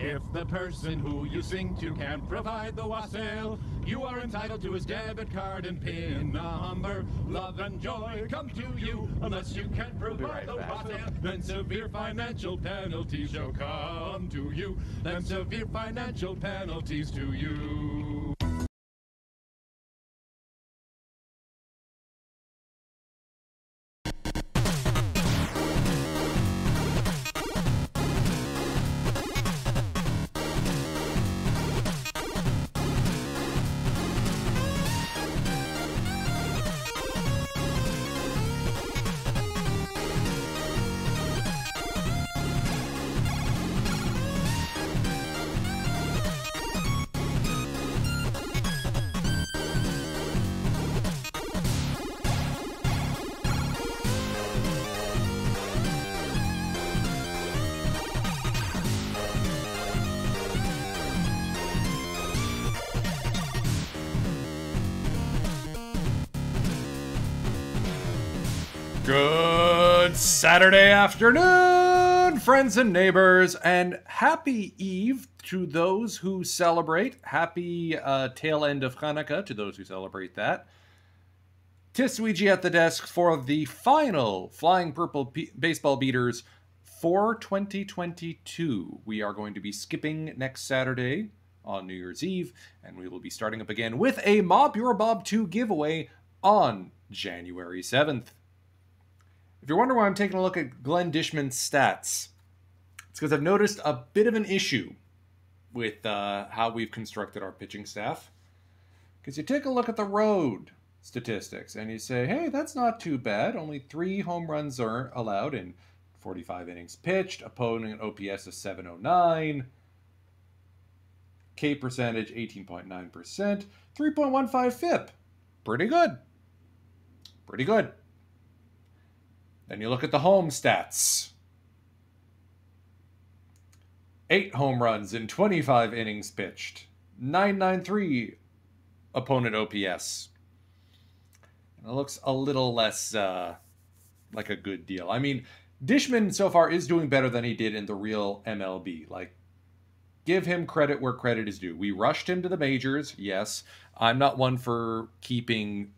If the person who you sing to can provide the wassail, you are entitled to his debit card and PIN number. Love and joy come to you unless you can provide the wassail. Then severe financial penalties shall come to you. Then severe financial penalties to you. Good Saturday afternoon, friends and neighbors, and happy Eve to those who celebrate. Happy tail end of Hanukkah to those who celebrate that. Tisweegi at the desk for the final Flying Purple Baseball Beaters for 2022. We are going to be skipping next Saturday on New Year's Eve, and we will be starting up again with a Mob Your Bob 2 giveaway on January 7th. If you're wondering why I'm taking a look at Glenn Dishman's stats, it's because I've noticed a bit of an issue with how we've constructed our pitching staff. Because you take a look at the road statistics and you say, hey, that's not too bad. Only 3 home runs are allowed in 45 innings pitched. Opponent OPS of 709. K percentage 18.9%. 3.15 FIP. Pretty good. Pretty good. Then you look at the home stats. 8 home runs in 25 innings pitched. 993 opponent OPS. And it looks a little less like a good deal. I mean, Dishman so far is doing better than he did in the real MLB. Like, give him credit where credit is due. We rushed him to the majors, yes. I'm not one for keeping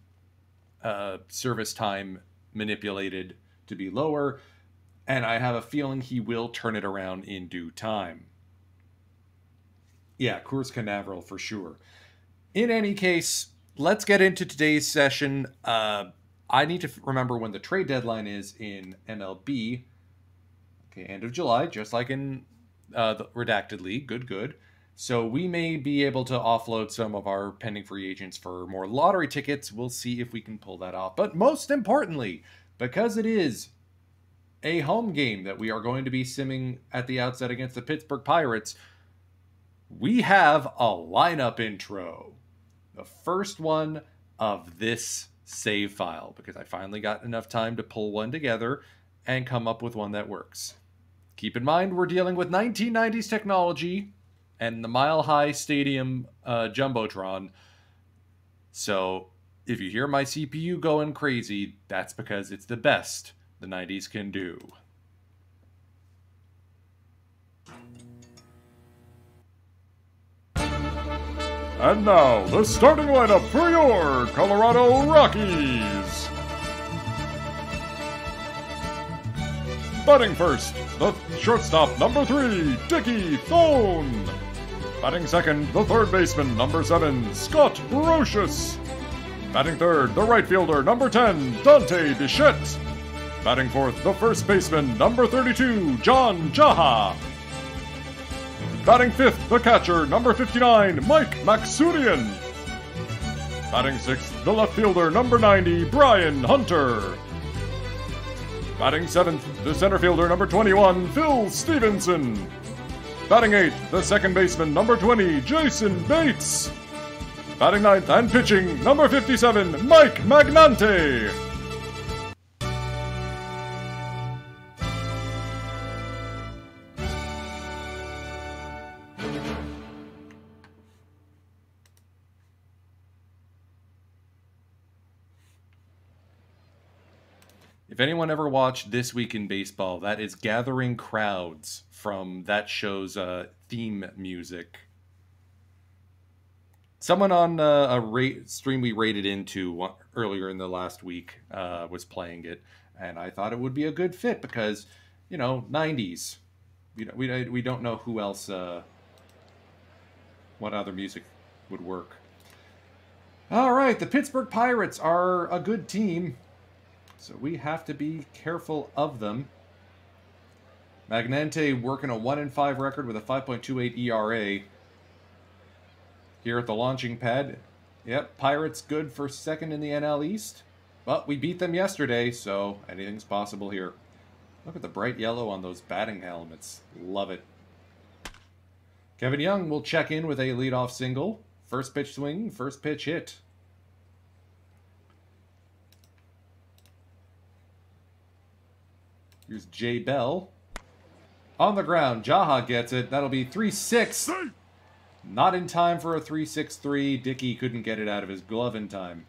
service time manipulated to be lower, and I have a feeling he will turn it around in due time. Yeah, Coors Canaveral for sure. In any case, let's get into today's session. I need to remember when the trade deadline is in MLB. Okay, end of July, just like in the Redacted League. Good. So we may be able to offload some of our pending free agents for more lottery tickets. We'll see if we can pull that off. But most importantly, because it is a home game that we are going to be simming at the outset against the Pittsburgh Pirates, we have a lineup intro. The first one of this save file, because I finally got enough time to pull one together and come up with one that works. Keep in mind, we're dealing with 1990s technology and the Mile High Stadium Jumbotron. So if you hear my CPU going crazy, that's because it's the best the 90s can do. And now, the starting lineup for your Colorado Rockies. Batting first, the shortstop, number 3, Dickie Thone. Batting second, the third baseman, number 7, Scott Brocious. Batting third, the right fielder, number 10, Dante Bichette. Batting fourth, the first baseman, number 32, John Jaha. Batting fifth, the catcher, number 59, Mike Maxunian. Batting sixth, the left fielder, number 90, Brian Hunter. Batting seventh, the center fielder, number 21, Phil Stevenson. Batting eighth, the second baseman, number 20, Jason Bates. Batting ninth and pitching, number 57, Mike Magnante. If anyone ever watched This Week in Baseball, that is Gathering Crowds from that show's theme music. Someone on a stream we rated into earlier in the last week was playing it, and I thought it would be a good fit because, you know, 90s. We don't know who else, what other music would work. All right, the Pittsburgh Pirates are a good team, so we have to be careful of them. Magnante working a 1-5 record with a 5.28 ERA. Here at the launching pad. Yep, Pirates good for second in the NL East. But we beat them yesterday, so anything's possible here. Look at the bright yellow on those batting helmets. Love it. Kevin Young will check in with a leadoff single. First pitch swing, first pitch hit. Here's Jay Bell. On the ground, Jaha gets it. That'll be 3-6. Not in time for a 3-6-3. Dickey couldn't get it out of his glove in time.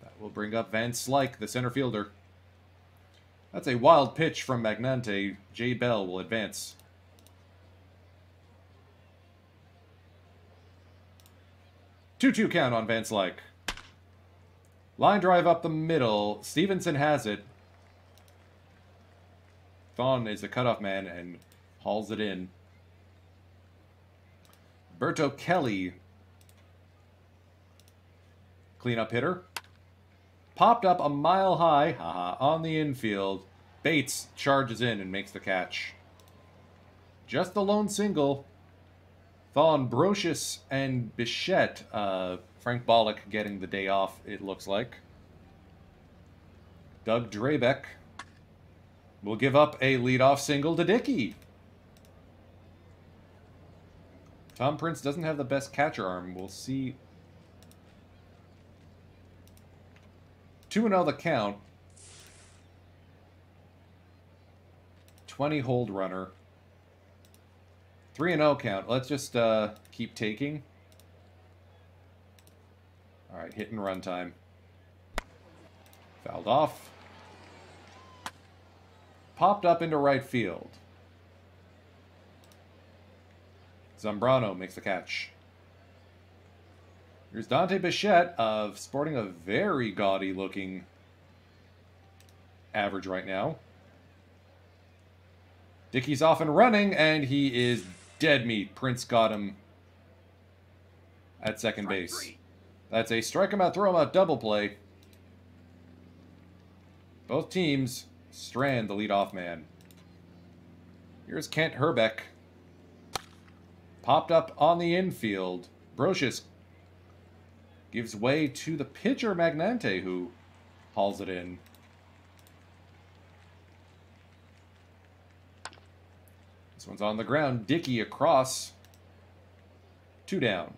That will bring up Van Slyke, the center fielder. That's a wild pitch from Magnante. Jay Bell will advance. Two-two count on Van Slyke. Line drive up the middle. Stevenson has it. Thon is the cutoff man and hauls it in. Berto Kelly. Cleanup hitter. Popped up a mile high on the infield. Bates charges in and makes the catch. Just the lone single. Thon, Brocious, and Bichette. Frank Bollock getting the day off, it looks like. Doug Drabeck will give up a leadoff single to Dickey. Tom Prince doesn't have the best catcher arm. We'll see. 2-0 the count. 20 hold runner. 3-0 count. Let's just keep taking. All right, hit and run time. Fouled off. Popped up into right field. Zambrano makes the catch. Here's Dante Bichette sporting a very gaudy looking average right now. Dickey's off and running, and he is dead meat. Prince got him at second base. That's a strike him out, throw him out double play. Both teams strand the leadoff man. Here's Kent Herbeck. Popped up on the infield. Brocious gives way to the pitcher Magnante, who hauls it in. This one's on the ground. Dickey across. 2 down.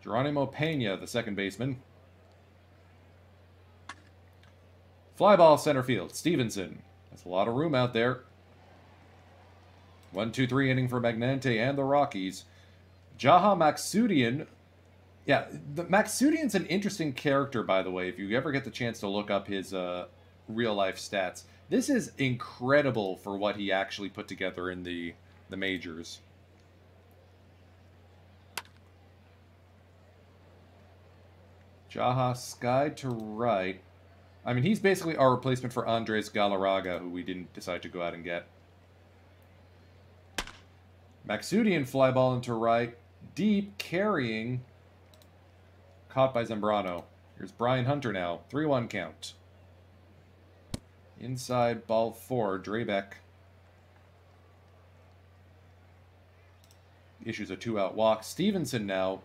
Geronimo Pena, the second baseman. Fly ball center field. Stevenson. That's a lot of room out there. 1-2-3 inning for Magnante and the Rockies. Jaha Maksudian. Yeah, the Maksudian's an interesting character, by the way, if you ever get the chance to look up his real-life stats. This is incredible for what he actually put together in the majors. Jaha skied to right. I mean, he's basically our replacement for Andres Galarraga, who we didn't decide to go out and get. Maksudian fly ball into right. Deep, carrying. Caught by Zambrano. Here's Brian Hunter now. 3-1 count. Inside, ball 4. Drabeck issues a 2-out walk. Stevenson now.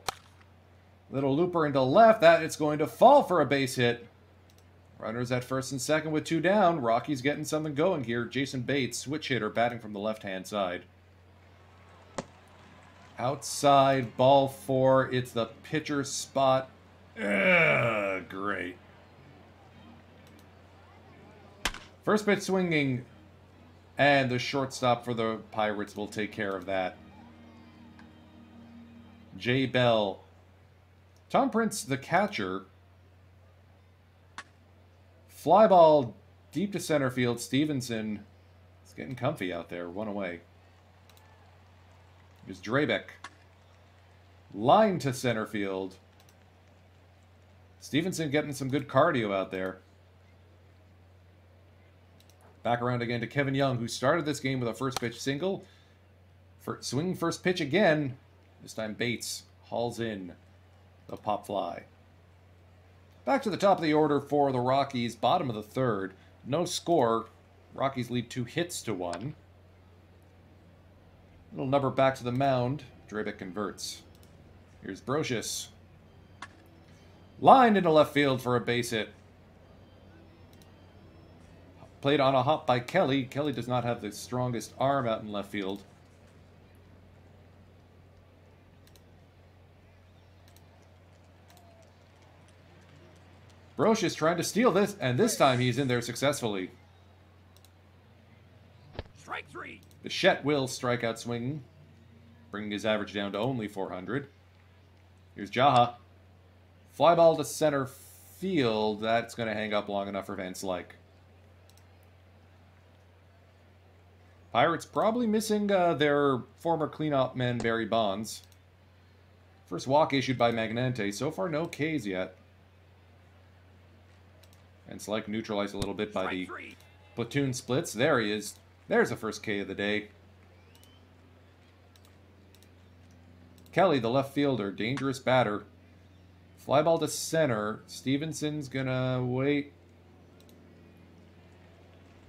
Little looper into left. That it's going to fall for a base hit. Runners at first and second with 2 down. Rocky's getting something going here. Jason Bates, switch hitter, batting from the left-hand side. Outside, ball 4. It's the pitcher's spot. Great. First pitch swinging, and the shortstop for the Pirates will take care of that. Jay Bell. Tom Prince, the catcher. Fly ball Deep to center field. Stevenson is getting comfy out there. One away. Here's Drabeck. Line to center field. Stevenson getting some good cardio out there. Back around again to Kevin Young, who started this game with a first pitch single. Swinging first pitch again. This time Bates hauls in the pop fly. Back to the top of the order for the Rockies. Bottom of the third. No score. Rockies lead 2 hits to 1. Little number back to the mound. Drabeck converts. Here's Brocious. Lined into left field for a base hit. Played on a hop by Kelly. Kelly does not have the strongest arm out in left field. Brocious trying to steal this, and this time he's in there successfully. Strike 3. Bichette will strike out swinging, bringing his average down to only 400. Here's Jaha. Fly ball to center field. That's going to hang up long enough for Van Slyke. Pirates probably missing their former cleanup man, Barry Bonds. First walk issued by Magnante. So far, no Ks yet. And Slyke neutralized a little bit by the platoon splits. There he is. There's the first K of the day. Kelly, the left fielder, dangerous batter. Fly ball to center. Stevenson's gonna wait.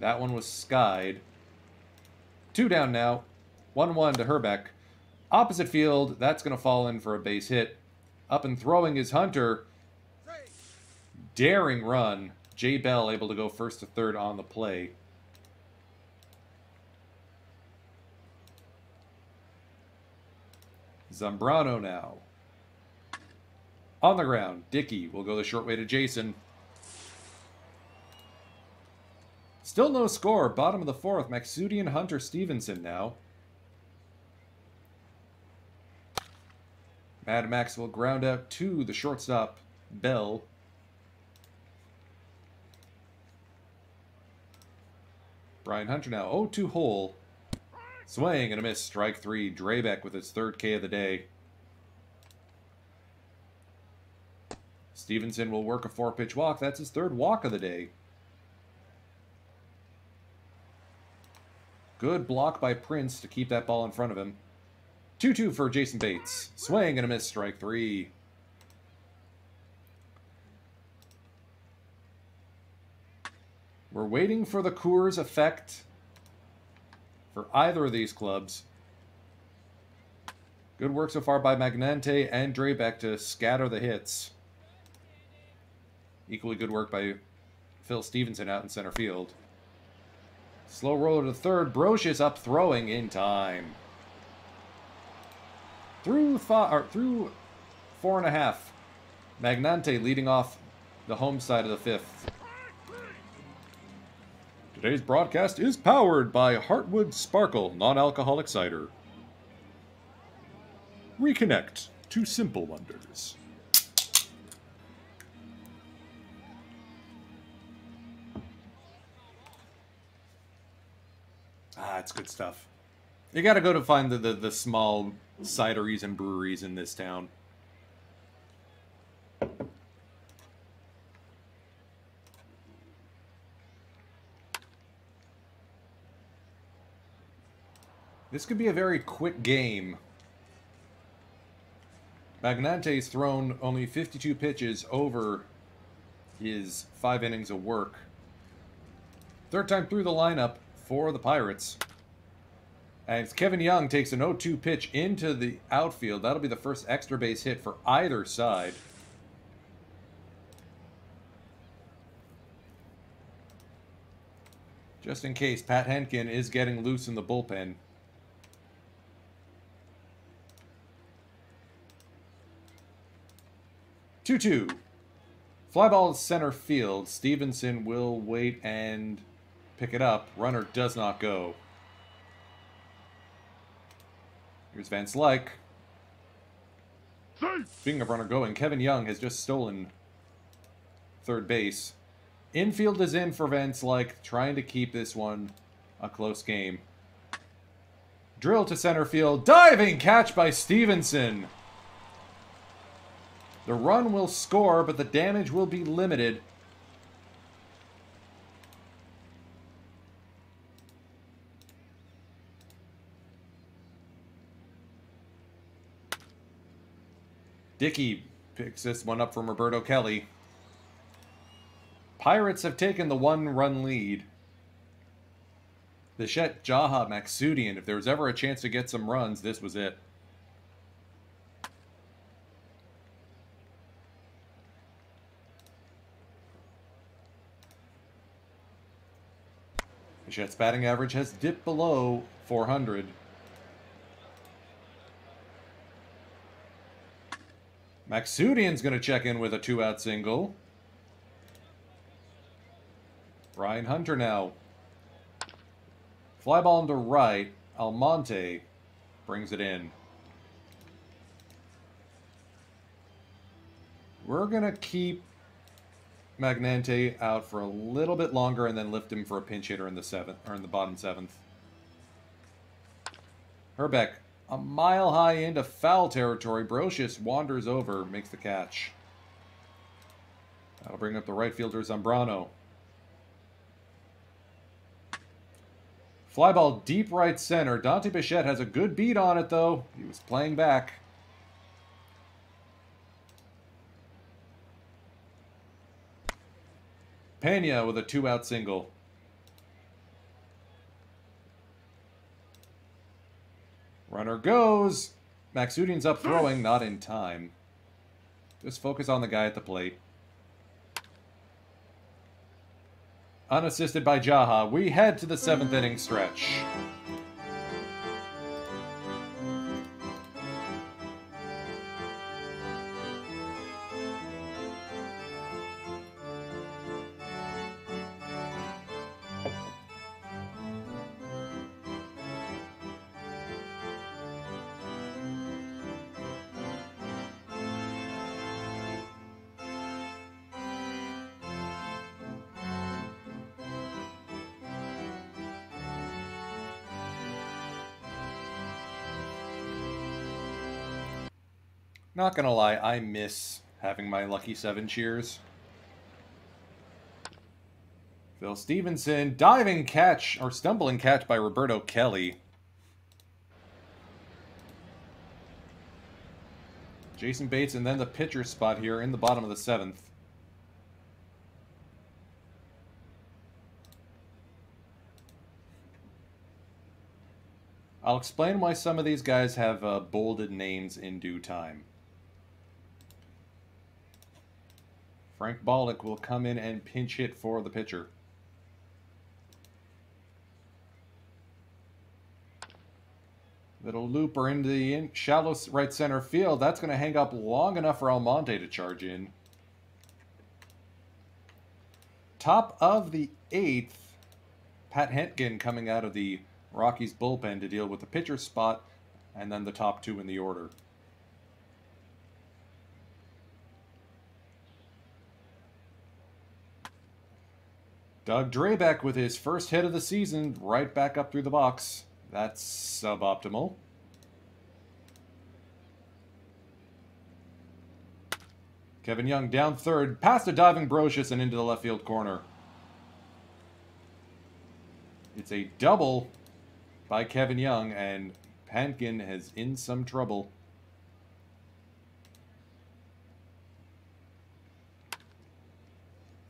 That one was skied. 2 down now. 1-1 to Herbeck. Opposite field, that's gonna fall in for a base hit. Up and throwing is Hunter. Daring run. Jay Bell able to go first to third on the play. Zambrano now. On the ground, Dickey will go the short way to Jason. Still no score. Bottom of the fourth. Maxudian, Hunter, Stevenson now. Mad Max will ground out to the shortstop, Bell. Brian Hunter now 0-2 hole. Swing and a miss. Strike 3. Drabeck with his third K of the day. Stevenson will work a 4-pitch walk. That's his third walk of the day. Good block by Prince to keep that ball in front of him. 2-2 for Jason Bates. Swing and a miss. Strike 3. We're waiting for the Coors effect for either of these clubs. Good work so far by Magnante and Drabeck to scatter the hits. Equally good work by Phil Stevenson out in center field. Slow roller to third. Brocious up throwing in time. Through 4.5. Magnante leading off the home side of the fifth. Today's broadcast is powered by Heartwood Sparkle non-alcoholic cider. Reconnect to simple wonders. Ah, it's good stuff. You gotta go to find the small cideries and breweries in this town. This could be a very quick game. Magnate's thrown only 52 pitches over his 5 innings of work. Third time through the lineup for the Pirates. And Kevin Young takes an 0-2 pitch into the outfield. That'll be the first extra base hit for either side. Just in case, Pat Henkin is getting loose in the bullpen. 2-2. Fly ball to center field. Stevenson will wait and pick it up. Runner does not go. Here's Van Slyke. Speaking of runner going, Kevin Young has just stolen third base. Infield is in for Van Slyke, trying to keep this one a close game. Drill to center field. Diving catch by Stevenson. The run will score, but the damage will be limited. Dickey picks this one up from Roberto Kelly. Pirates have taken the one-run lead. Bichette, Jaha, Maxudian. If there was ever a chance to get some runs, this was it. Bichette's batting average has dipped below 400. Maxudian's going to check in with a 2-out single. Brian Hunter now. Fly ball into right. Almonte brings it in. We're going to keep Magnante out for a little bit longer and then lift him for a pinch hitter in the seventh, or in the bottom seventh. Herbeck, a mile high into foul territory. Brocious wanders over, makes the catch. That'll bring up the right fielder Zambrano. Fly ball deep right center. Dante Bichette has a good beat on it, though. He was playing back. Pena with a 2-out single. Runner goes. Maxudian's up throwing, not in time. Just focus on the guy at the plate. Unassisted by Jaha, we head to the 7th inning stretch. Not gonna lie, I miss having my Lucky 7 cheers. Phil Stevenson, diving catch, or stumbling catch by Roberto Kelly. Jason Bates, and then the pitcher spot here in the bottom of the 7th. I'll explain why some of these guys have bolded names in due time. Frank Bollick will come in and pinch hit for the pitcher. Little looper into the shallow right center field. That's going to hang up long enough for Almonte to charge in. Top of the 8th, Pat Hentgen coming out of the Rockies bullpen to deal with the pitcher spot and then the top 2 in the order. Doug Drabek with his first hit of the season, right back up through the box. That's suboptimal. Kevin Young down third, past a diving Brocious and into the left field corner. It's a double by Kevin Young, and Hentgen is in some trouble.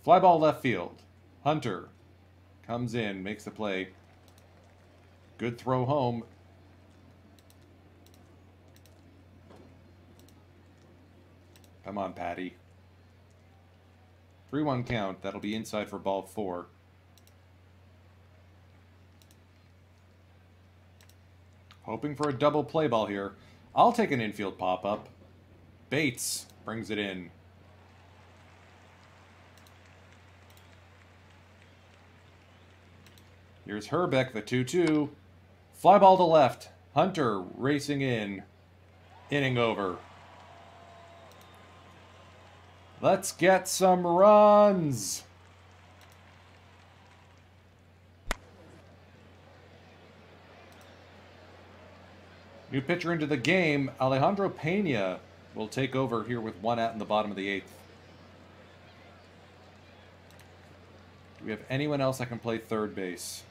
Fly ball left field. Hunter comes in, makes the play. Good throw home. Come on, Patty. 3-1 count. That'll be inside for ball 4. Hoping for a double play ball here. I'll take an infield pop-up. Bates brings it in. Here's Herbeck, the 2-2. Fly ball to left. Hunter racing in. Inning over. Let's get some runs. New pitcher into the game. Alejandro Pena will take over here with 1 out in the bottom of the 8th. Do we have anyone else that can play third base?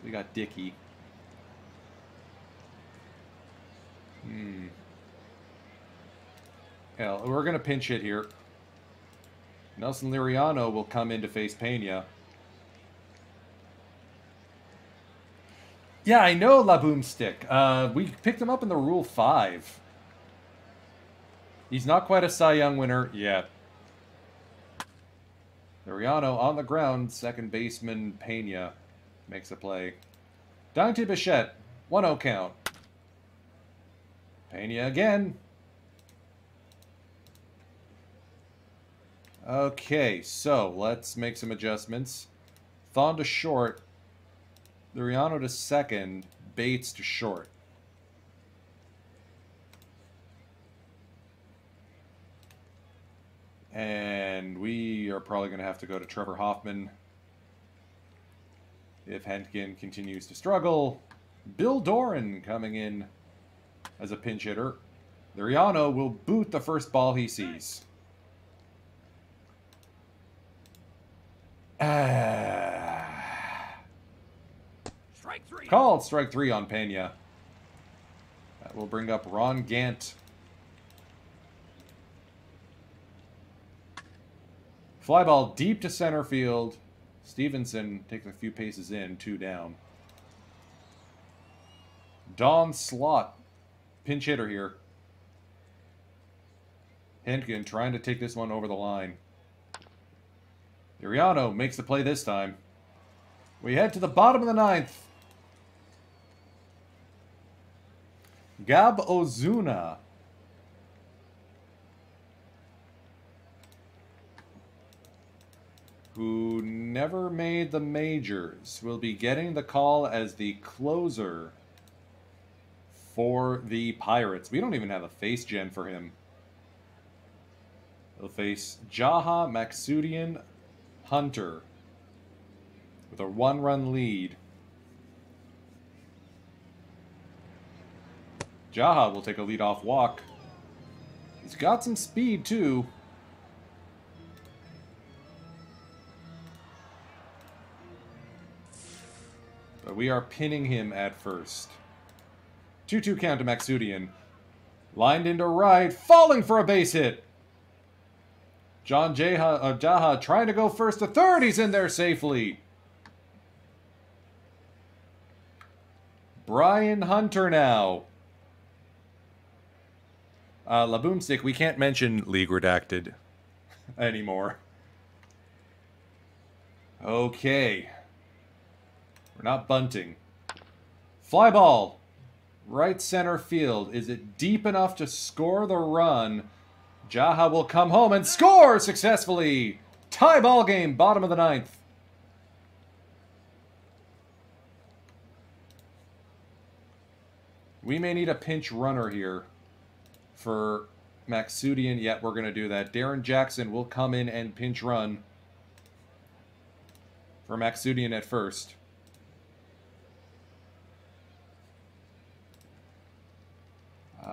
We got Dickey. Hell, we're going to pinch hit here. Nelson Liriano will come in to face Pena. Yeah, I know La Boomstick. We picked him up in the Rule 5. He's not quite a Cy Young winner yet. Liriano on the ground. Second baseman Pena makes a play. Dante Bichette. 1-0 count. Pena again. Okay, so let's make some adjustments. Thon to short. Liriano to second. Bates to short. And we are probably going to have to go to Trevor Hoffman if Hentgen continues to struggle. Bill Doran coming in as a pinch hitter. Liriano will boot the first ball he sees. Strike 3. Called strike 3 on Pena. That will bring up Ron Gant. Fly ball deep to center field. Stevenson takes a few paces in, 2 down. Don Slott, pinch hitter here. Hentgen trying to take this one over the line. Liriano makes the play this time. We head to the bottom of the 9th. Gab Ozuna. Who never made the majors, will be getting the call as the closer for the Pirates. We don't even have a face gen for him. He'll face Jaha, Maxudian, Hunter with a 1-run lead. Jaha will take a leadoff walk. He's got some speed too. But we are pinning him at first. 2-2 count to Maxudian. Lined into right, falling for a base hit. John Jaha trying to go first to third. He's in there safely. Brian Hunter now. La Boomstick, we can't mention League Redacted anymore. Okay. We're not bunting. Fly ball. Right center field. Is it deep enough to score the run? Jaha will come home and score successfully. Tie ball game, bottom of the 9th. We may need a pinch runner here for Maxudian. Yet we're going to do that. Darren Jackson will come in and pinch run for Maxudian at first.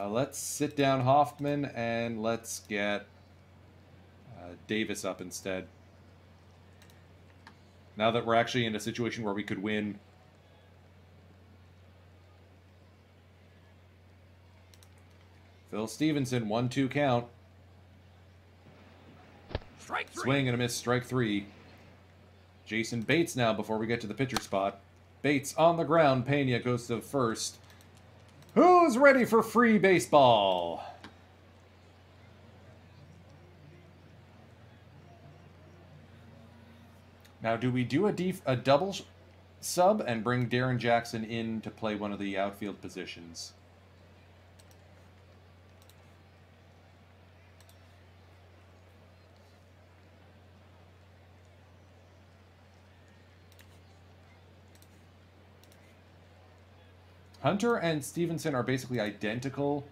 Let's sit down Hoffman and let's get Davis up instead. Now that we're actually in a situation where we could win. Phil Stevenson, 1-2 count. Strike 3. Swing and a miss, strike 3. Jason Bates now before we get to the pitcher spot. Bates on the ground. Pena goes to first. Who's ready for free baseball? Now, do we do a double sub and bring Darren Jackson in to play one of the outfield positions? Hunter and Stevenson are basically identical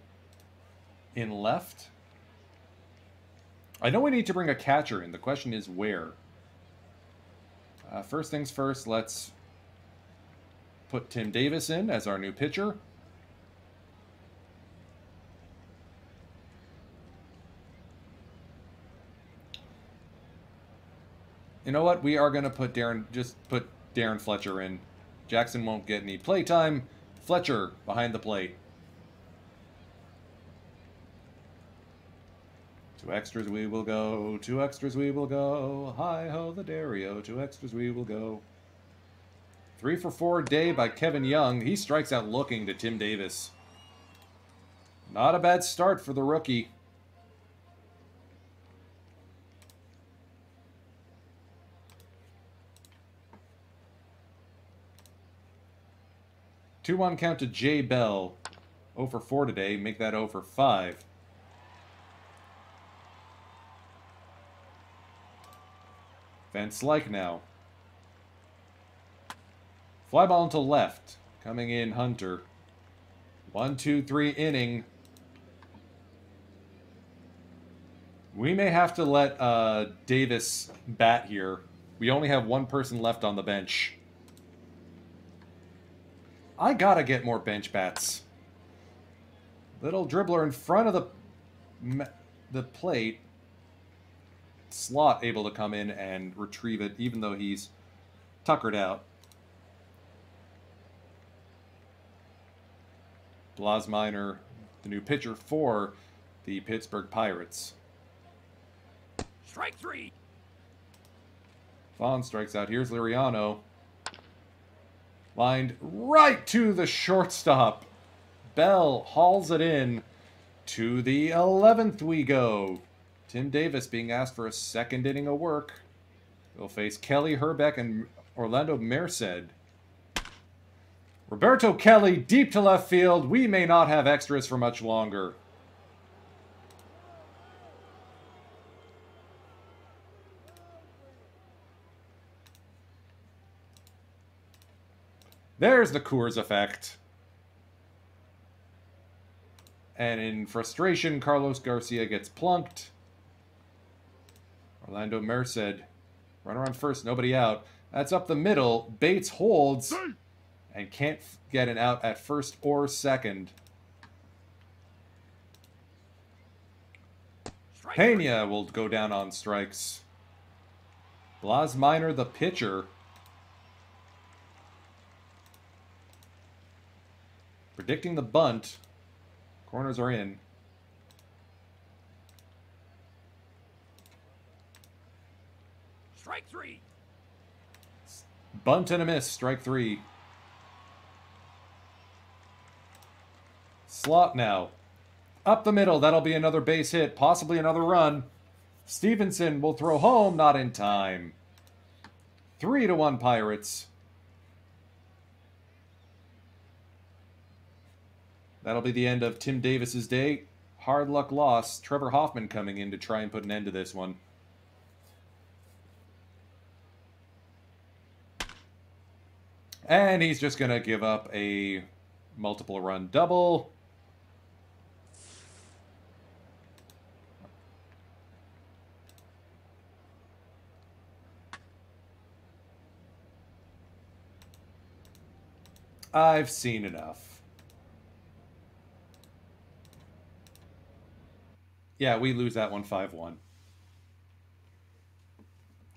in left. I know we need to bring a catcher in. The question is where. First things first, let's put Tim Davis in as our new pitcher. You know what? We are going to put Darren Fletcher in. Jackson won't get any playtime. Fletcher behind the plate. 2 extras we will go. 2 extras we will go. Hi-ho the Dario. 2 extras we will go. 3 for 4 day by Kevin Young. He strikes out looking to Tim Davis. Not a bad start for the rookie. Two-one count to Jay Bell. 0 for 4 today. Make that 0 for 5. Van Slyke now. Fly ball into left. Coming in Hunter. 1-2-3 inning. We may have to let Davis bat here. We only have one person left on the bench. I gotta get more bench bats. Little dribbler in front of the plate. Slot able to come in and retrieve it, even though he's tuckered out. Blas Minor, the new pitcher for the Pittsburgh Pirates. Strike 3. Vaughn strikes out. Here's Liriano. Lined right to the shortstop. Bell hauls it in. To the 11th we go. Tim Davis being asked for a second inning of work. He'll face Kelly Herbeck and Orlando Merced. Roberto Kelly deep to left field. We may not have extras for much longer. There's the Coors effect. And in frustration, Carlos Garcia gets plunked. Orlando Merced. Runner on first, nobody out. That's up the middle. Bates holds and can't get an out at first or second. Pena will go down on strikes. Blas Minor, the pitcher. Predicting the bunt. Corners are in. Strike 3. Bunt and a miss. Strike 3. Slot now. Up the middle. That'll be another base hit. Possibly another run. Stevenson will throw home. Not in time. 3-1 Pirates. That'll be the end of Tim Davis's day. Hard luck loss. Trevor Hoffman coming in to try and put an end to this one. And he's just going to give up a multiple run double. I've seen enough. Yeah, we lose that one 5-1.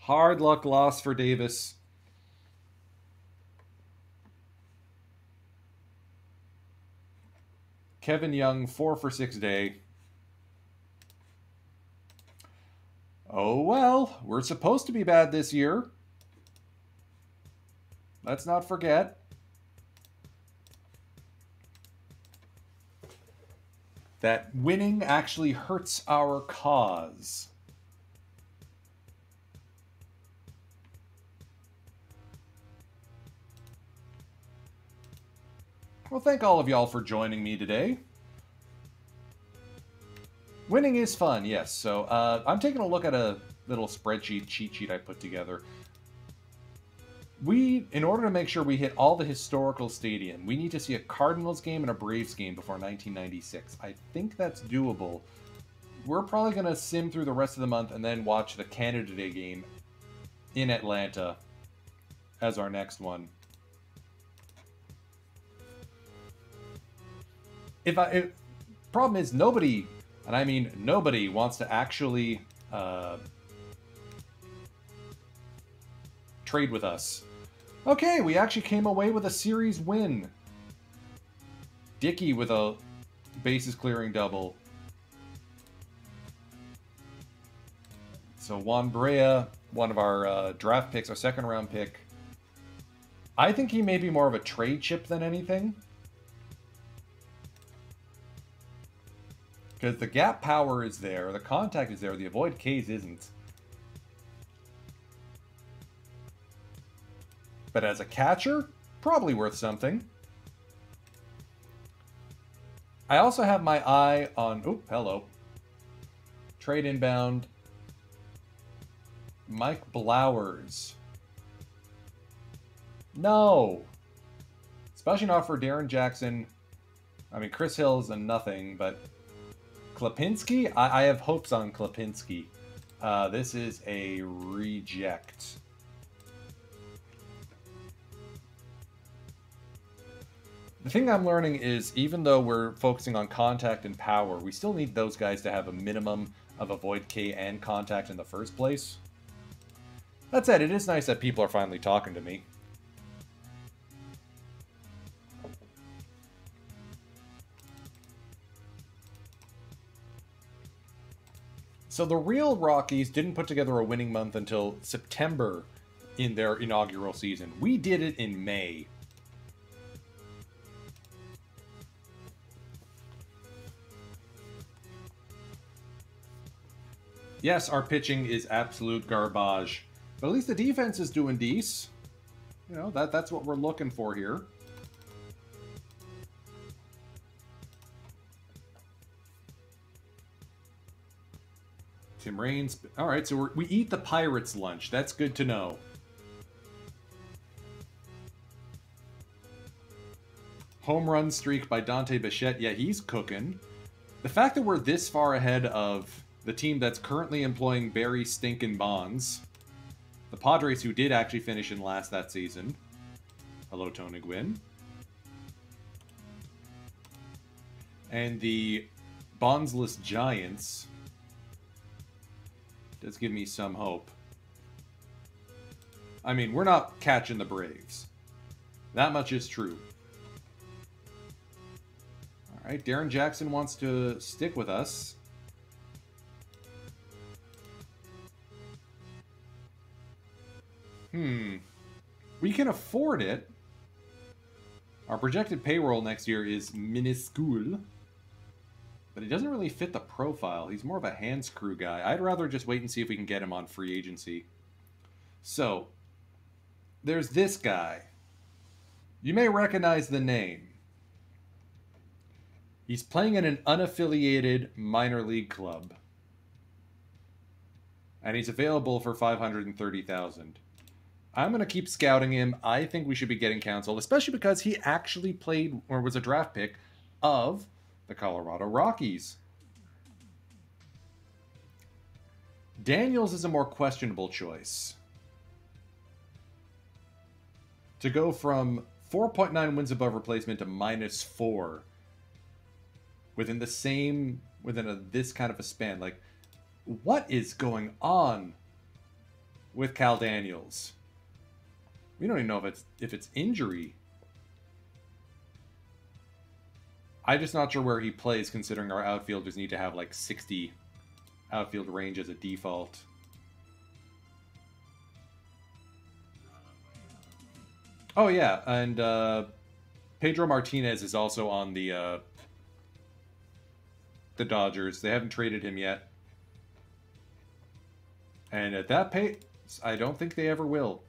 Hard luck loss for Davis. Kevin Young, 4 for 6 day. Oh well, we're supposed to be bad this year. Let's not forget. That winning actually hurts our cause. Well, thank all of y'all for joining me today. Winning is fun, yes. So I'm taking a look at a little spreadsheet, cheat sheet I put together. In order to make sure we hit all the historical stadium, we need to see a Cardinals game and a Braves game before 1996. I think that's doable. We're probably going to sim through the rest of the month and then watch the Canada Day game in Atlanta as our next one. Problem is nobody, and I mean nobody, wants to actually trade with us. Okay, we actually came away with a series win. Dickey with a bases clearing double. So Juan Brea, one of our draft picks, our second round pick. I think he may be more of a trade chip than anything. Because the gap power is there, the contact is there, the avoid Ks isn't. But as a catcher, probably worth something. I also have my eye on... Oh, hello. Trade inbound. Mike Blowers. No! Especially not for Darren Jackson. I mean, Chris Hill's a nothing, but... Klapinski? I have hopes on Klapinski. This is a reject. The thing I'm learning is, even though we're focusing on contact and power, we still need those guys to have a minimum of avoid K and contact in the first place. That said, it is nice that people are finally talking to me. So the real Rockies didn't put together a winning month until September in their inaugural season. We did it in May. Yes, our pitching is absolute garbage. But at least the defense is doing decent. You know, that's what we're looking for here. Tim Raines. All right, so we eat the Pirates' lunch. That's good to know. Home run streak by Dante Bichette. Yeah, he's cooking. The fact that we're this far ahead of the team that's currently employing Barry Stinkin' Bonds, the Padres, who did actually finish in last that season. Hello, Tony Gwynn. And the Bondsless Giants does give me some hope. I mean, we're not catching the Braves. That much is true. All right, Darren Jackson wants to stick with us. We can afford it. Our projected payroll next year is minuscule. But he doesn't really fit the profile. He's more of a hand screw guy. I'd rather just wait and see if we can get him on free agency. So, there's this guy. You may recognize the name. He's playing in an unaffiliated minor league club. And he's available for $530,000. I'm going to keep scouting him. I think we should be getting counsel, especially because he actually played or was a draft pick of the Colorado Rockies. Daniels is a more questionable choice. To go from 4.9 wins above replacement to -4 within this kind of a span. Like, what is going on with Cal Daniels? We don't even know if it's injury. I'm just not sure where he plays, considering our outfielders need to have like 60 outfield range as a default. Oh yeah, and Pedro Martinez is also on the Dodgers. They haven't traded him yet. And at that pace, I don't think they ever will.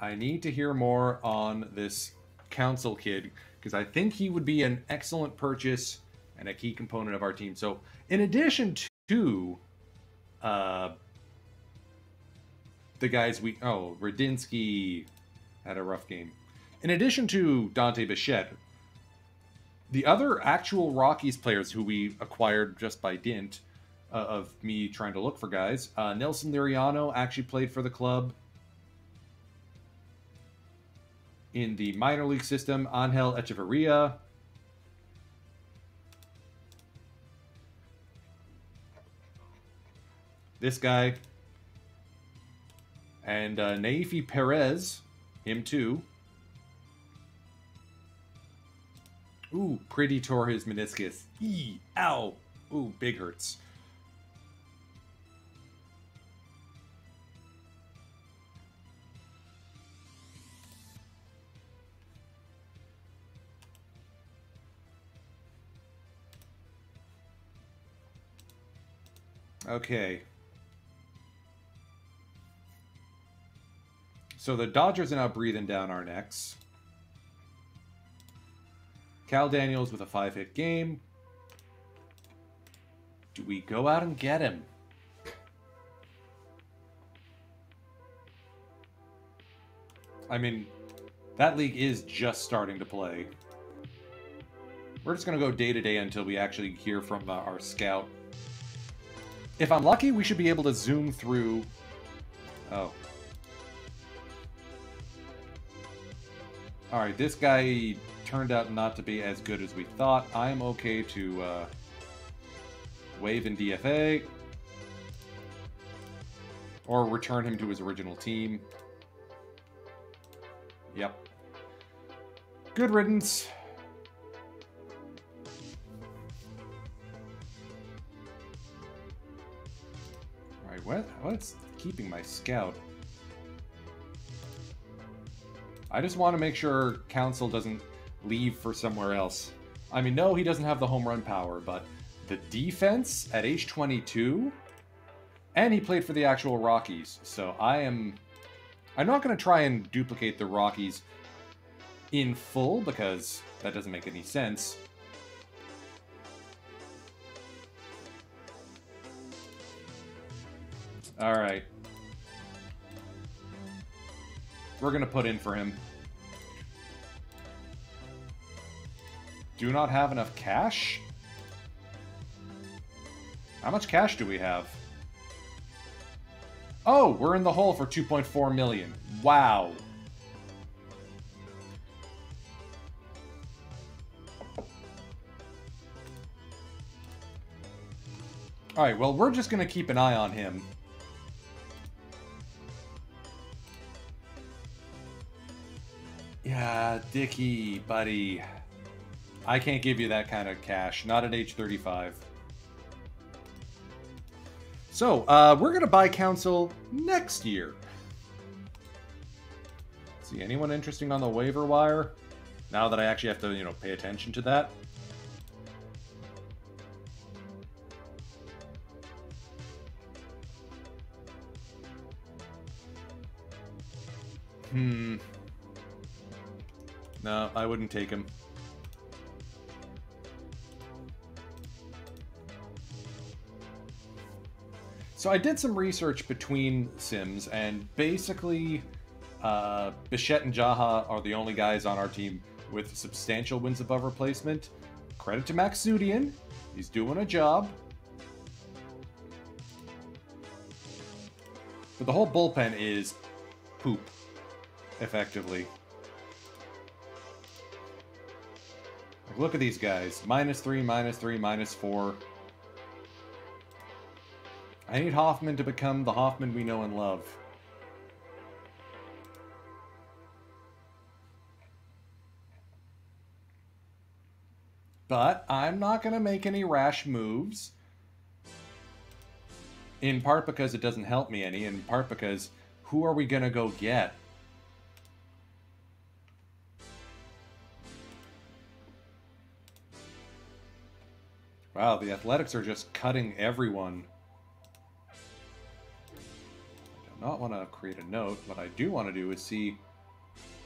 I need to hear more on this Council kid, because I think he would be an excellent purchase and a key component of our team. So, in addition to the guys Radinsky had a rough game. In addition to Dante Bichette, the other actual Rockies players who we acquired just by dint of me trying to look for guys, Nelson Liriano actually played for the club. In the minor league system, Angel Echeverria. This guy. And Naifi Perez. Him too. Ooh, Pretty tore his meniscus. Eee, ow. Ooh, big hurts. Okay. So the Dodgers are now breathing down our necks. Cal Daniels with a 5-hit game. Do we go out and get him? I mean, that league is just starting to play. We're just going to go day to day until we actually hear from our scout. If I'm lucky, we should be able to zoom through... Oh. Alright, this guy turned out not to be as good as we thought. I'm okay to waive in DFA. Or return him to his original team. Yep. Good riddance. Alright, what's keeping my scout? I just want to make sure Council doesn't leave for somewhere else. I mean, no, he doesn't have the home run power, but the defense at age 22, and he played for the actual Rockies. So I'm not going to try and duplicate the Rockies in full because that doesn't make any sense. All right. We're going to put in for him. Do not have enough cash? How much cash do we have? Oh, we're in the hole for 2.4 million. Wow. Alright, well, we're just going to keep an eye on him. Yeah, Dickie, buddy. I can't give you that kind of cash. Not at age 35. So, we're going to buy Council next year. See, anyone interesting on the waiver wire? Now that I actually have to, pay attention to that. No, I wouldn't take him. So I did some research between Sims, and basically, Bichette and Jaha are the only guys on our team with substantial wins above replacement. Credit to Max Zudian. He's doing a job. But the whole bullpen is poop, effectively. Like, look at these guys. -3, -3, -4. I need Hoffman to become the Hoffman we know and love. But I'm not going to make any rash moves. In part because it doesn't help me any, in part because who are we going to go get? Wow, the Athletics are just cutting everyone. I do not want to create a note. What I do want to do is see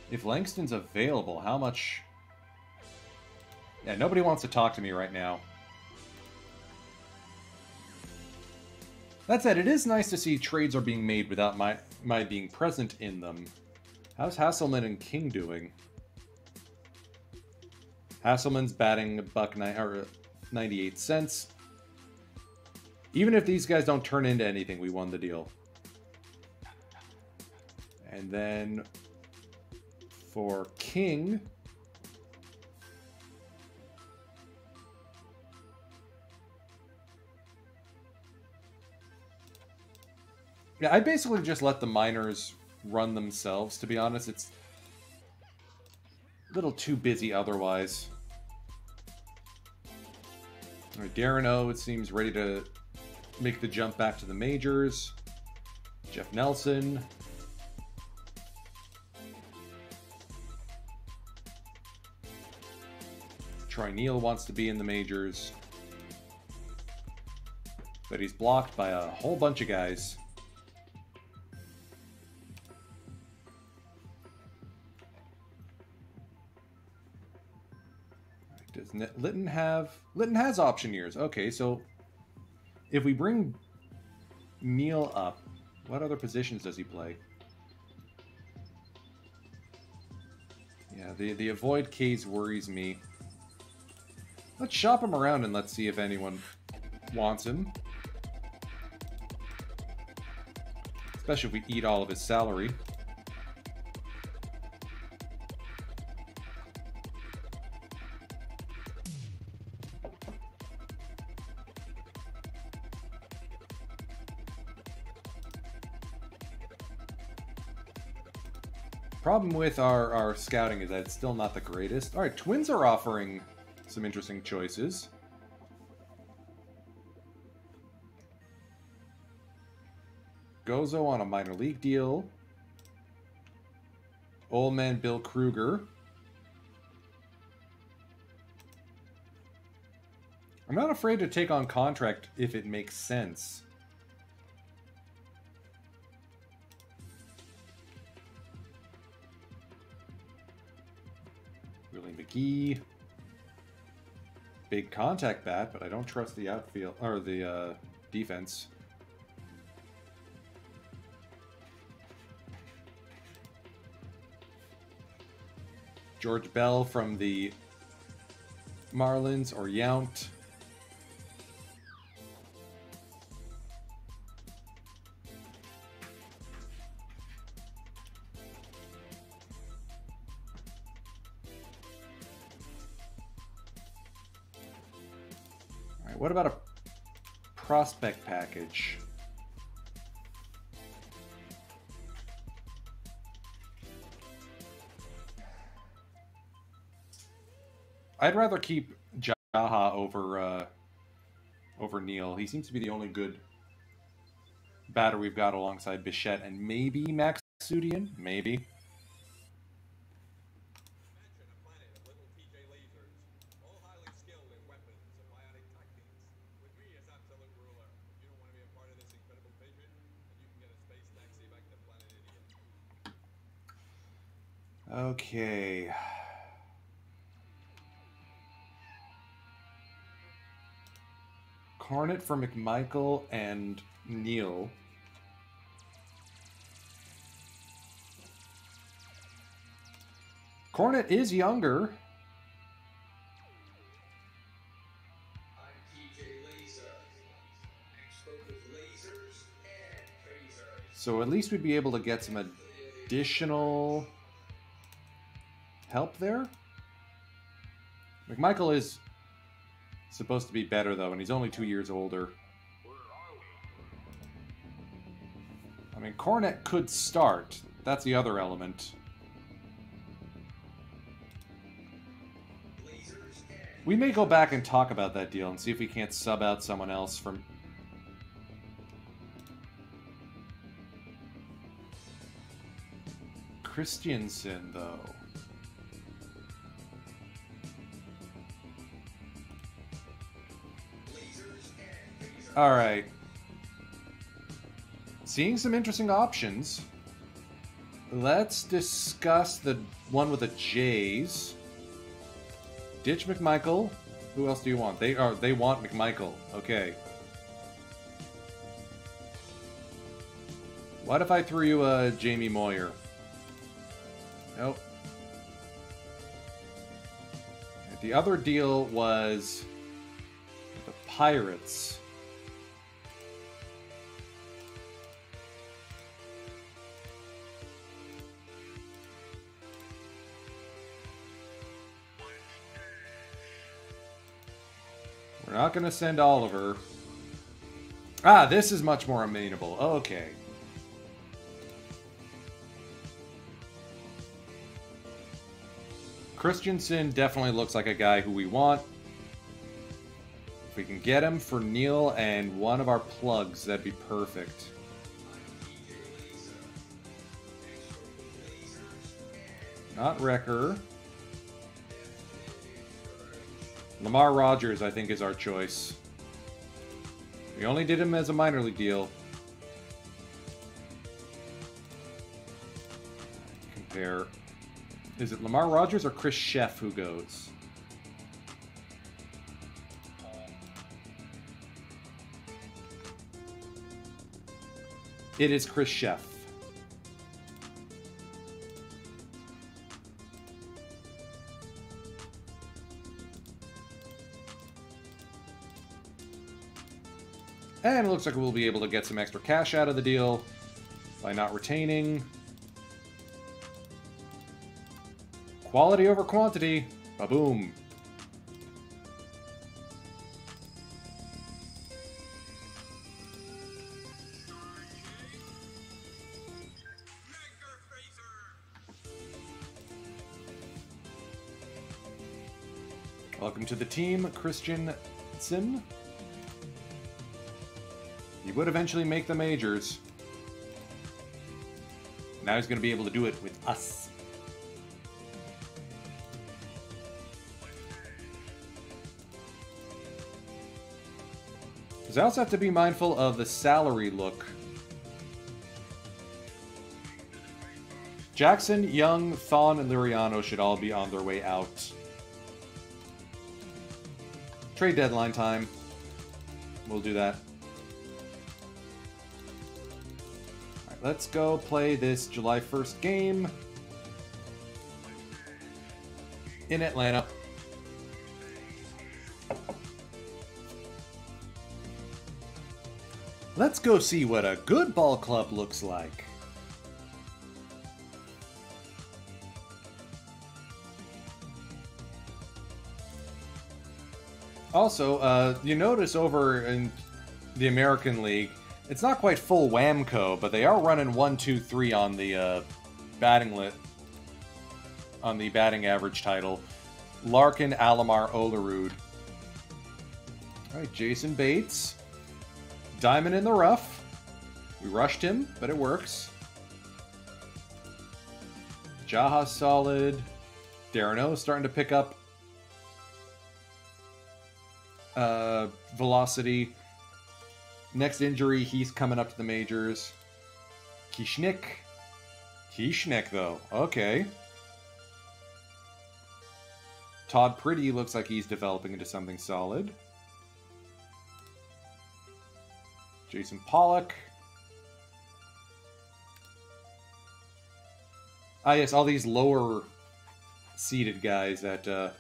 if Langston's available, how much... Yeah, nobody wants to talk to me right now. That said, it is nice to see trades are being made without my being present in them. How's Hasselman and King doing? Hasselman's batting $1.98. Even if these guys don't turn into anything, we won the deal. And then for King. Yeah, I basically just let the miners run themselves, to be honest. It's a little too busy otherwise. Alright, Darren O, it seems, ready to make the jump back to the majors. Jeff Nelson. Troy Neal wants to be in the majors. But he's blocked by a whole bunch of guys. Does Litton have... Litton has option years. Okay, so if we bring Neal up, what other positions does he play? Yeah, the avoid K's worries me. Let's shop him around and let's see if anyone wants him. Especially if we eat all of his salary. Problem with our scouting is that it's still not the greatest. Alright, Twins are offering some interesting choices. Gozo on a minor league deal. Old man Bill Kruger. I'm not afraid to take on contract if it makes sense. Willie McGee. Big contact bat, but I don't trust the outfield or the defense. George Bell from the Marlins or Yount. What about a prospect package? I'd rather keep Jaha over Neal. He seems to be the only good batter we've got alongside Bichette and maybe Max Sudian. Maybe. Okay. Carnet for McMichael and Neal. Cornet is younger. So at least we'd be able to get some additional help there. McMichael is supposed to be better, though, and he's only 2 years older. I mean, Cornet could start. That's the other element. We may go back and talk about that deal and see if we can't sub out someone else from... Christiansen, though. Alright. Seeing some interesting options. Let's discuss the one with the Jays. Ditch McMichael. Who else do you want? They want McMichael. Okay. What if I threw you a Jamie Moyer? Nope. The other deal was the Pirates. not going to send Oliver. Ah, this is much more amenable. Okay. Christensen definitely looks like a guy who we want. If we can get him for Neil and one of our plugs, that'd be perfect. Not Wrecker. Lamar Rogers, I think, is our choice. We only did him as a minor league deal. Compare. Is it Lamar Rogers or Chris Sheff who goes? It is Chris Sheff. And it looks like we'll be able to get some extra cash out of the deal by not retaining. Quality over quantity. Ba-boom. Welcome to the team, Christensen. He would eventually make the majors. Now he's going to be able to do it with us. Because I also have to be mindful of the salary look. Jackson, Young, Thon, and Liriano should all be on their way out. Trade deadline time. We'll do that. Alright, let's go play this July 1st game in Atlanta. Let's go see what a good ball club looks like. Also, you notice over in the American League, it's not quite full Whamco, but they are running 1-2-3 on the batting average title. Larkin, Alomar, Olerud. All right, Jason Bates. Diamond in the rough. We rushed him, but it works. Jaha's solid. Darren O starting to pick up velocity. Next injury, he's coming up to the majors. Kishnik. Kishnik, though. Okay. Todd Pretty looks like he's developing into something solid. Jason Pollock. Ah, yes, all these lower seeded guys that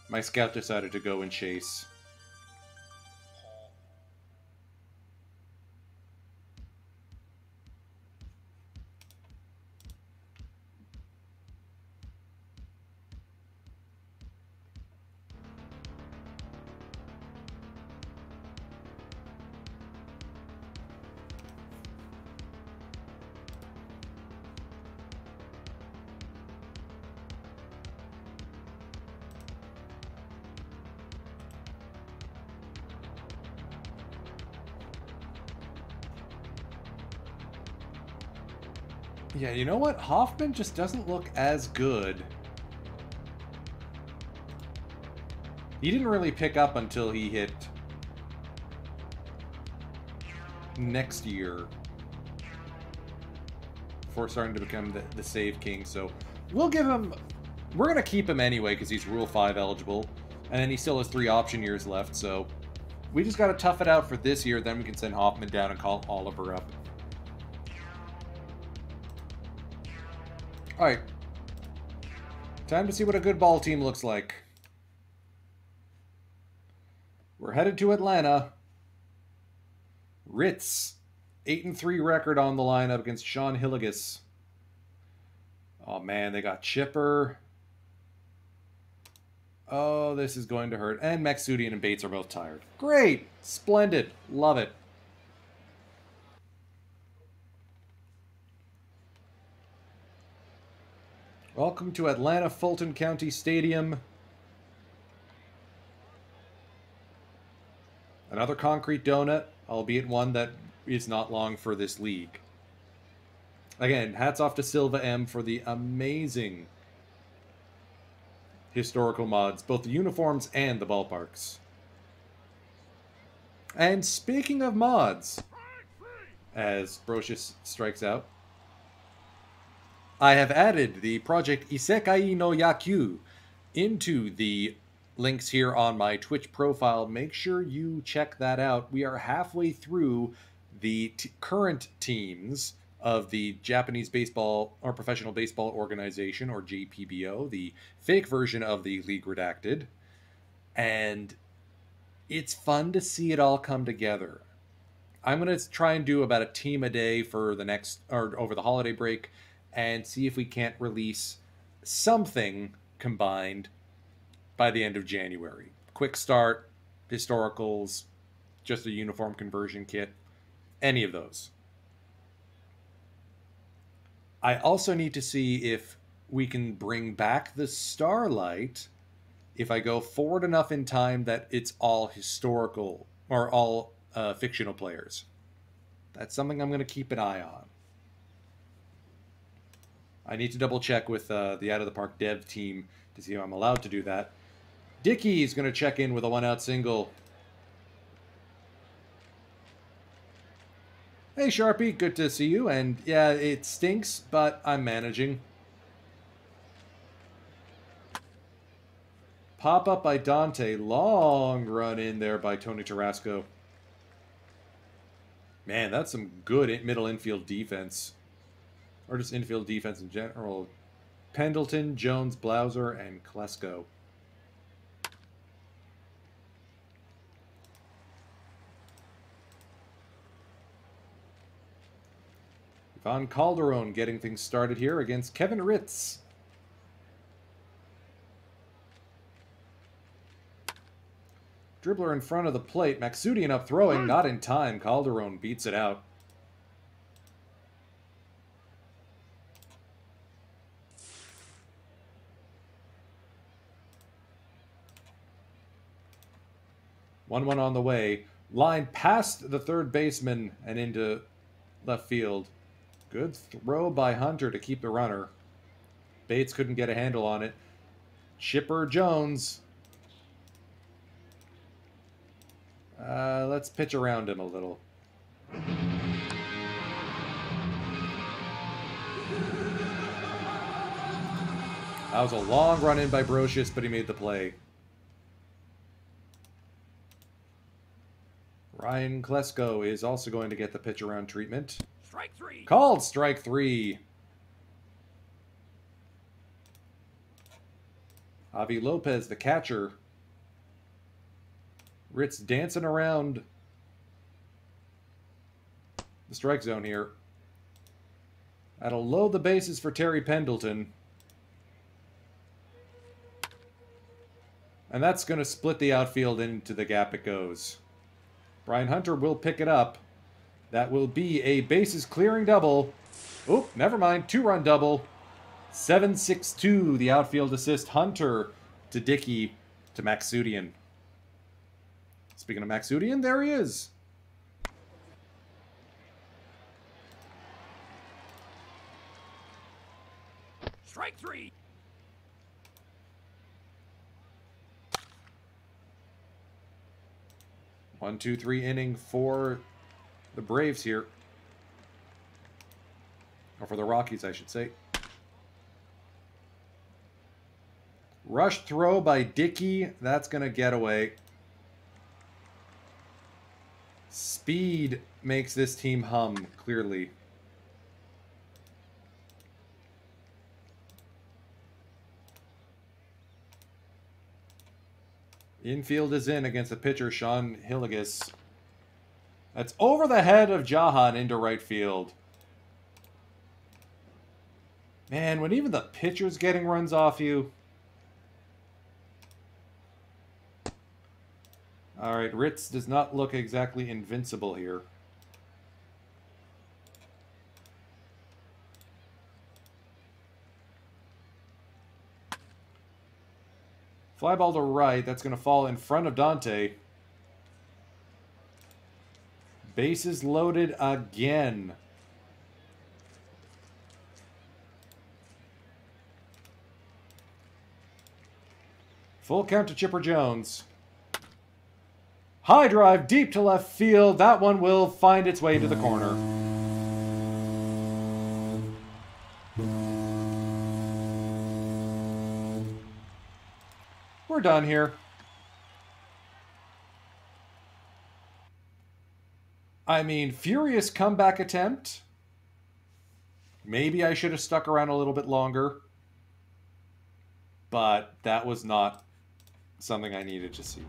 my scout decided to go and chase. Yeah, you know what? Hoffman just doesn't look as good. He didn't really pick up until he hit next year. Before starting to become the save king, so we'll give him... We're going to keep him anyway because he's Rule 5 eligible. And then he still has 3 option years left, so we just got to tough it out for this year, then we can send Hoffman down and call Oliver up. Alright. Time to see what a good ball team looks like. We're headed to Atlanta. Ritz. 8-3 record on the lineup against Sean Hilligus. Oh man, they got Chipper. Oh, this is going to hurt. And Maxudian and Bates are both tired. Great! Splendid. Love it. Welcome to Atlanta Fulton County Stadium. Another concrete donut, albeit one that is not long for this league. Again, hats off to Silva M for the amazing historical mods, both the uniforms and the ballparks. And speaking of mods, as Brocious strikes out, I have added the project Isekai no Yakyu into the links here on my Twitch profile. Make sure you check that out. We are halfway through the current teams of the Japanese Baseball or Professional Baseball Organization, or JPBO, the fake version of the League Redacted. And it's fun to see it all come together. I'm going to try and do about a team a day for the next, or over the holiday break, and see if we can't release something combined by the end of January. Quick start, historicals, just a uniform conversion kit, any of those. I also need to see if we can bring back the Starlight if I go forward enough in time that it's all historical or all fictional players. That's something I'm going to keep an eye on. I need to double check with the Out of the Park dev team to see if I'm allowed to do that. Dickey is going to check in with a 1-out single. Hey Sharpie, good to see you, and yeah, it stinks, but I'm managing. Pop up by Dante, long run in there by Tony Tarasco. Man, that's some good middle infield defense. Or just infield defense in general. Pendleton, Jones, Blauser, and Klesko. Ivan Calderon getting things started here against Kevin Ritz. Dribbler in front of the plate. Maxudian up throwing, not in time. Calderon beats it out. One on the way. Line past the third baseman and into left field. Good throw by Hunter to keep the runner. Bates couldn't get a handle on it. Chipper Jones. Let's pitch around him a little. That was a long run in by Brocious, but he made the play. Ryan Klesko is also going to get the pitch around treatment. Strike three. Called strike three. Javi Lopez, the catcher. Ritz dancing around the strike zone here. That'll load the bases for Terry Pendleton. And that's going to split the outfield into the gap it goes. Brian Hunter will pick it up. That will be a bases clearing double. Oop, never mind. 2-run double. 7-6-2, the outfield assist. Hunter to Dickey to Maxudian. Speaking of Maxudian, there he is. Strike three. One, two, three inning for the Braves here. Or for the Rockies, I should say. Rush throw by Dickey. That's going to get away. Speed makes this team hum, clearly. Infield is in against the pitcher, Sean Hilligus. That's over the head of Jahan into right field. Man, when even the pitcher's getting runs off you. Alright, Ritz does not look exactly invincible here. Fly ball to right. That's going to fall in front of Dante. Bases loaded again. Full count to Chipper Jones. High drive deep to left field. That one will find its way to the corner. We're done here. I mean, furious comeback attempt. Maybe I should have stuck around a little bit longer. But that was not something I needed to see.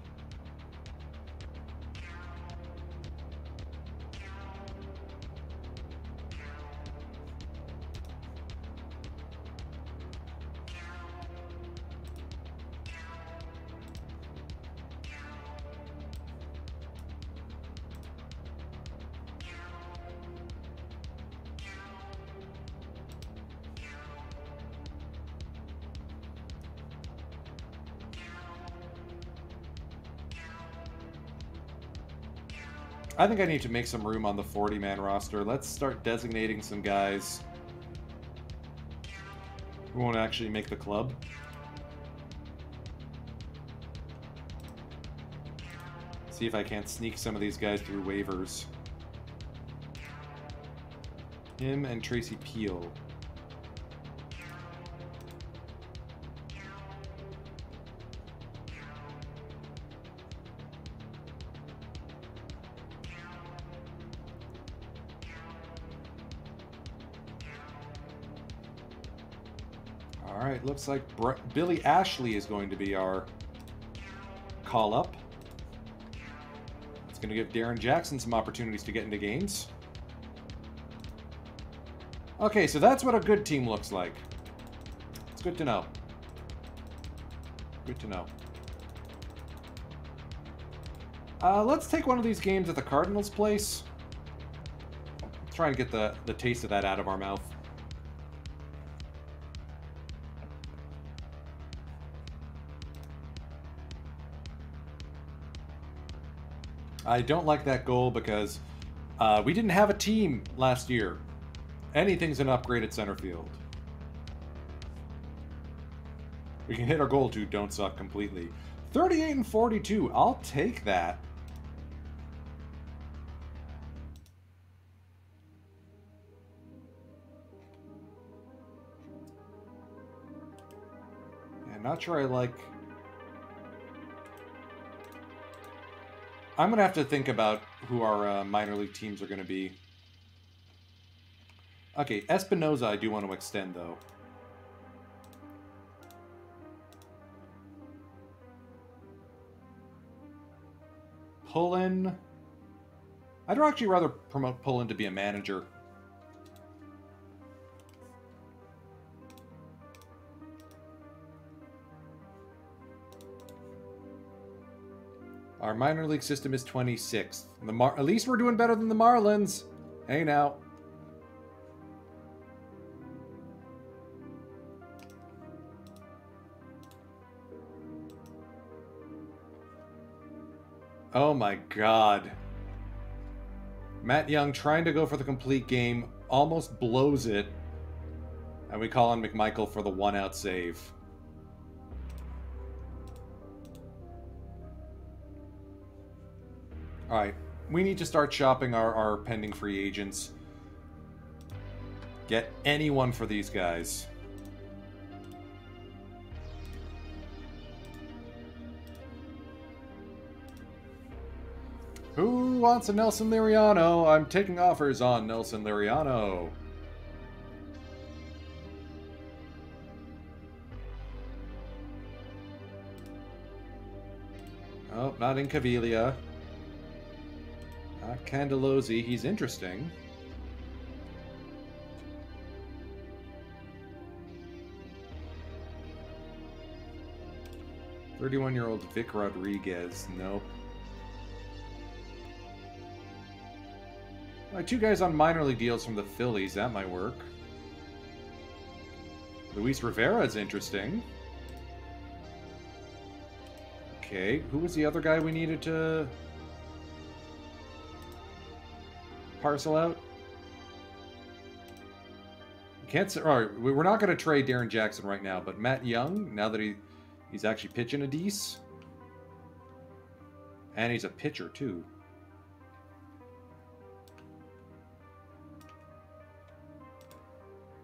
I think I need to make some room on the 40-man roster. Let's start designating some guys who won't actually make the club. See if I can't sneak some of these guys through waivers. Him and Tracy Peel. Alright, looks like Billy Ashley is going to be our call-up. It's going to give Darren Jackson some opportunities to get into games. Okay, so that's what a good team looks like. It's good to know. Good to know. Let's take one of these games at the Cardinals' place. Try and get the taste of that out of our mouth. I don't like that goal because we didn't have a team last year. Anything's an upgrade at center field. We can hit our goal to don't suck completely. 38 and 42. I'll take that. Yeah, not sure I like... I'm going to have to think about who our minor league teams are going to be. Okay, Espinoza I do want to extend, though. Pullen. I'd actually rather promote Pullen to be a manager. Our minor league system is 26th. At least we're doing better than the Marlins. Hey now. Oh my god. Matt Young trying to go for the complete game, almost blows it. And we call on McMichael for the one-out save. Alright, we need to start shopping our pending free agents. Get anyone for these guys. Who wants a Nelson Liriano? I'm taking offers on Nelson Liriano. Oh, not in Caviglia. Not Candelozzi. He's interesting. "31-year-old Vic Rodriguez." Nope. Right, 2 guys on minor league deals from the Phillies. That might work. Luis Rivera is interesting. Okay, who was the other guy we needed to parcel out? Can't say, all right, we're not going to trade Darren Jackson right now, but Matt Young, now that he's actually pitching a dece. And he's a pitcher, too.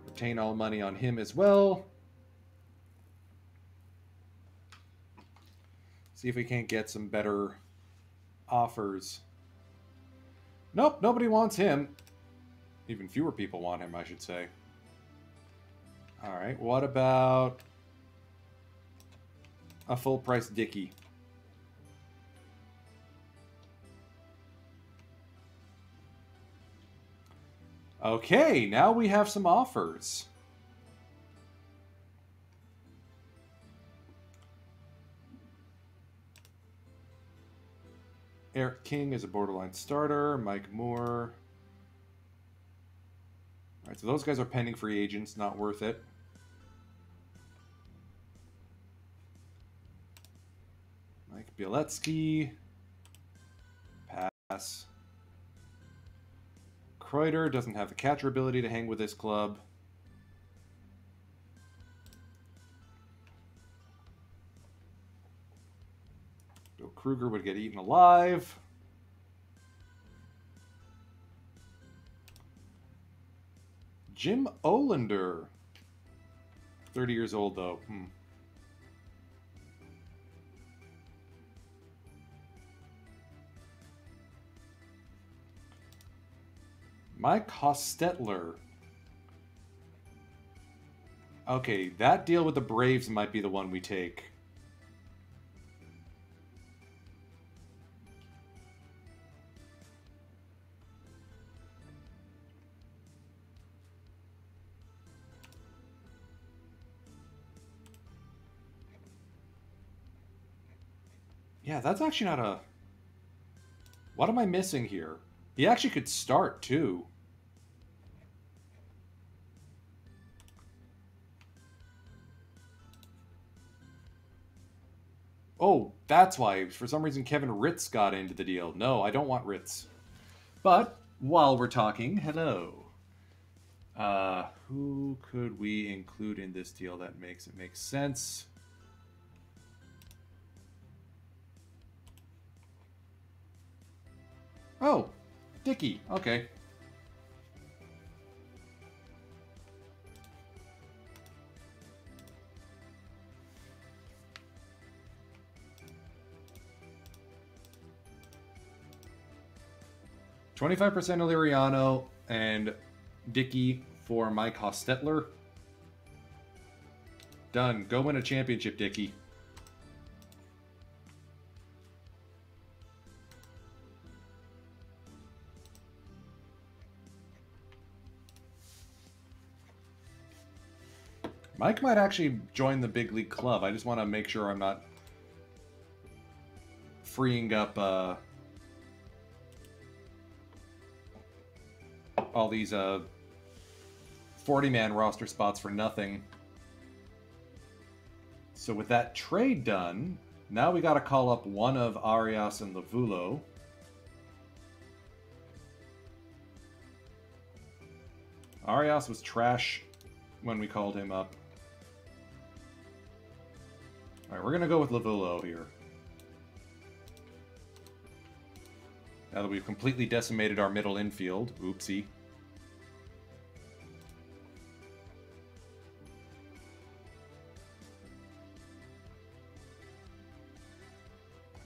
Retain all money on him as well. See if we can't get some better offers. Nope, nobody wants him. Even fewer people want him, I should say. All right, what about a full-price Dickey? Okay, now we have some offers. Eric King is a borderline starter. Mike Moore. All right, so those guys are pending free agents. Not worth it. Mike Bieletsky. Pass. Kreuter doesn't have the catcher ability to hang with this club. Bill Kruger would get eaten alive. Jim Olander. 30 years old, though. Mike Hostetler. Okay, that deal with the Braves might be the one we take. Yeah, that's actually not a... What am I missing here? He actually could start, too. Oh, that's why. For some reason, Kevin Ritz got into the deal. No, I don't want Ritz. But, while we're talking, hello. Who could we include in this deal that makes it make sense? Oh, Dickey. Okay. $25% Illyriano and Dickey for Mike Hostetler. Done. Go win a championship, Dickey. Mike might actually join the big league club. I just want to make sure I'm not freeing up all these 40-man roster spots for nothing. So with that trade done, now we got to call up one of Arias and Lavulo. Arias was trash when we called him up. All right, we're going to go with Lavulo here. Now that we've completely decimated our middle infield. Oopsie.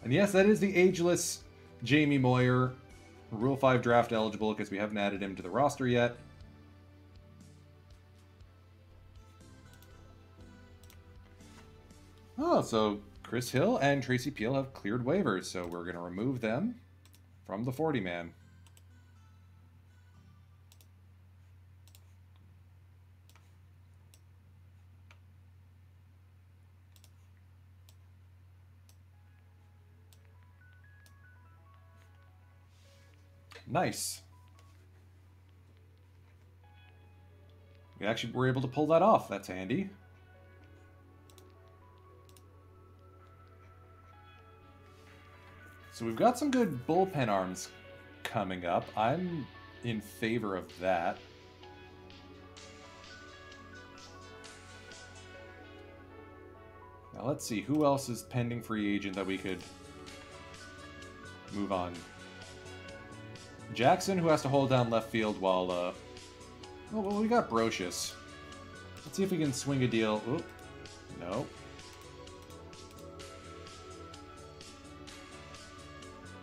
And yes, that is the ageless Jamie Moyer. Rule 5 draft eligible because we haven't added him to the roster yet. Oh, so Chris Hill and Tracy Peel have cleared waivers, so we're going to remove them from the 40-man. Nice. We actually were able to pull that off. That's handy. So we've got some good bullpen arms coming up. I'm in favor of that. Now let's see, who else is pending free agent that we could move on? Jackson, who has to hold down left field while, oh, well, we got Brocious. Let's see if we can swing a deal. Oop, no.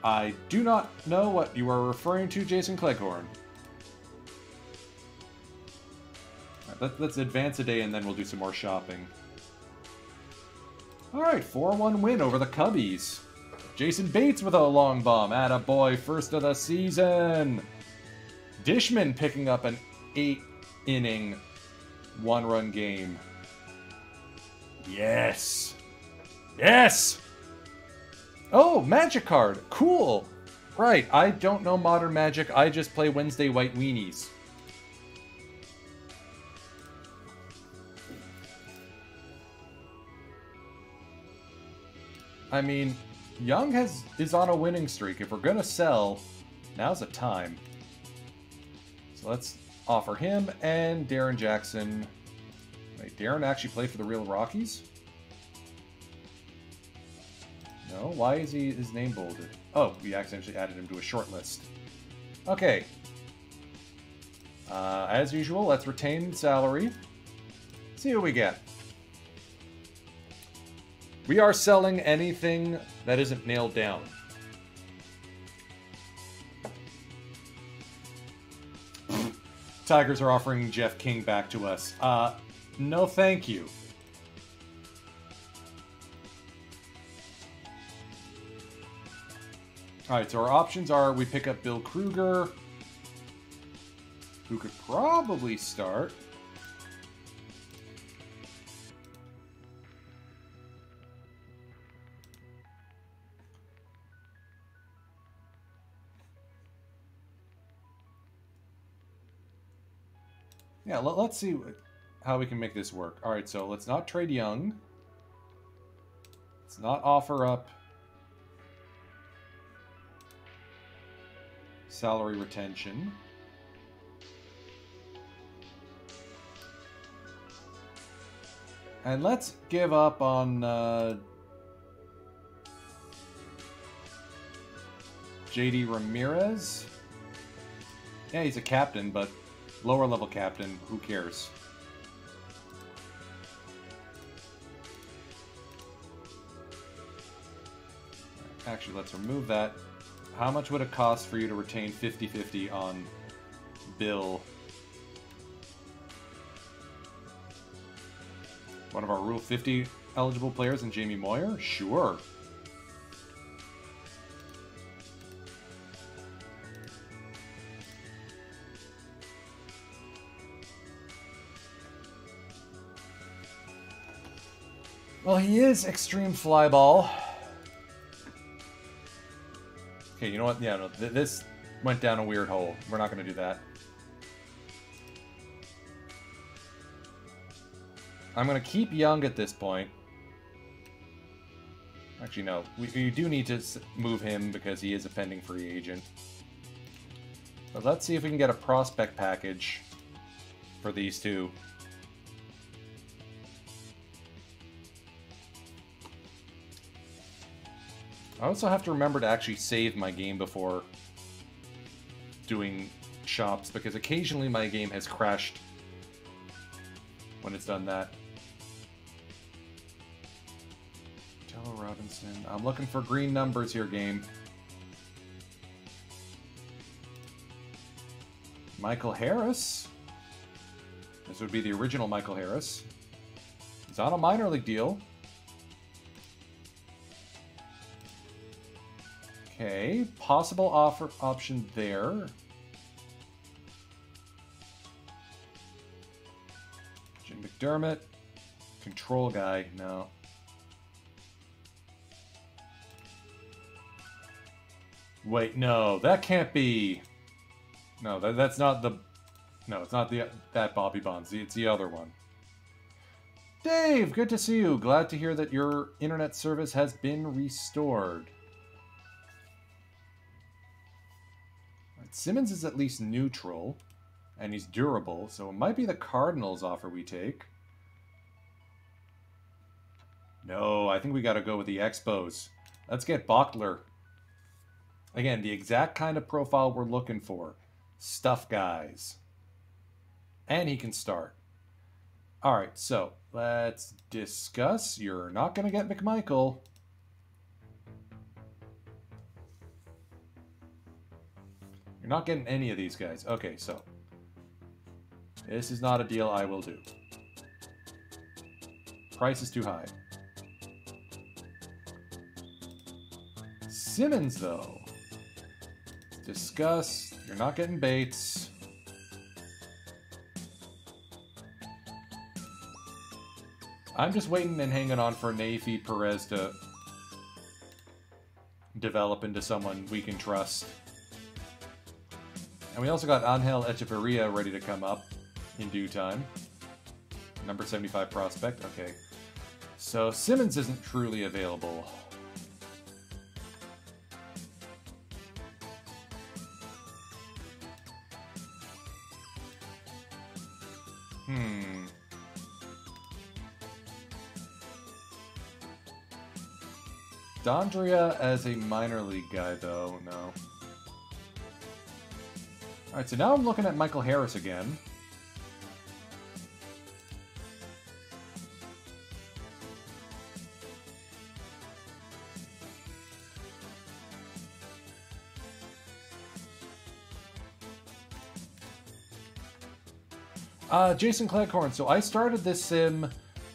I do not know what you are referring to, Jason Cleghorn. Right, let's advance a day and then we'll do some more shopping. Alright, 4-1 win over the Cubbies. Jason Bates with a long bomb. Attaboy, first of the season. Dishman picking up an 8-inning, 1-run game. Yes! Yes! Oh, Magic card. Cool. Right, I don't know Modern Magic. I just play Wednesday White Weenies. I mean, Young is on a winning streak. If we're gonna sell, now's the time. So let's offer him and Darren Jackson. Wait, Darren actually played for the real Rockies? No? Why is his name bolded? Oh, we accidentally added him to a short list. Okay. As usual, let's retain salary. See what we get. We are selling anything that isn't nailed down. Tigers are offering Jeff King back to us. No thank you. Alright, so our options are we pick up Bill Kruger, who could probably start. Yeah, let's see how we can make this work. Alright, so let's not trade Young. Let's not offer up salary retention. And let's give up on JD Ramirez. Yeah, he's a captain, but lower level captain, who cares? Actually, let's remove that. How much would it cost for you to retain 50-50 on Bill? One of our Rule 50 eligible players in Jamie Moyer? Sure. Well, he is extreme fly ball. Okay, you know what? Yeah, no, this went down a weird hole. We're not going to do that. I'm going to keep Young at this point. Actually, no. We do need to move him because he is a pending free agent. But let's see if we can get a prospect package for these two. I also have to remember to actually save my game before doing shops, because occasionally my game has crashed when it's done that. Jello Robinson. I'm looking for green numbers here, game. Michael Harris. This would be the original Michael Harris. He's on a minor league deal. Okay, possible offer option there. Jim McDermott. Control guy, no. Wait, no, that can't be. No, that's not the No, it's not that Bobby Bonds. It's the other one. Dave, good to see you. Glad to hear that your internet service has been restored. Right, Simmons is at least neutral, and he's durable, so it might be the Cardinals offer we take. No, I think we got to go with the Expos. Let's get Bockler. Again, the exact kind of profile we're looking for. Stuff guys. And he can start. Alright, so let's discuss. You're not going to get McMichael. You're not getting any of these guys. Okay, so this is not a deal I will do. Price is too high. Simmons, though. Discuss. You're not getting Bates. I'm just waiting and hanging on for Naifi Perez to develop into someone we can trust. And we also got Angel Echeverria ready to come up in due time. Number 75 prospect. Okay. So Simmons isn't truly available. Dondria as a minor league guy, though, no. Alright, so now I'm looking at Michael Harris again. Jason Cleghorn. So I started this sim,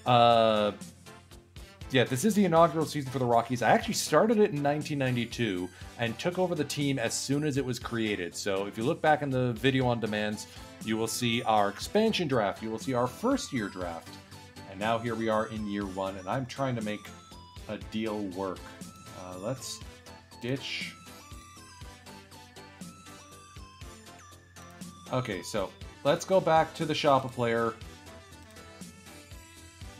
yeah, this is the inaugural season for the Rockies. I actually started it in 1992 and took over the team as soon as it was created. So if you look back in the video on demands, you will see our expansion draft. You will see our first year draft. And now here we are in year one, and I'm trying to make a deal work. Let's ditch. Okay, so let's go back to the shop a player.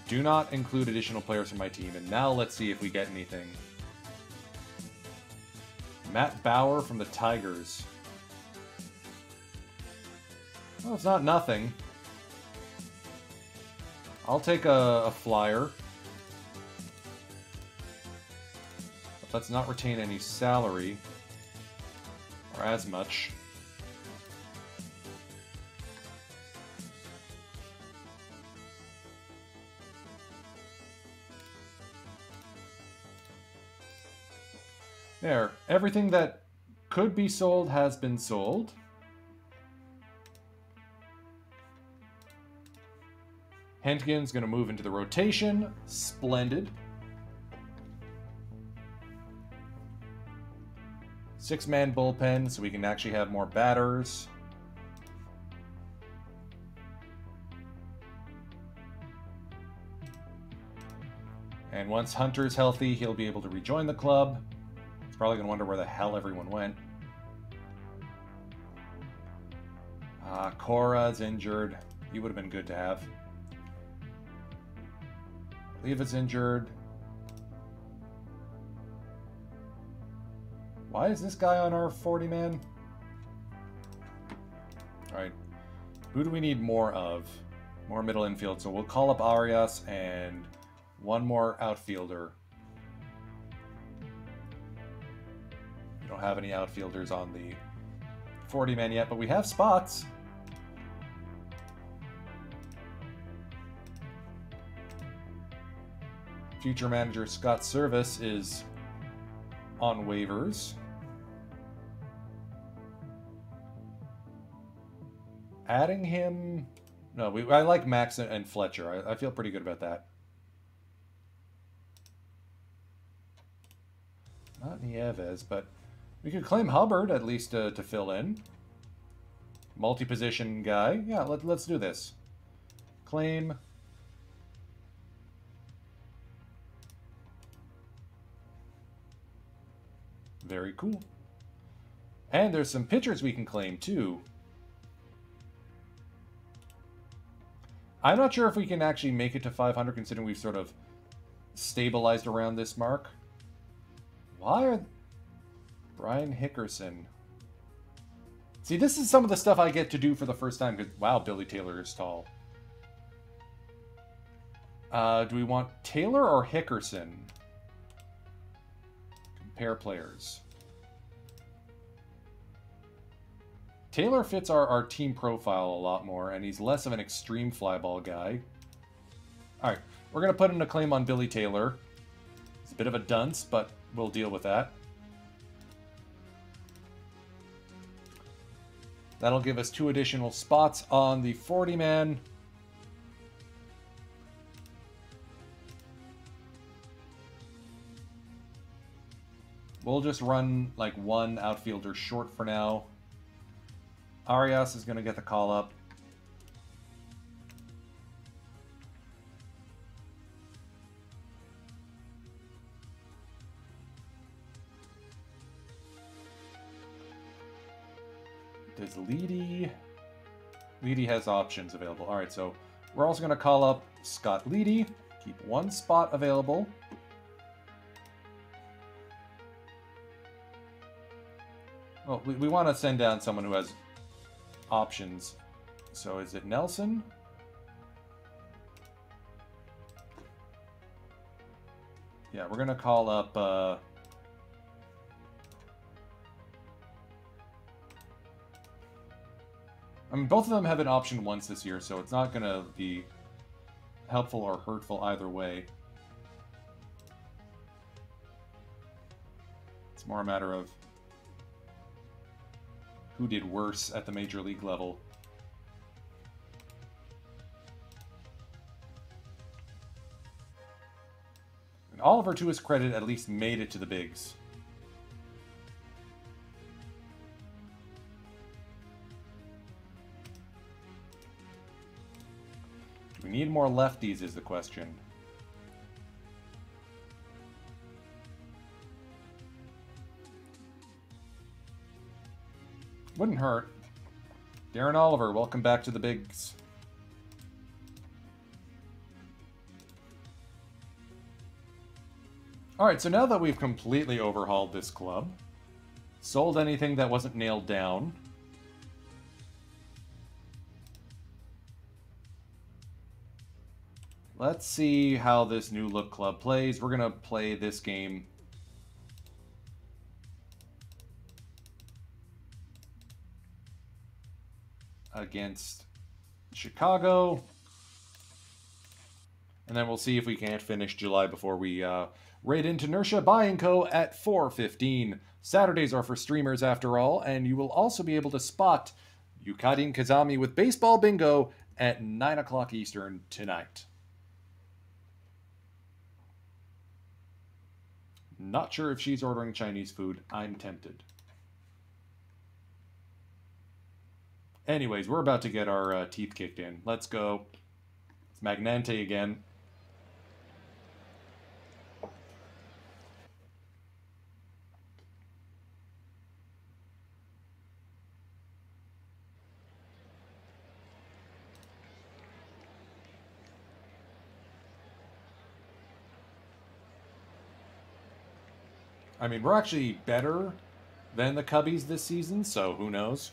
Do not include additional players from my team. And now let's see if we get anything. Matt Bauer from the Tigers. Well, it's not nothing. I'll take a flyer. But let's not retain any salary. Or as much. There. Everything that could be sold has been sold. Hentgen's going to move into the rotation. Splendid. 6-man bullpen, so we can actually have more batters. And once Hunter's healthy, he'll be able to rejoin the club. He's probably going to wonder where the hell everyone went. Cora's injured. He would have been good to have. Leva's injured. Why is this guy on our 40-man? Alright. Who do we need more of? More middle infield. So we'll call up Arias and one more outfielder. We don't have any outfielders on the 40-man yet, but we have spots. Future manager Scott Service is on waivers. Adding him... No, I like Max and Fletcher. I feel pretty good about that. Not Nieves, but we could claim Hubbard at least to fill in. Multi-position guy. Yeah, let's do this. Claim... Very cool. And there's some pitchers we can claim, too. I'm not sure if we can actually make it to 500, considering we've sort of stabilized around this mark. Why are... Brian Hickerson. See, this is some of the stuff I get to do for the first time. Because, wow, Billy Taylor is tall. Do we want Taylor or Hickerson? Compare players. Taylor fits our team profile a lot more, and he's less of an extreme flyball guy. Alright, we're going to put in a claim on Billy Taylor. He's a bit of a dunce, but we'll deal with that. That'll give us 2 additional spots on the 40-man. We'll just run like 1 outfielder short for now. Arias is going to get the call up. Does Leedy... Leedy has options available. Alright, so we're also going to call up Scott Leedy. Keep 1 spot available. Well, we want to send down someone who has options. So is it Nelson? Yeah, we're going to call up... I mean, both of them have been optioned once this year, so it's not going to be helpful or hurtful either way. It's more a matter of who did worse at the major league level. And Oliver, to his credit, at least made it to the bigs. Do we need more lefties is the question. Wouldn't hurt. Darren Oliver, welcome back to the bigs. Alright, so now that we've completely overhauled this club, sold anything that wasn't nailed down, let's see how this new look club plays. We're going to play this game against Chicago. And then we'll see if we can't finish July before we raid into Nersha Buying Co. at 4:15. Saturdays are for streamers after all, and you will also be able to spot Yukadin Kazami with Baseball Bingo at 9 o'clock Eastern tonight. Not sure if she's ordering Chinese food. I'm tempted. Anyways, we're about to get our teeth kicked in. Let's go. It's Magnante again. I mean, we're actually better than the Cubbies this season, so who knows?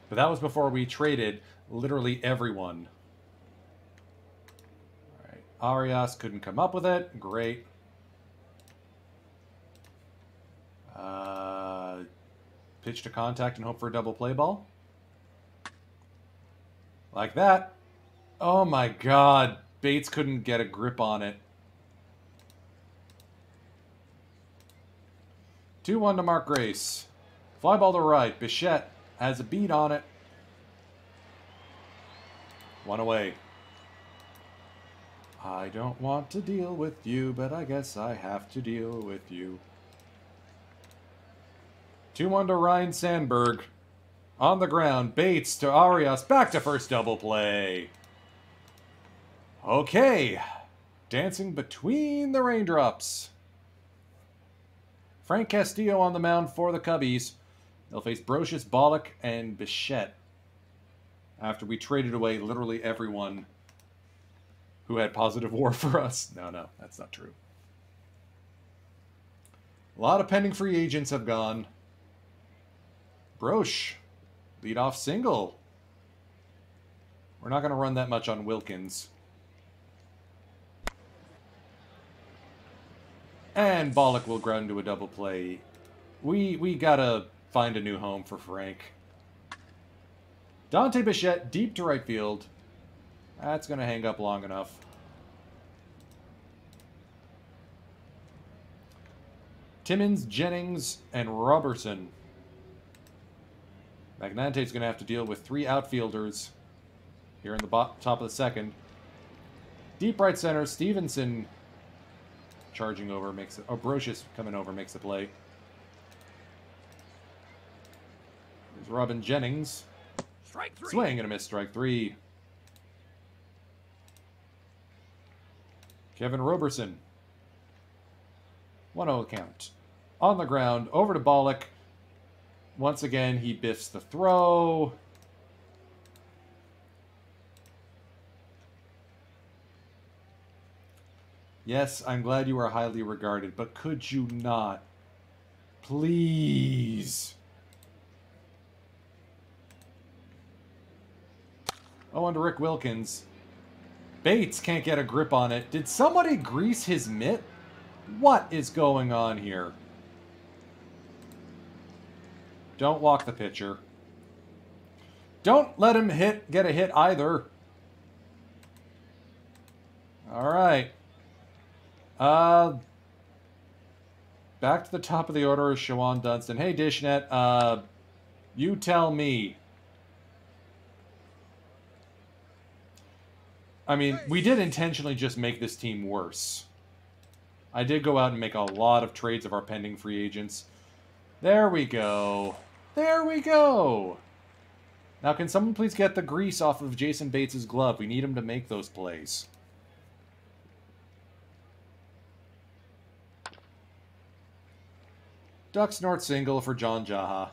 But that was before we traded literally everyone. Alright, Arias couldn't come up with it. Great. Pitch to contact and hope for a double play ball. Like that. Oh my god. Bates couldn't get a grip on it. 2-1 to Mark Grace. Fly ball to right. Bichette has a beat on it. 1 away. I don't want to deal with you, but I guess I have to deal with you. 2-1 to Ryan Sandberg. On the ground. Bates to Arias. Back to first double play. Okay. Dancing between the raindrops. Frank Castillo on the mound for the Cubbies. They'll face Brocious, Bollock, and Bichette. After we traded away literally everyone who had positive war for us. No, that's not true. A lot of pending free agents have gone. Broche, leadoff single. We're not going to run that much on Wilkins. And Bollock will ground into a double play. We got to find a new home for Frank. Dante Bichette, deep to right field. That's going to hang up long enough. Timmins, Jennings, and Robertson. Magnante's going to have to deal with 3 outfielders here in the top of the second. Deep right center, Stevenson charging over makes it. Oh, Brocious coming over makes the play. There's Robin Jennings. Strike 3. Swing and a miss, strike 3. Kevin Robertson. 1-0 count. On the ground, over to Bollock. Once again, he biffs the throw. Yes, I'm glad you are highly regarded, but could you not? Please. Oh, and Rick Wilkins. Bates can't get a grip on it. Did somebody grease his mitt? What is going on here? Don't walk the pitcher. Don't let him get a hit either. All right. Back to the top of the order is Shawan Dunston. Hey, Dishnet, you tell me. I mean, we did intentionally just make this team worse. I did go out and make a lot of trades of our pending free agents. There we go. There we go. Now, can someone please get the grease off of Jason Bates' glove? We need him to make those plays. Ducks North single for John Jaha.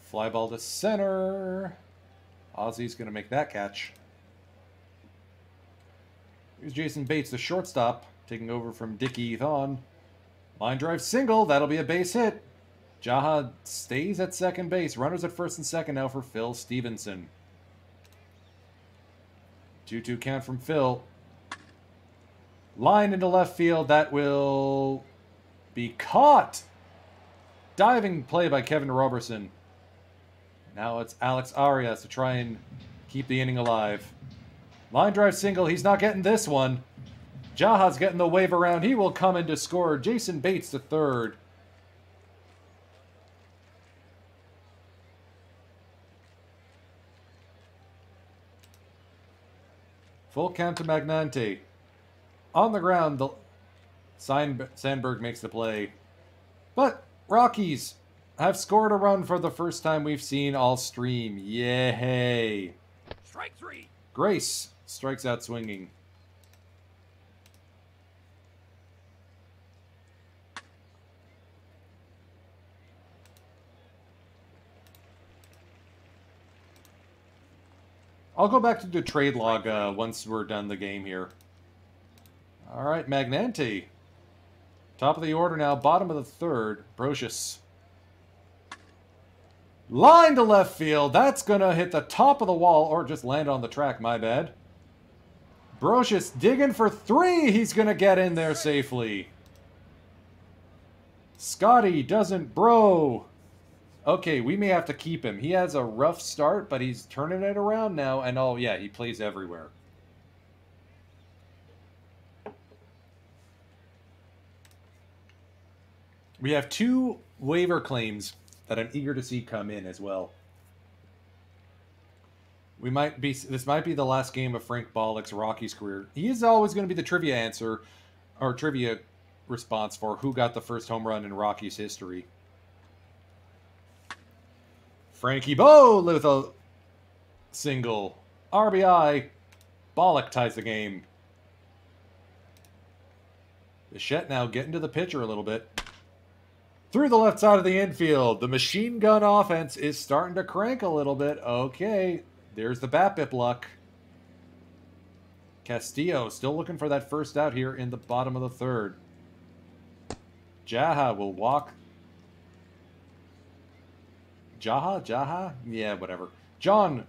Fly ball to center. Ozzy's going to make that catch. Here's Jason Bates, the shortstop, taking over from Dickie Thon. Line drive single. That'll be a base hit. Jaha stays at second base. Runners at first and second now for Phil Stevenson. 2-2 count from Phil. Line into left field. That will be caught. Diving play by Kevin Robertson. Now it's Alex Arias to try and keep the inning alive. Line drive single. He's not getting this one. Jaha's getting the wave around. He will come in to score. Jason Bates to third. Full count to Magnante. On the ground, Sandberg makes the play. But Rockies have scored a run for the first time we've seen all stream. Yay. Strike 3. Grace strikes out swinging. I'll go back to the trade log once we're done the game here. All right, Magnante. Top of the order now, bottom of the third. Brocious. Line to left field. That's going to hit the top of the wall or just land on the track, my bad. Brocious digging for 3. He's going to get in there safely. Scotty doesn't bro. Okay, we may have to keep him. He has a rough start, but he's turning it around now. And oh, yeah, he plays everywhere. We have 2 waiver claims that I'm eager to see come in as well. This might be the last game of Frank Bollock's Rockies career. He is always going to be the trivia answer, or trivia response for who got the first home run in Rockies history. Frankie Bowe with a single. RBI. Bollock ties the game. Bichette now getting to the pitcher a little bit. Through the left side of the infield. The machine gun offense is starting to crank a little bit. Okay, there's the BABIP luck. Castillo still looking for that first out here in the bottom of the third. Jaha will walk. Jaha? Yeah, whatever. John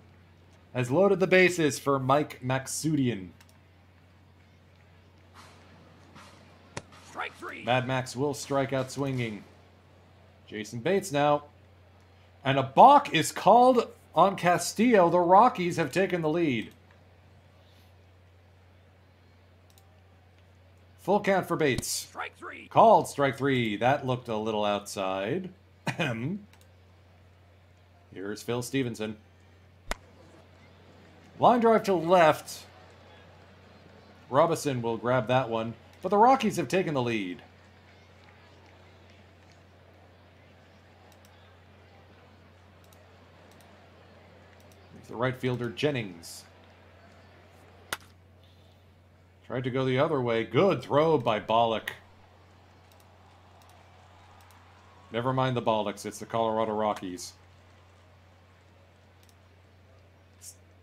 has loaded the bases for Mike Maxudian. Strike three. Mad Max will strike out swinging. Jason Bates now. And a balk is called on Castillo. The Rockies have taken the lead. Full count for Bates. Strike three. Called strike three. That looked a little outside. Here's Phil Stevenson. Line drive to left. Robinson will grab that one. But the Rockies have taken the lead. The right fielder, Jennings. Tried to go the other way. Good throw by Bollock. Never mind the Bollocks. It's the Colorado Rockies.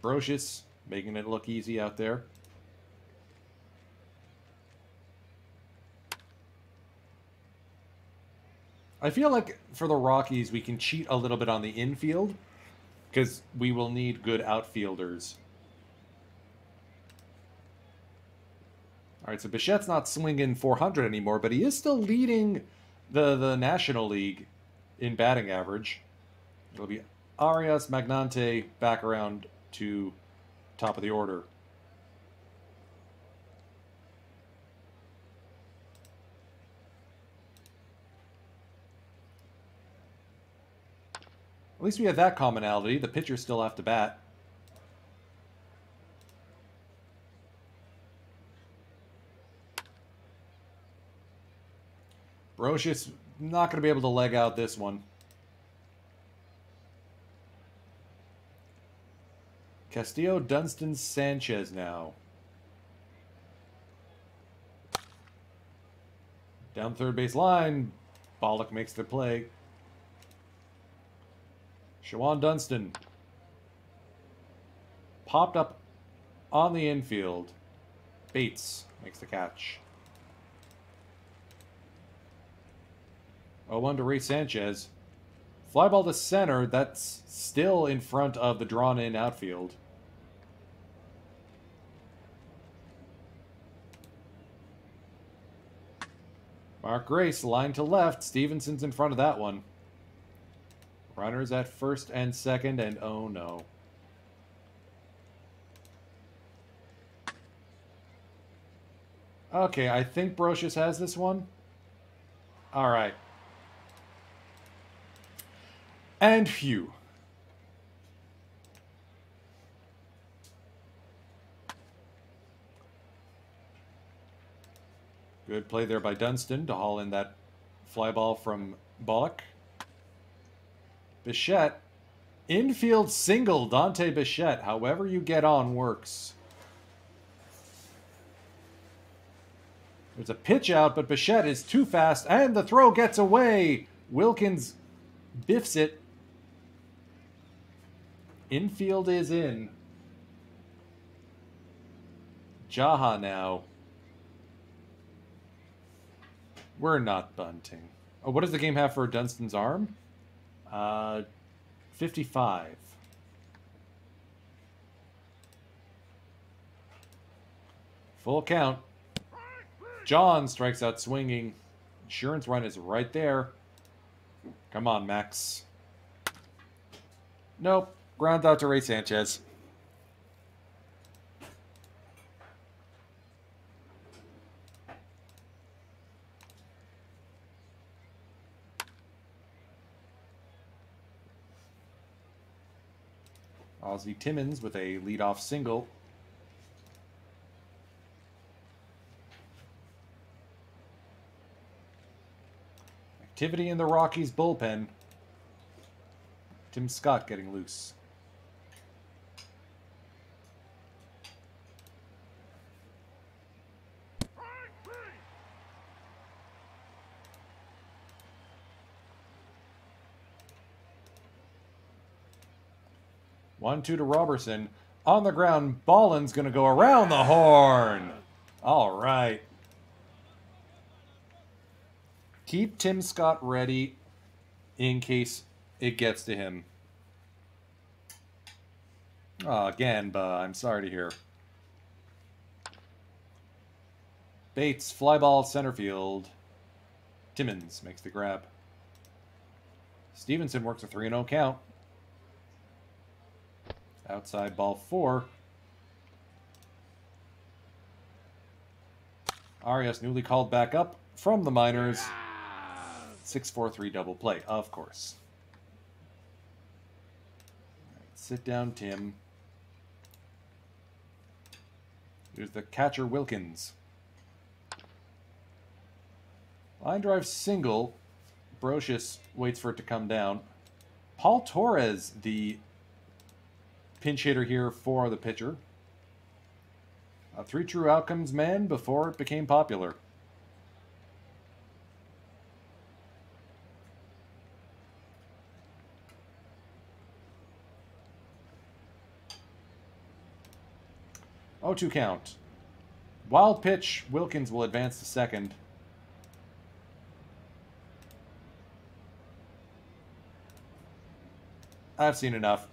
Brocious, making it look easy out there. I feel like for the Rockies, we can cheat a little bit on the infield because we will need good outfielders. All right, so Bichette's not swinging 400 anymore, but he is still leading the National League in batting average. It'll be Arias, Magnante back around to top of the order. At least we have that commonality. The pitchers still have to bat. Brocious not going to be able to leg out this one. Castillo, Dunston, Sanchez now. Down third base line. Bollock makes the play. Shawan Dunston. Popped up on the infield. Bates makes the catch. 0-1 to Ray Sanchez. Fly ball to center. That's still in front of the drawn-in outfield. Mark Grace, line to left. Stevenson's in front of that one. Runners at first and second, and oh no. Okay, I think Brocious has this one. All right. And phew. Good play there by Dunston to haul in that fly ball from Bollock. Bichette. Infield single, Dante Bichette. However you get on works. There's a pitch out, but Bichette is too fast, and the throw gets away. Wilkins biffs it. Infield is in. Jaha now. We're not bunting. Oh, what does the game have for Dunston's arm? 55. Full count. John strikes out swinging. Insurance run is right there. Come on, Max. Nope. Ground out to Ray Sanchez. Ozzie Timmons with a leadoff single. Activity in the Rockies bullpen. Tim Scott getting loose. 1-2 to Robertson. On the ground, Ballin's going to go around the horn. All right. Keep Tim Scott ready in case it gets to him. Oh, again, I'm sorry to hear. Bates, fly ball, center field. Timmins makes the grab. Stevenson works a 3-0 count. Outside ball 4. Arias newly called back up from the minors. 6-4-3 double play, of course. Right, sit down, Tim. Here's the catcher, Wilkins. Line drive single. Brocious waits for it to come down. Paul Torres, the pinch hitter here for the pitcher. A 3 true outcomes man before it became popular. Oh, 2 count. Wild pitch. Wilkins will advance to second. I've seen enough.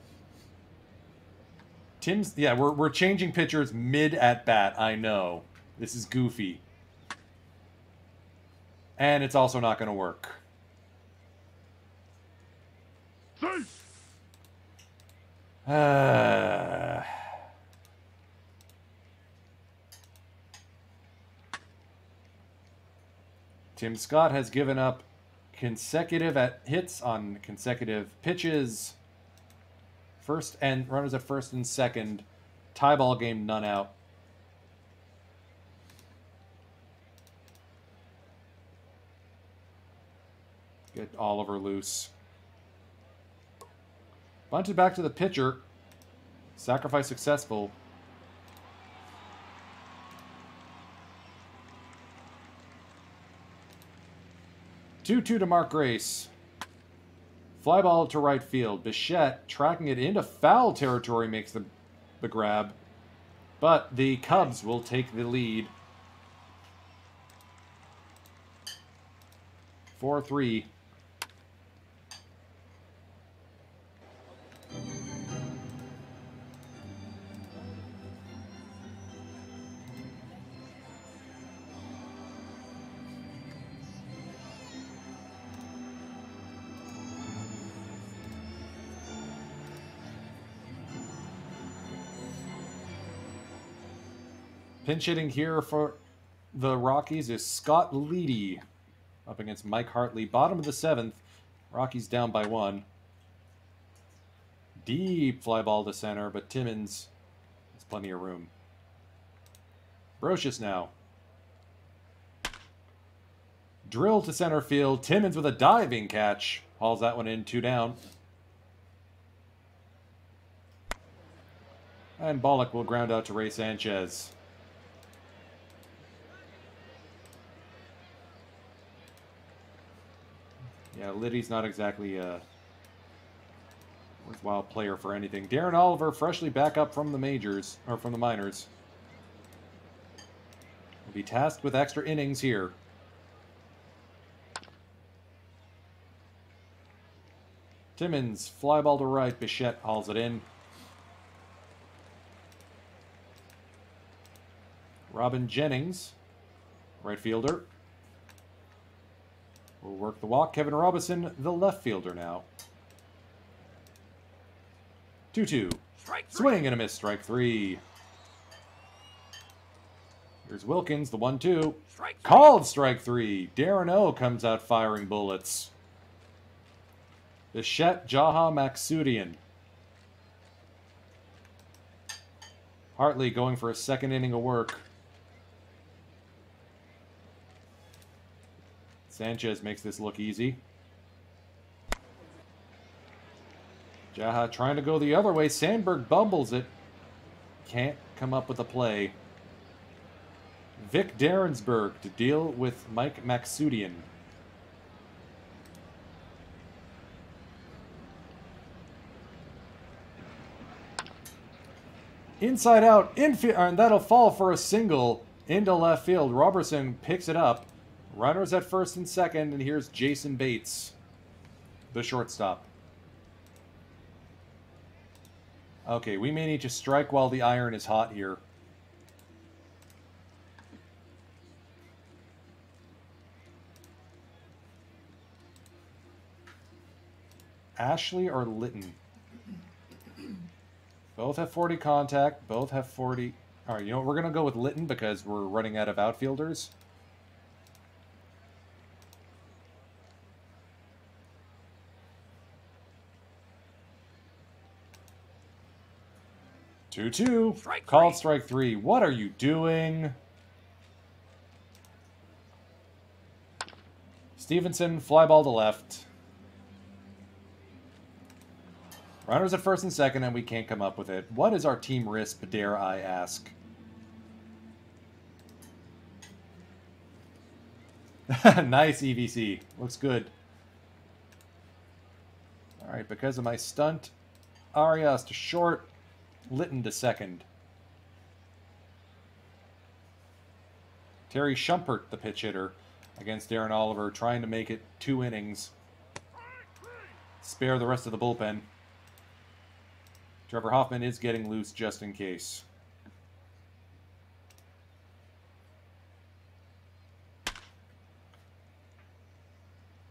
Tim's... Yeah, we're changing pitchers mid-at-bat. I know. This is goofy. And it's also not going to work. Tim Scott has given up consecutive hits on consecutive pitches. First and runners at first and second. Tie ball game, none out. Get Oliver loose. Bunted back to the pitcher. Sacrifice successful. Two to Mark Grace. Fly ball to right field. Bichette tracking it into foul territory makes the grab. But the Cubs will take the lead. 4-3. Pinch hitting here for the Rockies is Scott Leedy up against Mike Hartley. Bottom of the 7th. Rockies down by 1. Deep fly ball to center, but Timmins has plenty of room. Brocious now. Drill to center field. Timmins with a diving catch. Hauls that one in, 2 down. And Bollock will ground out to Ray Sanchez. Yeah, Liddy's not exactly a worthwhile player for anything. Darren Oliver, freshly back up from the majors, or from the minors. Will be tasked with extra innings here. Timmins, fly ball to right. Bichette hauls it in. Robin Jennings, right fielder. Will work the walk. Kevin Robinson, the left fielder now. 2-2. Swing and a miss. Strike 3. Here's Wilkins, the 1-2. Called strike 3. Darren O comes out firing bullets. Bichette, Jaha, Maksudian. Hartley going for a second inning of work. Sanchez makes this look easy. Jaha trying to go the other way. Sandberg bumbles it. Can't come up with a play. Vic Derensberg to deal with Mike Maksudian. Inside out, and that'll fall for a single into left field. Robertson picks it up. Runners at first and second, and here's Jason Bates, the shortstop. Okay, we may need to strike while the iron is hot here. Ashley or Litton? Both have 40 contact. Both have 40. All right, you know what? We're going to go with Litton because we're running out of outfielders. Two. Called strike three. What are you doing? Stevenson, fly ball to left. Runners at first and second, and we can't come up with it. What is our team risk, dare I ask? Nice EVC. Looks good. All right, because of my stunt, Arias to short, Litton to second. Terry Schumpert, the pitch hitter, against Darren Oliver, trying to make it 2 innings. Spare the rest of the bullpen. Trevor Hoffman is getting loose just in case.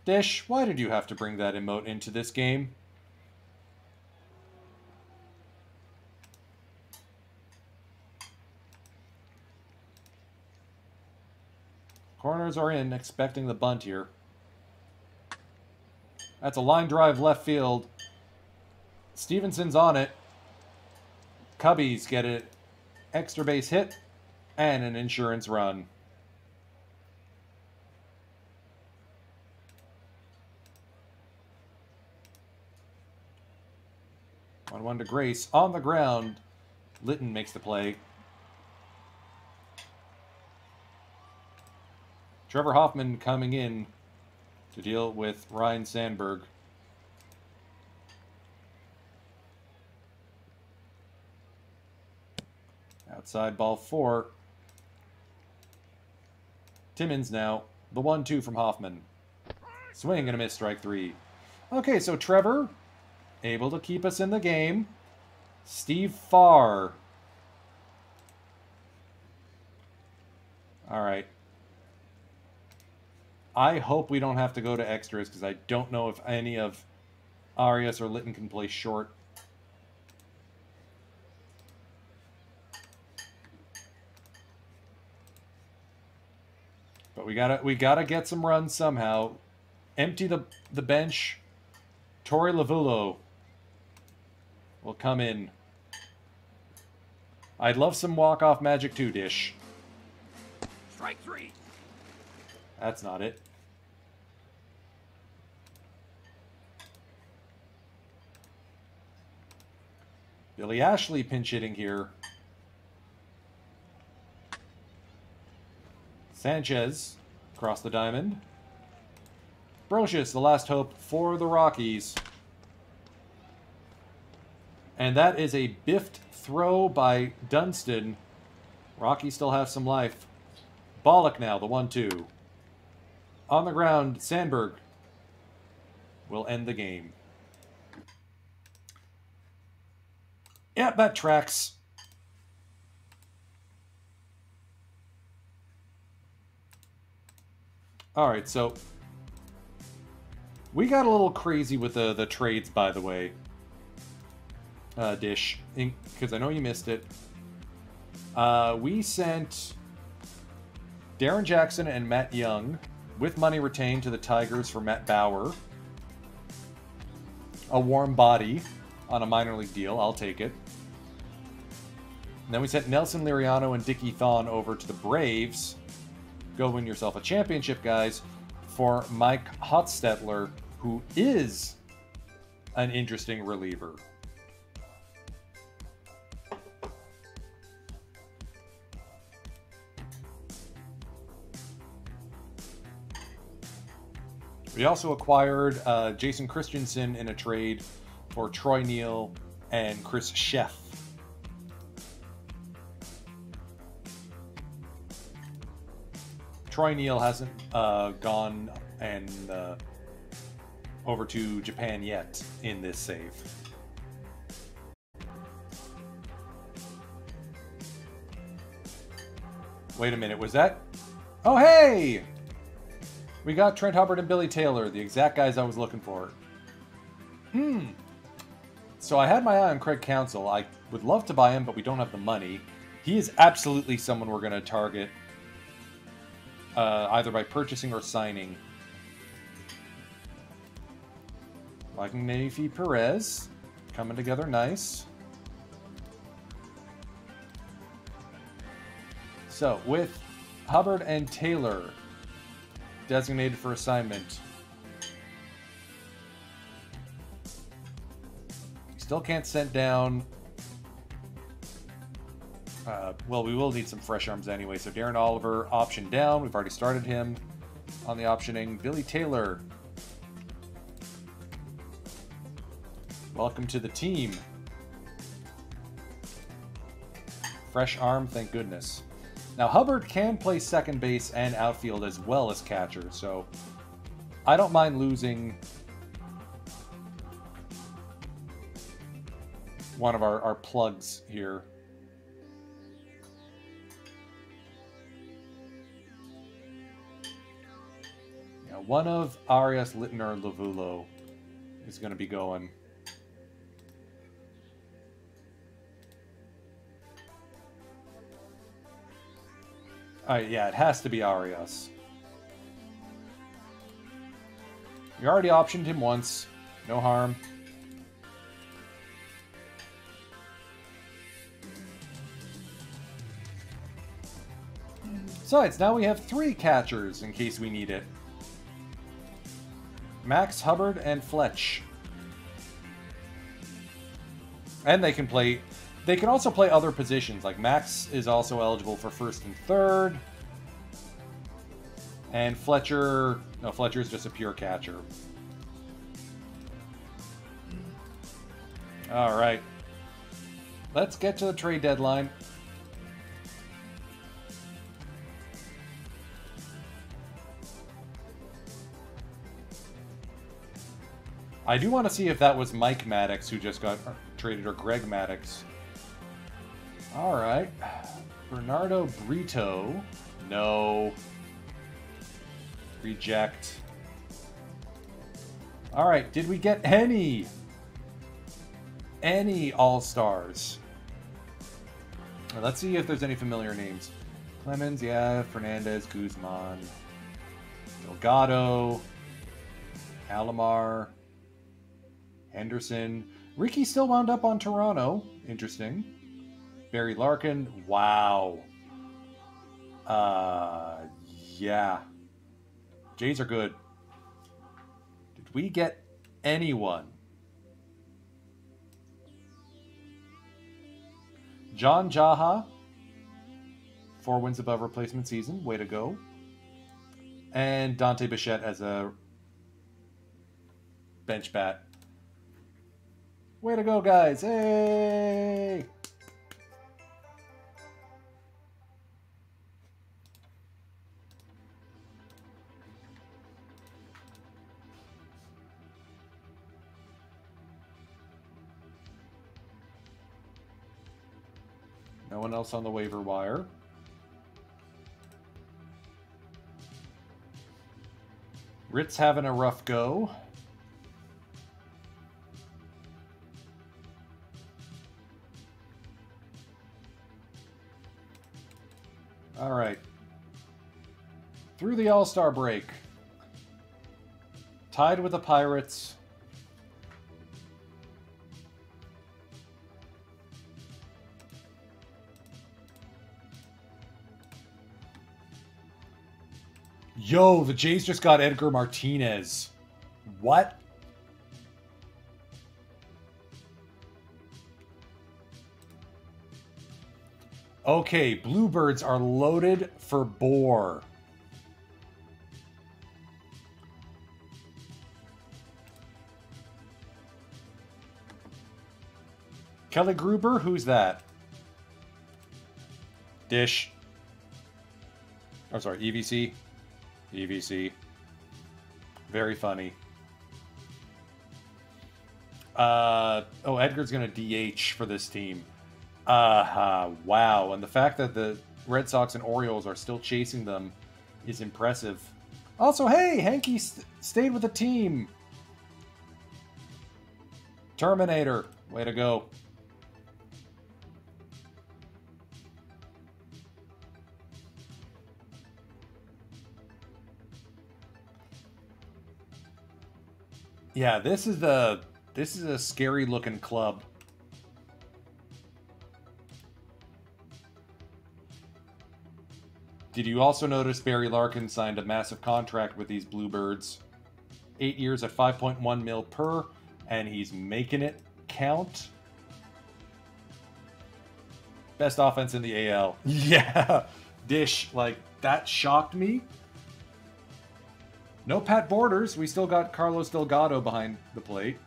Dish, why did you have to bring that emote into this game? Corners are in, expecting the bunt here. That's a line drive left field. Stevenson's on it. Cubbies get an extra base hit and an insurance run. One to Grace. On the ground, Litton makes the play. Trevor Hoffman coming in to deal with Ryan Sandberg. Outside ball 4. Timmons now. The 1-2 from Hoffman. Swing and a miss, strike 3. Okay, so Trevor able to keep us in the game. Steve Farr. All right. I hope we don't have to go to extras because I don't know if any of Arias or Litton can play short. But we gotta get some runs somehow. Empty the bench. Torey Lavulo will come in. I'd love some walk-off magic too, Dish. Strike 3. That's not it. Billy Ashley pinch hitting here. Sanchez across the diamond. Brocious, the last hope for the Rockies. And that is a biffed throw by Dunston. Rockies still have some life. Bollock now, the 1-2. On the ground, Sandberg will end the game. Yep, that tracks. All right, so we got a little crazy with the trades, by the way, Dish, because I know you missed it. We sent Darren Jackson and Matt Young with money retained to the Tigers for Matt Bauer. A warm body on a minor league deal. I'll take it. And then we sent Nelson Liriano and Dickie Thon over to the Braves. Go win yourself a championship, guys, for Mike Hotstetler, who is an interesting reliever. We also acquired Jason Christensen in a trade for Troy Neal and Chris Sheff. Troy Neal hasn't gone and over to Japan yet in this save. Wait a minute, was that... Oh, hey! We got Trent Hubbard and Billy Taylor, the exact guys I was looking for. So I had my eye on Craig Counsell. I would love to buy him, but we don't have the money. He is absolutely someone we're going to target either by purchasing or signing. Like Nafi Perez. Coming together nice. So, with Hubbard and Taylor designated for assignment. Still can't send down... well, we will need some fresh arms anyway. So Darren Oliver, option down. We've already started him on the optioning. Billy Taylor. Welcome to the team. Fresh arm, thank goodness. Now, Hubbard can play second base and outfield as well as catcher, so I don't mind losing one of our plugs here. Yeah, one of Arias, Littner, and Lavulo is going to be going. Yeah, it has to be Arias. You already optioned him once. No harm. Besides, now we have 3 catchers in case we need it. Max, Hubbard, and Fletch. And they can play... They can also play other positions, like Max is also eligible for first and third. And Fletcher... No, Fletcher is just a pure catcher. Alright. Let's get to the trade deadline. I do want to see if that was Mike Maddox who just got traded, or Greg Maddox. Alright. Bernardo Brito. No. Reject. Alright, did we get any All-Stars? Let's see if there's any familiar names. Clemens, yeah. Fernandez, Guzman. Delgado. Alomar. Henderson. Ricky still wound up on Toronto. Interesting. Barry Larkin. Wow. Yeah. Jays are good. Did we get anyone? John Jaha. 4 wins above replacement season. Way to go. And Dante Bichette as a bench bat. Way to go, guys. Hey! No one else on the waiver wire. Ritz having a rough go. All right. Through the All-Star break. Tied with the Pirates. Yo, the Jays just got Edgar Martinez. What? Okay, Bluebirds are loaded for Boar. Kelly Gruber, who's that? Dish. Oh, sorry, EVC. EVC. Very funny. Oh, Edgar's going to DH for this team. Wow. And the fact that the Red Sox and Orioles are still chasing them is impressive. Also, hey, Hanky stayed with the team. Terminator. Way to go. Yeah, this is a scary looking club. Did you also notice Barry Larkin signed a massive contract with these Bluebirds? 8 years at 5.1 mil per, and he's making it count. Best offense in the AL. Yeah, Dish, like, that shocked me. No Pat Borders. We still got Carlos Delgado behind the plate.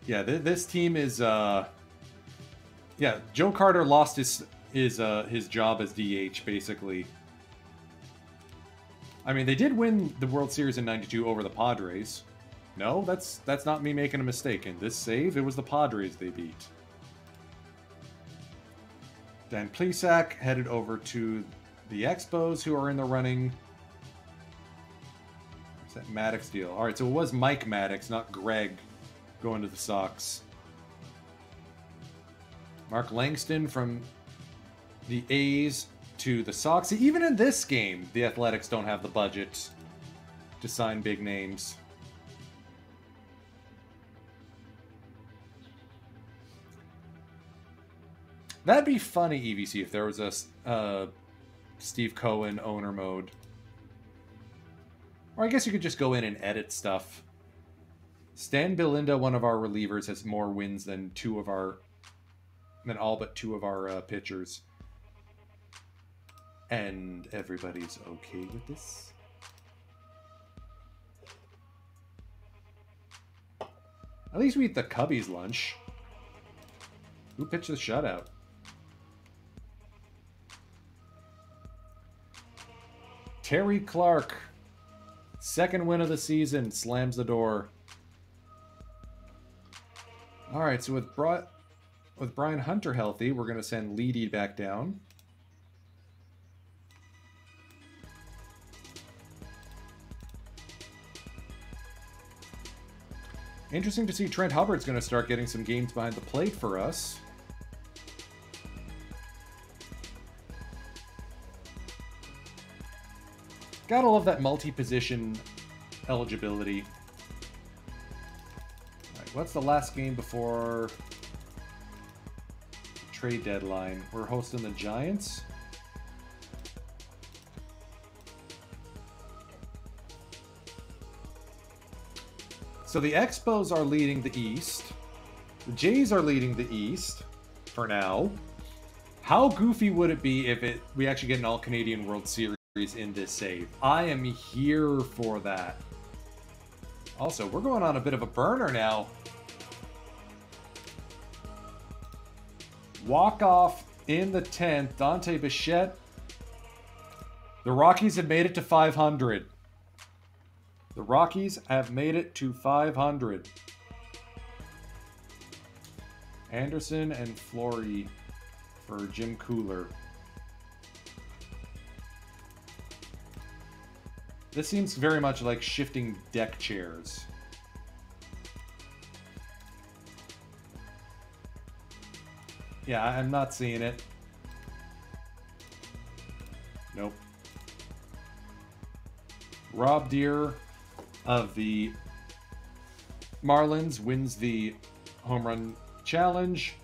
Yeah, this team is... yeah, Joe Carter lost his job as DH, basically. I mean, they did win the World Series in '92 over the Padres. No, that's not me making a mistake. In this save, it was the Padres they beat. Dan Plesac headed over to the Expos, who are in the running. What's that Maddox deal? All right, so it was Mike Maddox, not Greg, going to the Sox. Mark Langston from the A's to the Sox. Even in this game, the Athletics don't have the budget to sign big names. That'd be funny, EVC, if there was a Steve Cohen owner mode. Or I guess you could just go in and edit stuff. Stan Belinda, one of our relievers, has more wins than all but two of our pitchers. And everybody's okay with this. At least we eat the Cubbies lunch. Who pitched the shutout? Terry Clark, second win of the season, slams the door. All right, so with Brian Hunter healthy, we're going to send Leedy back down. Interesting to see Trent Hubbard's going to start getting some games behind the plate for us. Gotta love that multi-position eligibility. All right, what's the last game before the trade deadline? We're hosting the Giants. So the Expos are leading the East. The Jays are leading the East for now. How goofy would it be if we actually get an All-Canadian World Series in this save? I am here for that. Also, we're going on a bit of a burner now. Walk-off in the 10th. Dante Bichette. The Rockies have made it to 500. The Rockies have made it to 500. Anderson and Flory for Jim Cooler. This seems very much like shifting deck chairs. Yeah, I'm not seeing it. Nope. Rob Deere of the Marlins wins the home run challenge.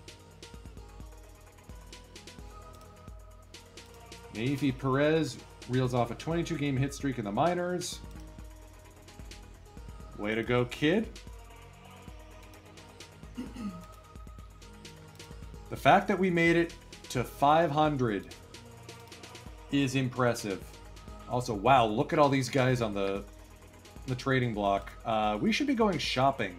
Naifi Perez reels off a 22-game hit streak in the minors. Way to go, kid. The fact that we made it to 500 is impressive. Also, wow, look at all these guys on the trading block. We should be going shopping.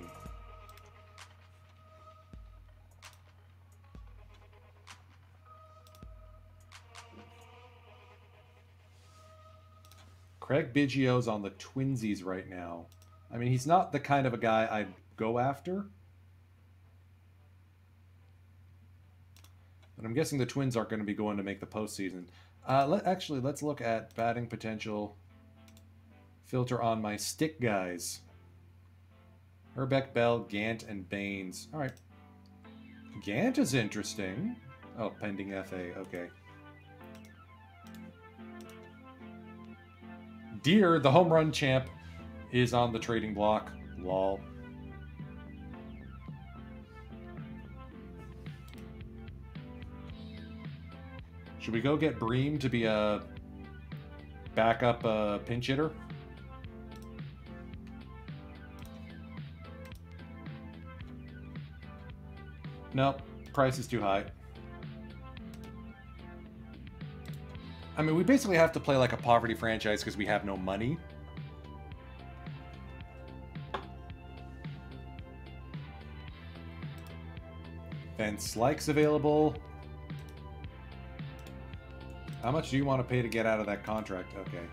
Craig Biggio's on the Twinsies right now. I mean, he's not the kind of a guy I'd go after. But I'm guessing the Twins aren't going to be going to make the postseason. Let's look at batting potential. Filter on my stick guys. Herbeck, Bell, Gant, and Baines. All right. Gant is interesting. Oh, pending FA. Okay. Deere, the home run champ, is on the trading block. Lol. Should we go get Bream to be a backup pinch hitter? Nope, price is too high. I mean, we basically have to play like a poverty franchise because we have no money. Van Slyke's available. How much do you want to pay to get out of that contract? Okay.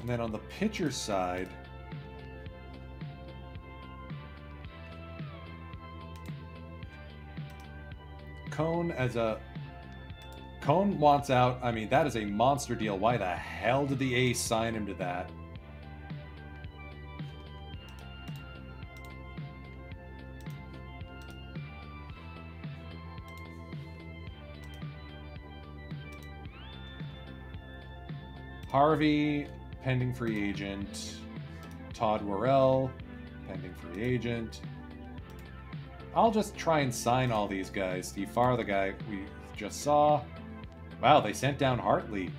And then on the pitcher side... Cone wants out. I mean, that is a monster deal. Why the hell did the A's sign him to that? Harvey, pending free agent. Todd Worrell, pending free agent. I'll just try and sign all these guys. Steve Farr, the guy we just saw. Wow, they sent down Hartley.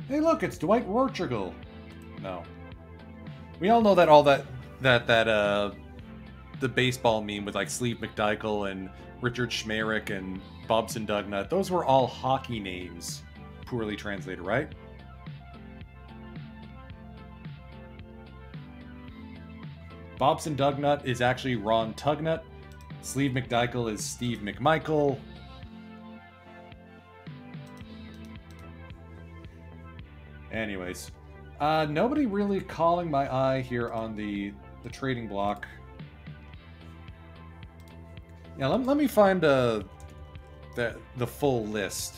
Hey, look, it's Dwight Rorschel. No. We all know that the baseball meme with like Sleeve McDykel and Richard Schmerich and Bobson Dugnut, those were all hockey names, poorly translated, right? Bobson Dugnut is actually Ron Tugnut. Sleeve McDykel is Steve McMichael. Anyways, nobody really calling my eye here on the trading block. Yeah, let me find the full list.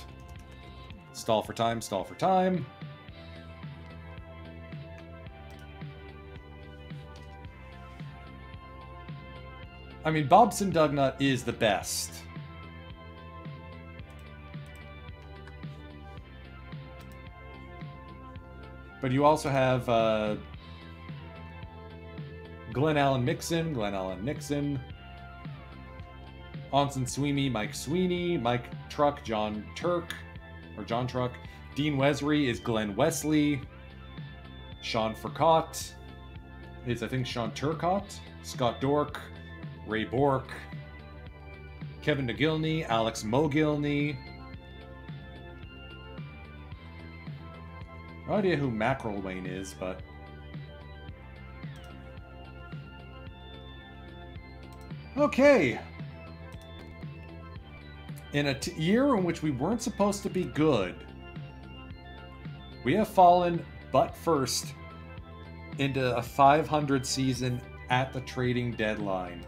Stall for time, stall for time. I mean, Bobson Dugnut is the best. But you also have Glenn Allen Nixon, Onsen Sweeney, Mike Sweeney, Mike Truck, John Truck. Dean Wesry is Glenn Wesley. Sean Furcott is, I think, Sean Turcott. Scott Dork, Ray Bork, Kevin McGilney, Alex Mogilney. No idea who Mackerel Wayne is, but... Okay. In a year in which we weren't supposed to be good, we have fallen butt first into a 500 season at the trading deadline.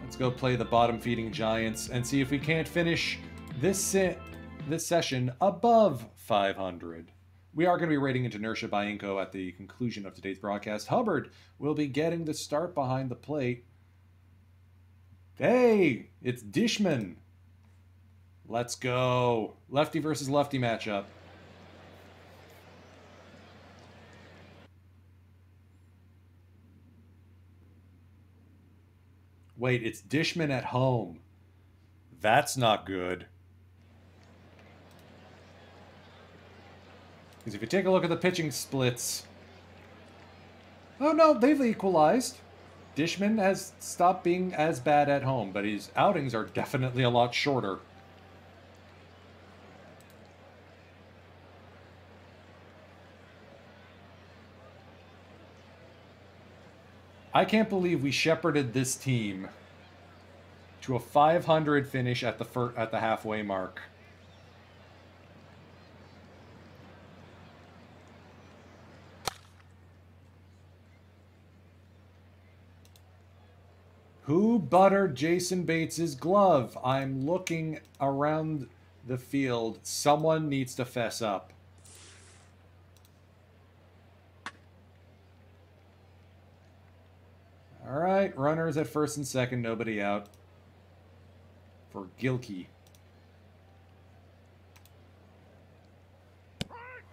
Let's go play the bottom-feeding Giants and see if we can't finish this session above 500. We are going to be rating into inertia by Inco at the conclusion of today's broadcast. Hubbard will be getting the start behind the plate. Hey, it's Dishman. Let's go. Lefty versus lefty matchup. Wait, it's Dishman at home. That's not good. Because if you take a look at the pitching splits... Oh no, they've equalized. Dishman has stopped being as bad at home, but his outings are definitely a lot shorter. I can't believe we shepherded this team to a 500 finish at the halfway mark. Who buttered Jason Bates's glove? I'm looking around the field. Someone needs to fess up. All right, runners at first and second, nobody out. For Gilkey.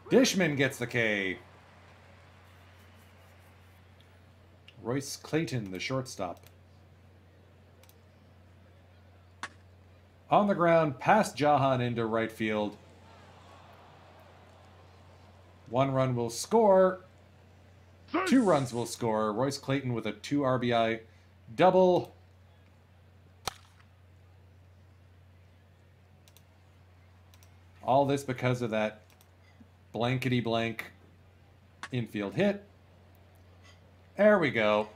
Dishman gets the K. Royce Clayton, the shortstop. On the ground, past Jahan into right field. 1 run will score. 2 runs will score. Royce Clayton with a 2 RBI double. All this because of that blankety blank infield hit. There we go.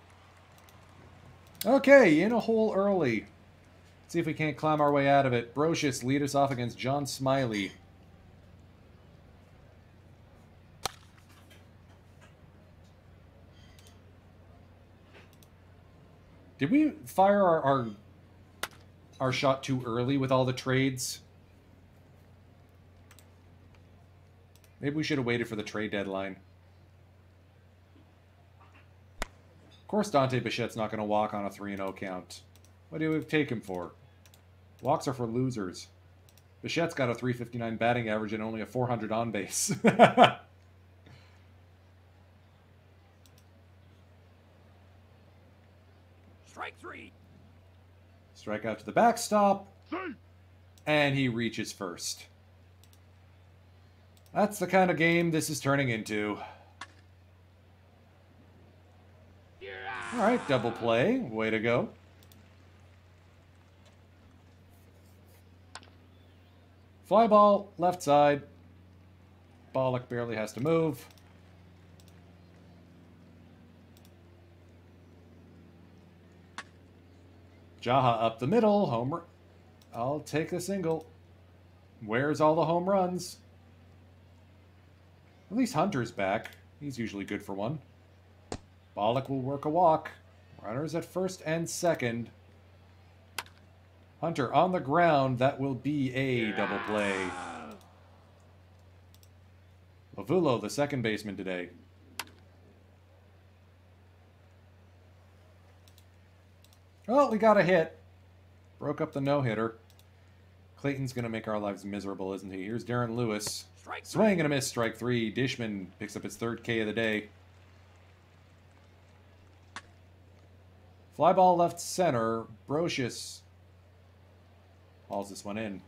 Okay, in a hole early. See if we can't climb our way out of it. Brocious lead us off against John Smiley. Did we fire our shot too early with all the trades? Maybe we should have waited for the trade deadline. Of course Dante Bichette's not going to walk on a 3-0 count. What do we take him for? Walks are for losers. Bichette's got a 359 batting average and only a 400 on base. Strike 3. Strike out to the backstop. And he reaches first. That's the kind of game this is turning into. All right, double play. Way to go. Fly ball, left side. Bollock barely has to move. Jaha up the middle. Homer. I'll take the single. Where's all the home runs? At least Hunter's back. He's usually good for one. Bollock will work a walk. Runners at first and second. Hunter on the ground. That will be a double play. Lavulo, the second baseman today. Well, we got a hit. Broke up the no-hitter. Clayton's going to make our lives miserable, isn't he? Here's Darren Lewis. Swing and a miss, strike 3. Dishman picks up his 3rd K of the day. Fly ball left center. Brocious hauls this one in.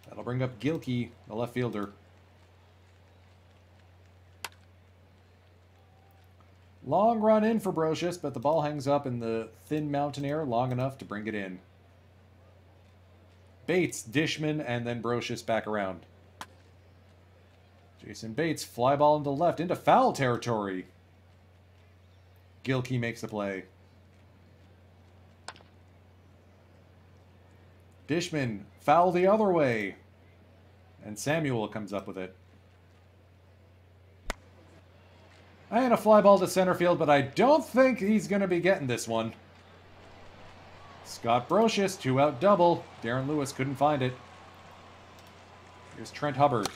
That'll bring up Gilkey, the left fielder. Long run in for Brocious, but the ball hangs up in the thin mountain air long enough to bring it in. Bates, Dishman, and then Brocious back around. Jason Bates, fly ball into left, into foul territory. Gilkey makes the play. Dishman, foul the other way. And Samuel comes up with it. And a fly ball to center field, but I don't think he's going to be getting this one. Scott Brocious, 2-out double. Darren Lewis couldn't find it. Here's Trent Hubbard.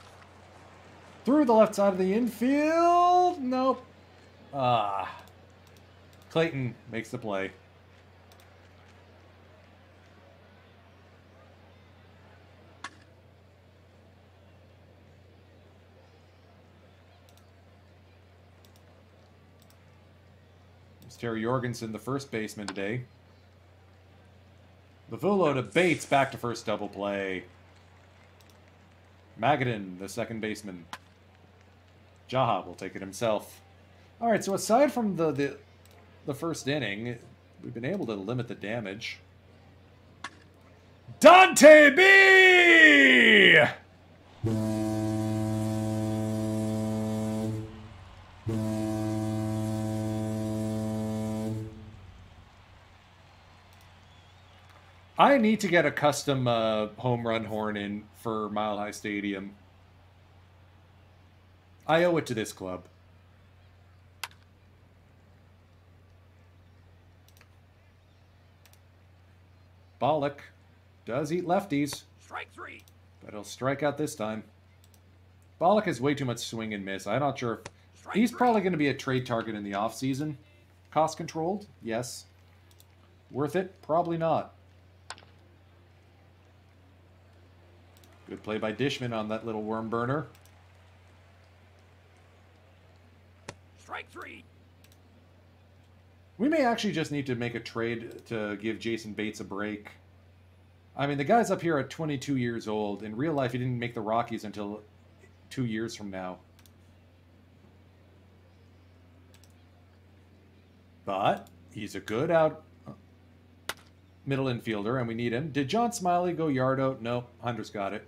Through the left side of the infield. Nope. Clayton makes the play. There's Terry Jorgensen, the first baseman today. Lavulo to Bates, back to first, double play. Magadan, the second baseman. Jaha will take it himself. All right, so aside from the first inning, we've been able to limit the damage. Dante B! I need to get a custom home run horn in for Mile High Stadium. I owe it to this club. Bollock does eat lefties. Strike 3. But he'll strike out this time. Bollock has way too much swing and miss. I'm not sure if he's probably going to be a trade target in the offseason. Cost controlled? Yes. Worth it? Probably not. Good play by Dishman on that little worm burner. Strike 3. We may actually just need to make a trade to give Jason Bates a break. I mean, the guy's up here at 22 years old. In real life, he didn't make the Rockies until 2 years from now. But he's a good middle infielder, and we need him. Did John Smiley go yard out? No, Hunter's got it.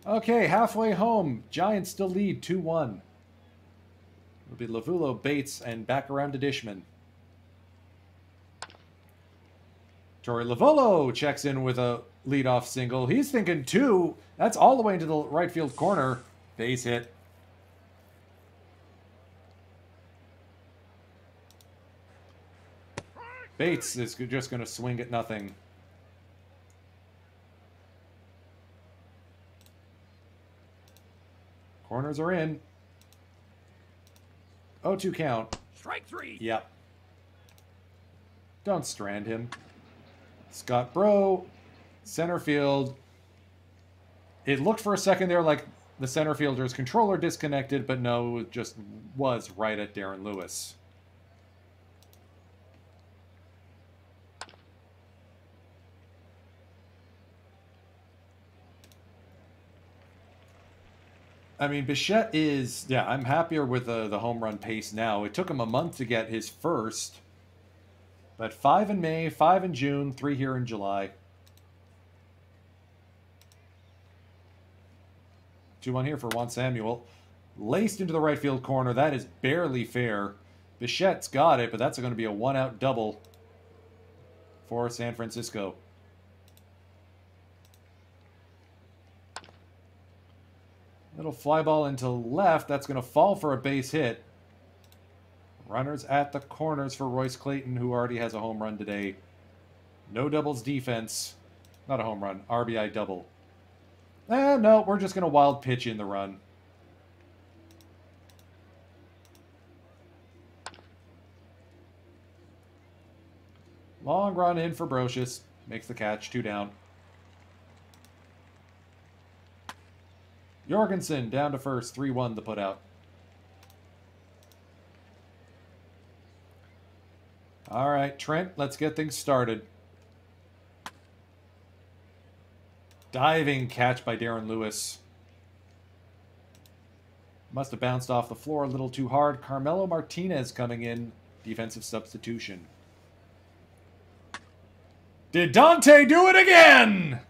Okay, halfway home. Giants still lead 2-1. It'll be Lavulo, Bates, and back around to Dishman. Torey Lavolo checks in with a leadoff single. He's thinking 2. That's all the way into the right field corner. Base hit. Bates is just going to swing at nothing. Corners are in. 0-2 count. Strike 3. Yep. Don't strand him. Scott Bro, center field. It looked for a second there like the center fielder's controller disconnected, but no, it just was right at Darren Lewis. I mean, Bichette is... Yeah, I'm happier with the home run pace now. It took him a month to get his first. But 5 in May, 5 in June, 3 here in July. 2-1 here for Juan Samuel. Laced into the right field corner. That is barely fair. Bichette's got it, but that's going to be a one-out double for San Francisco. Little fly ball into left. That's going to fall for a base hit. Runners at the corners for Royce Clayton, who already has a home run today. No doubles defense. Not a home run. RBI double. No, we're just going to wild pitch in the run. Long run in for Brocious. Makes the catch. 2 down. Jorgensen down to first. 3-1 the putout. All right, Trent, let's get things started. Diving catch by Darren Lewis. Must have bounced off the floor a little too hard. Carmelo Martinez coming in. Defensive substitution. Did Dante do it again?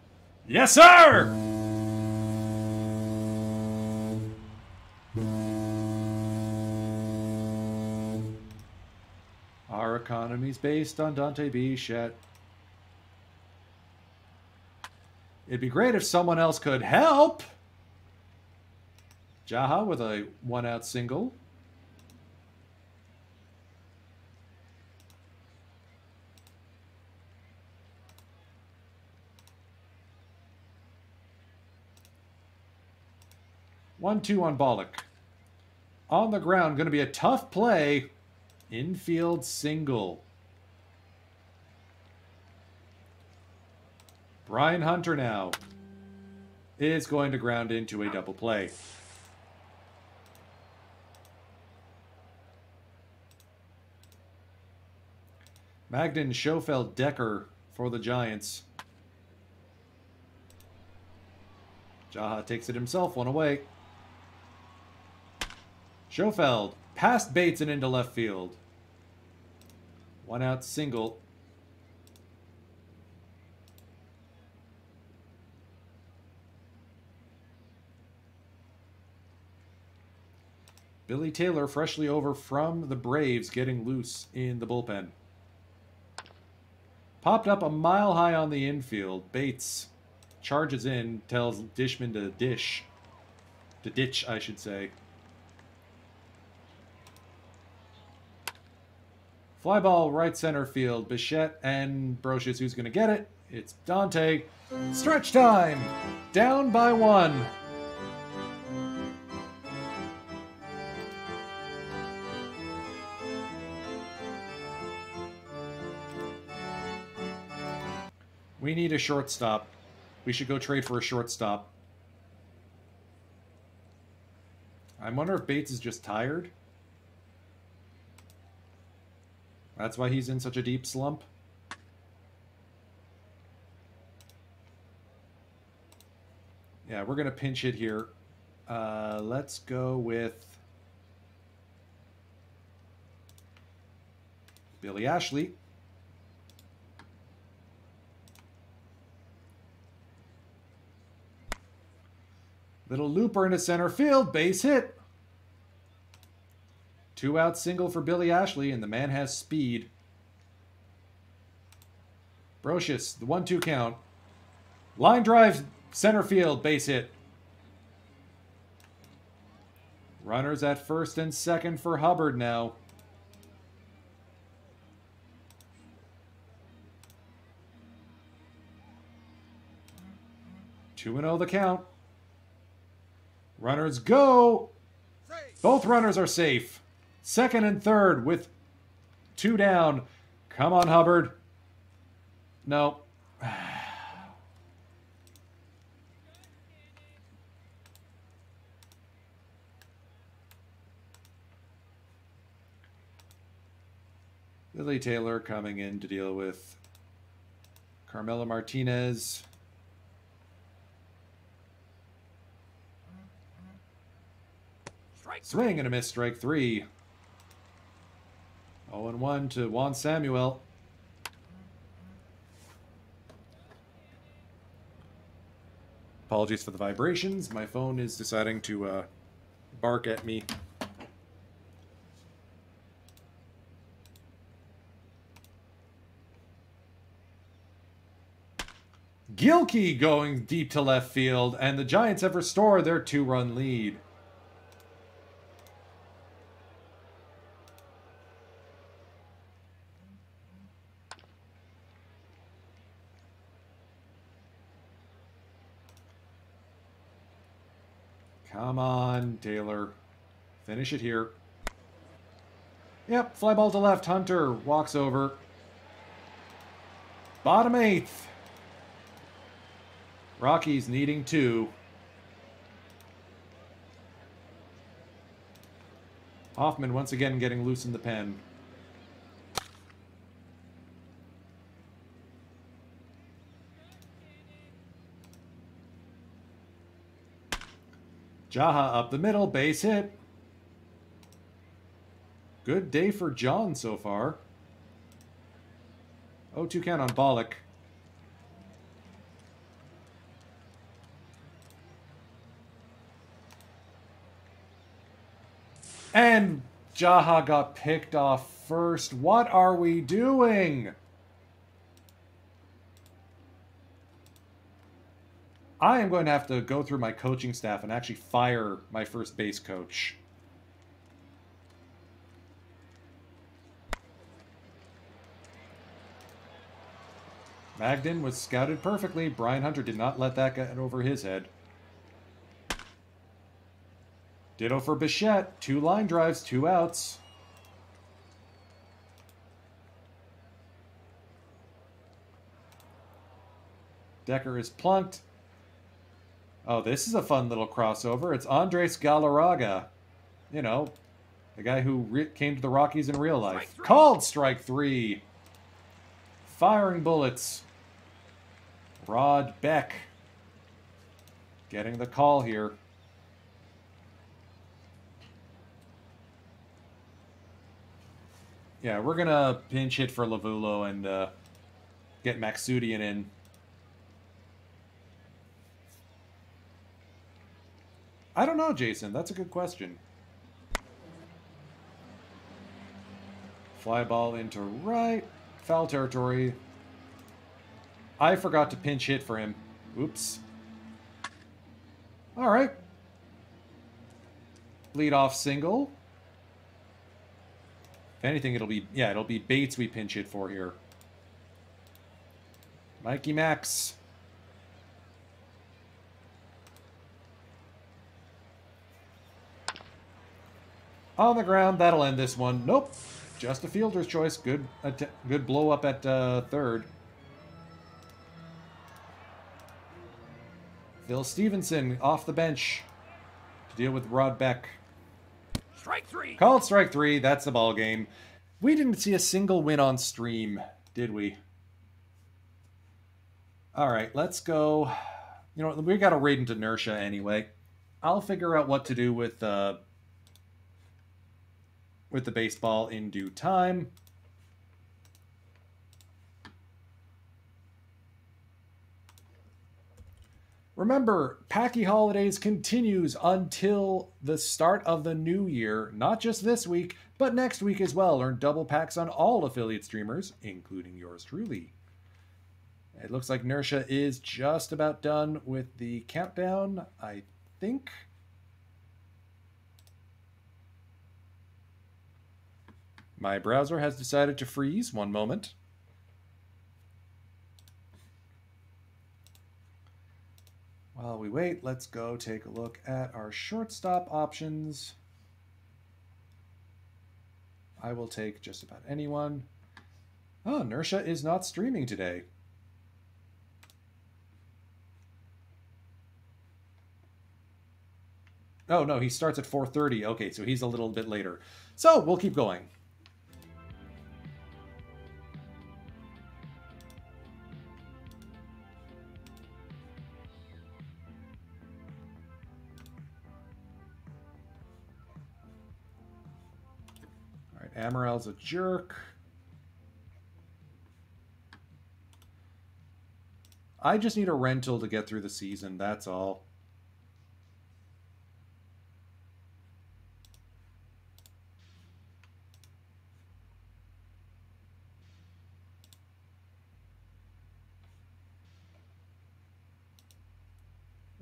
Yes, sir! Our economy's based on Dante Bichette. It'd be great if someone else could help. Jaha with a one-out single. One-two on Bollock. On the ground, going to be a tough play. Infield single. Brian Hunter now is going to ground into a double play. Magden, Schofeld, Decker for the Giants. Jaha takes it himself, one away. Schofeld past Bates and into left field. 1 out single. Billy Taylor, freshly over from the Braves, getting loose in the bullpen. Popped up a mile high on the infield. Bates charges in, tells Dishman to dish. To ditch, I should say. Fly ball, right center field. Bichette and Brocious, who's going to get it? It's Dante. Stretch time! Down by 1. We need a shortstop. We should go trade for a shortstop. I wonder if Bates is just tired. That's why he's in such a deep slump. Yeah, we're going to pinch hit here. Let's go with Billy Ashley. Little looper into center field. Base hit. 2 out single for Billy Ashley, and the man has speed. Brocious, the 1-2 count. Line drive, center field, base hit. Runners at first and second for Hubbard now. Two 2-0 the count. Runners go. Both runners are safe. Second and third with 2 down. Come on, Hubbard. No. Billy Taylor coming in to deal with Carmelo Martinez. Swing and a miss, strike 3. 0-1 to Juan Samuel. Apologies for the vibrations. My phone is deciding to bark at me. Gilkey going deep to left field, and the Giants have restored their 2-run lead. Come on, Taylor. Finish it here. Yep, fly ball to left. Hunter walks over. Bottom 8th. Rockies needing 2. Hoffman once again getting loose in the pen. Jaha up the middle, base hit. Good day for John so far. 0-2 count on Bollock. And Jaha got picked off first. What are we doing? I am going to have to go through my coaching staff and actually fire my first base coach. Magden was scouted perfectly. Brian Hunter did not let that get over his head. Ditto for Bichette. 2 line drives, 2 outs. Decker is plunked. Oh, this is a fun little crossover. It's Andres Galarraga. You know, the guy who came to the Rockies in real life. Called strike 3. Firing bullets. Rod Beck getting the call here. Yeah, we're gonna pinch hit for Lavulo and get Maxudian in. I don't know, Jason. That's a good question. Fly ball into right. Foul territory. I forgot to pinch hit for him. Oops. All right. Lead off single. If anything, it'll be Bates we pinch hit for here. Mikey Max. On the ground, that'll end this one. Nope. Just a fielder's choice. Good blow up at third. Phil Stevenson off the bench to deal with Rod Beck. Strike three. Called strike three. That's the ball game. We didn't see a single win on stream, did we? All right, let's go. You know, we got to raid into inertia anyway. I'll figure out what to do with the baseball in due time. Remember, Packy Holidays continues until the start of the new year. Not just this week, but next week as well. Earn double packs on all affiliate streamers, including yours truly. It looks like Inertia is just about done with the countdown, I think. My browser has decided to freeze. One moment. While we wait, let's go take a look at our shortstop options. I will take just about anyone. Oh, Inertia is not streaming today. Oh, no, he starts at 4:30. Okay, so he's a little bit later. So, we'll keep going. All right, Amarel's a jerk. I just need a rental to get through the season, that's all.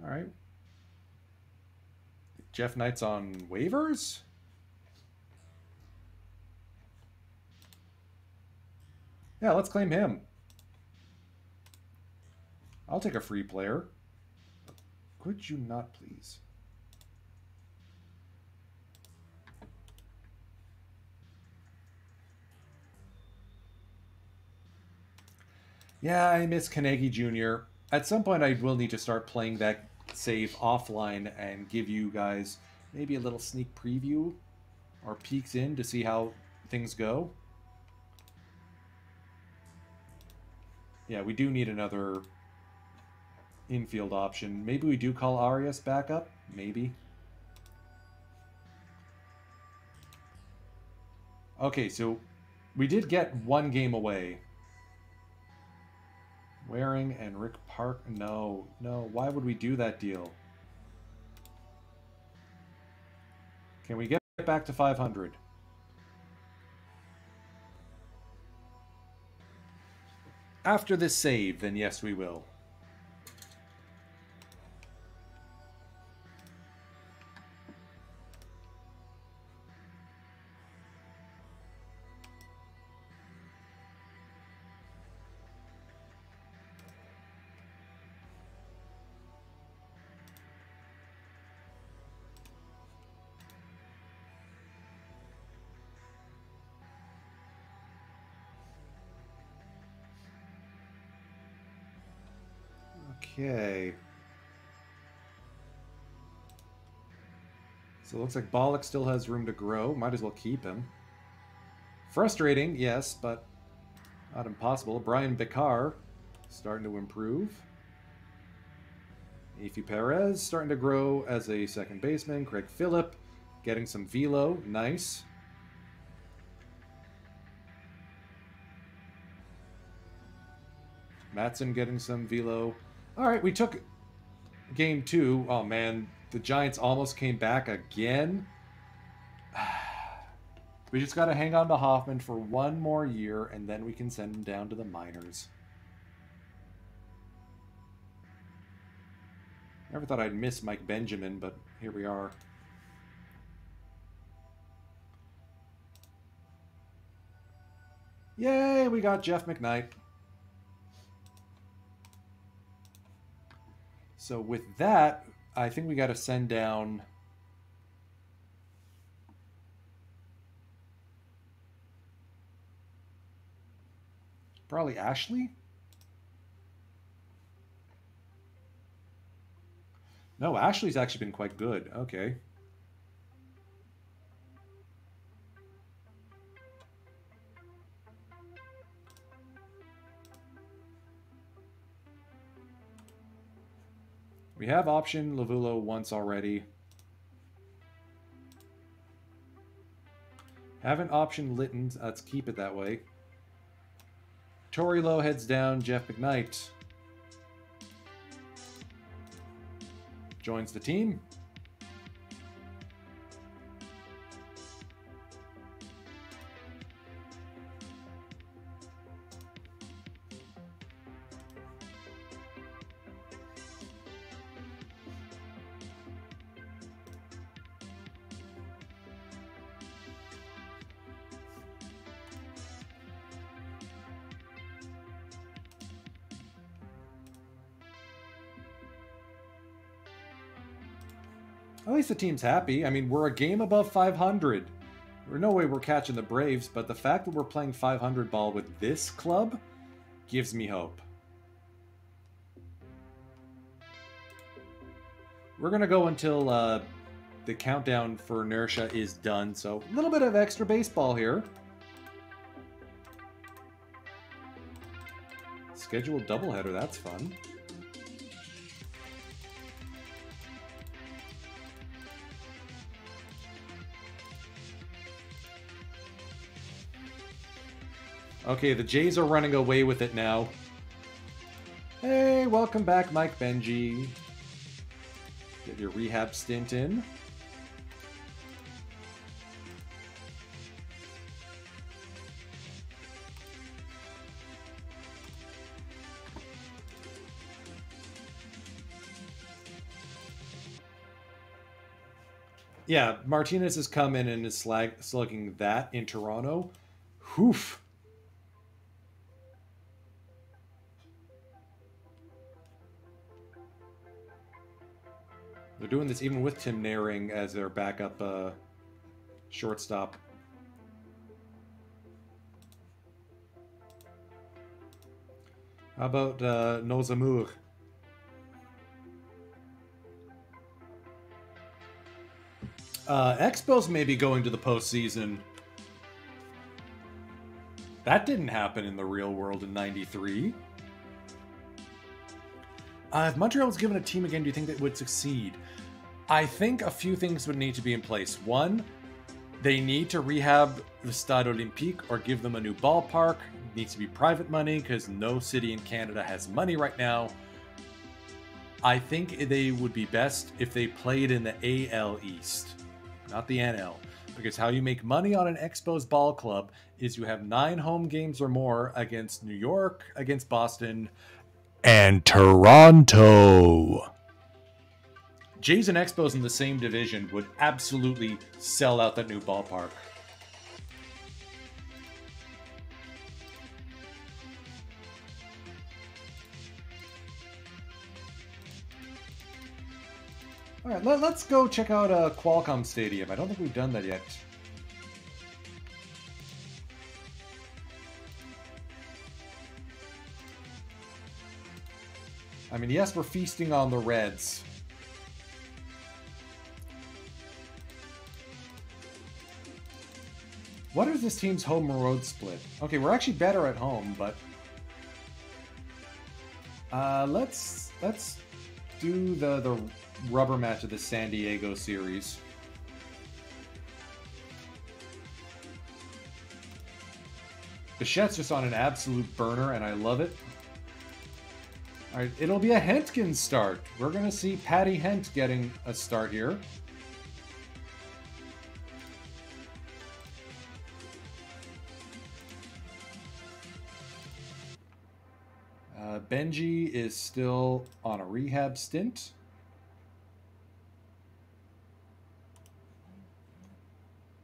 All right. Jeff Knight's on waivers? Yeah, let's claim him. I'll take a free player. Could you not, please? Yeah, I miss Kanegi Jr. At some point, I will need to start playing that save offline and give you guys maybe a little sneak preview or peeks in to see how things go. Yeah, we do need another infield option. Maybe we do call Arias back up. Maybe. Okay, so we did get one game away. Waring and Rick Park. No, no. Why would we do that deal? Can we get back to 500? After this save, then yes, we will. Okay. So it looks like Bollock still has room to grow. Might as well keep him. Frustrating, yes, but not impossible. Brian Vicar starting to improve. Efi Perez starting to grow as a second baseman. Craig Phillip getting some velo. Nice. Matson getting some velo. All right, we took game 2. Oh, man. The Giants almost came back again. We just got to hang on to Hoffman for one more year, and then we can send him down to the minors. Never thought I'd miss Mike Benjamin, but here we are. Yay, we got Jeff McKnight. So with that, I think we got to send down... probably Ashley? No, Ashley's actually been quite good. Okay. We have option Lavulo once already. Haven't optioned Litton. Let's keep it that way. Tory Lowe heads down. Jeff McKnight joins the team. At least the team's happy. I mean, we're a game above 500. There's no way we're catching the Braves, but the fact that we're playing 500 ball with this club gives me hope. We're going to go until the countdown for inertia is done, so a little bit of extra baseball here. Scheduled doubleheader, that's fun. Okay, the Jays are running away with it now. Hey, welcome back, Mike Benji. Get your rehab stint in. Yeah, Martinez has come in and is slugging that in Toronto. Oof. They're doing this even with Tim Naring as their backup shortstop. How about Nozamur? Expos may be going to the postseason. That didn't happen in the real world in '93. If Montreal was given a team again, do you think that would succeed? I think a few things would need to be in place. One, they need to rehab the Stade Olympique or give them a new ballpark. It needs to be private money because no city in Canada has money right now. I think they would be best if they played in the AL East, not the NL. Because how you make money on an Expos ball club is you have 9 home games or more against New York, against Boston, and Toronto. Jays and Expos in the same division would absolutely sell out that new ballpark. All right, let's go check out Qualcomm Stadium. I don't think we've done that yet. I mean, yes, we're feasting on the Reds. What is this team's home and road split? Okay, we're actually better at home, but let's do the rubber match of the San Diego series. Bichette's just on an absolute burner, and I love it. All right, it'll be a Hentgen start. We're going to see Patty Hent getting a start here. Benji is still on a rehab stint.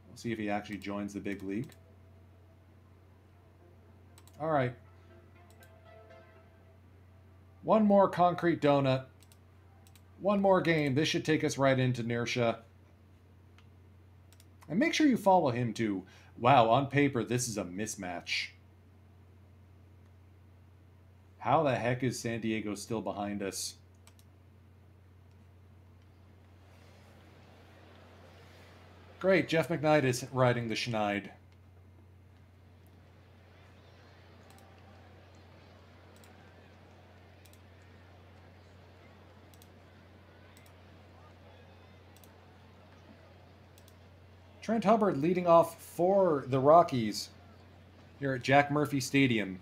We'll see if he actually joins the big league. All right. One more concrete donut. One more game. This should take us right into Nirsha. And make sure you follow him too. Wow, on paper, this is a mismatch. How the heck is San Diego still behind us? Great, Jeff McKnight is riding the Schneid. Trent Hubbard leading off for the Rockies here at Jack Murphy Stadium.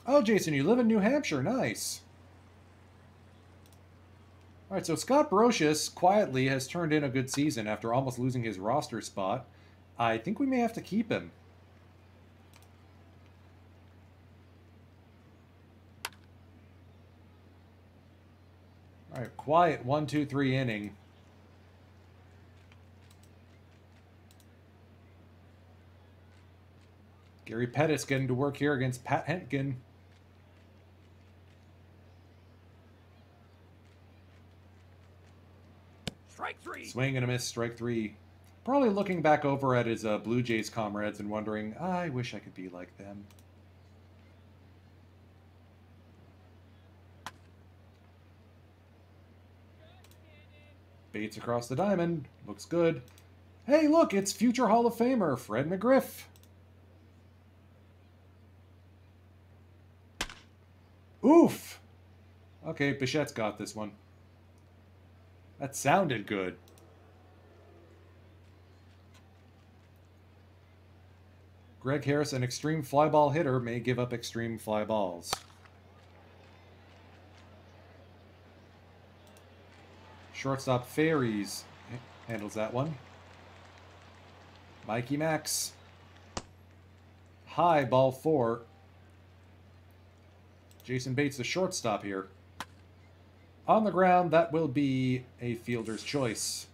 Oh, Jason, you live in New Hampshire. Nice. All right, so Scott Brocious quietly has turned in a good season after almost losing his roster spot. I think we may have to keep him. All right, quiet 1-2-3 inning. Gary Pettis getting to work here against Pat Hentgen. Strike three. Swing and a miss, strike three. Probably looking back over at his Blue Jays comrades and wondering, I wish I could be like them. Bates across the diamond. Looks good. Hey, look, it's future Hall of Famer Fred McGriff. Oof! Okay, Bichette's got this one. That sounded good. Greg Harris, an extreme fly ball hitter, may give up extreme fly balls. Shortstop Fairies handles that one. Mikey Max. High, ball 4. Jason Bates, the shortstop here. On the ground, that will be a fielder's choice.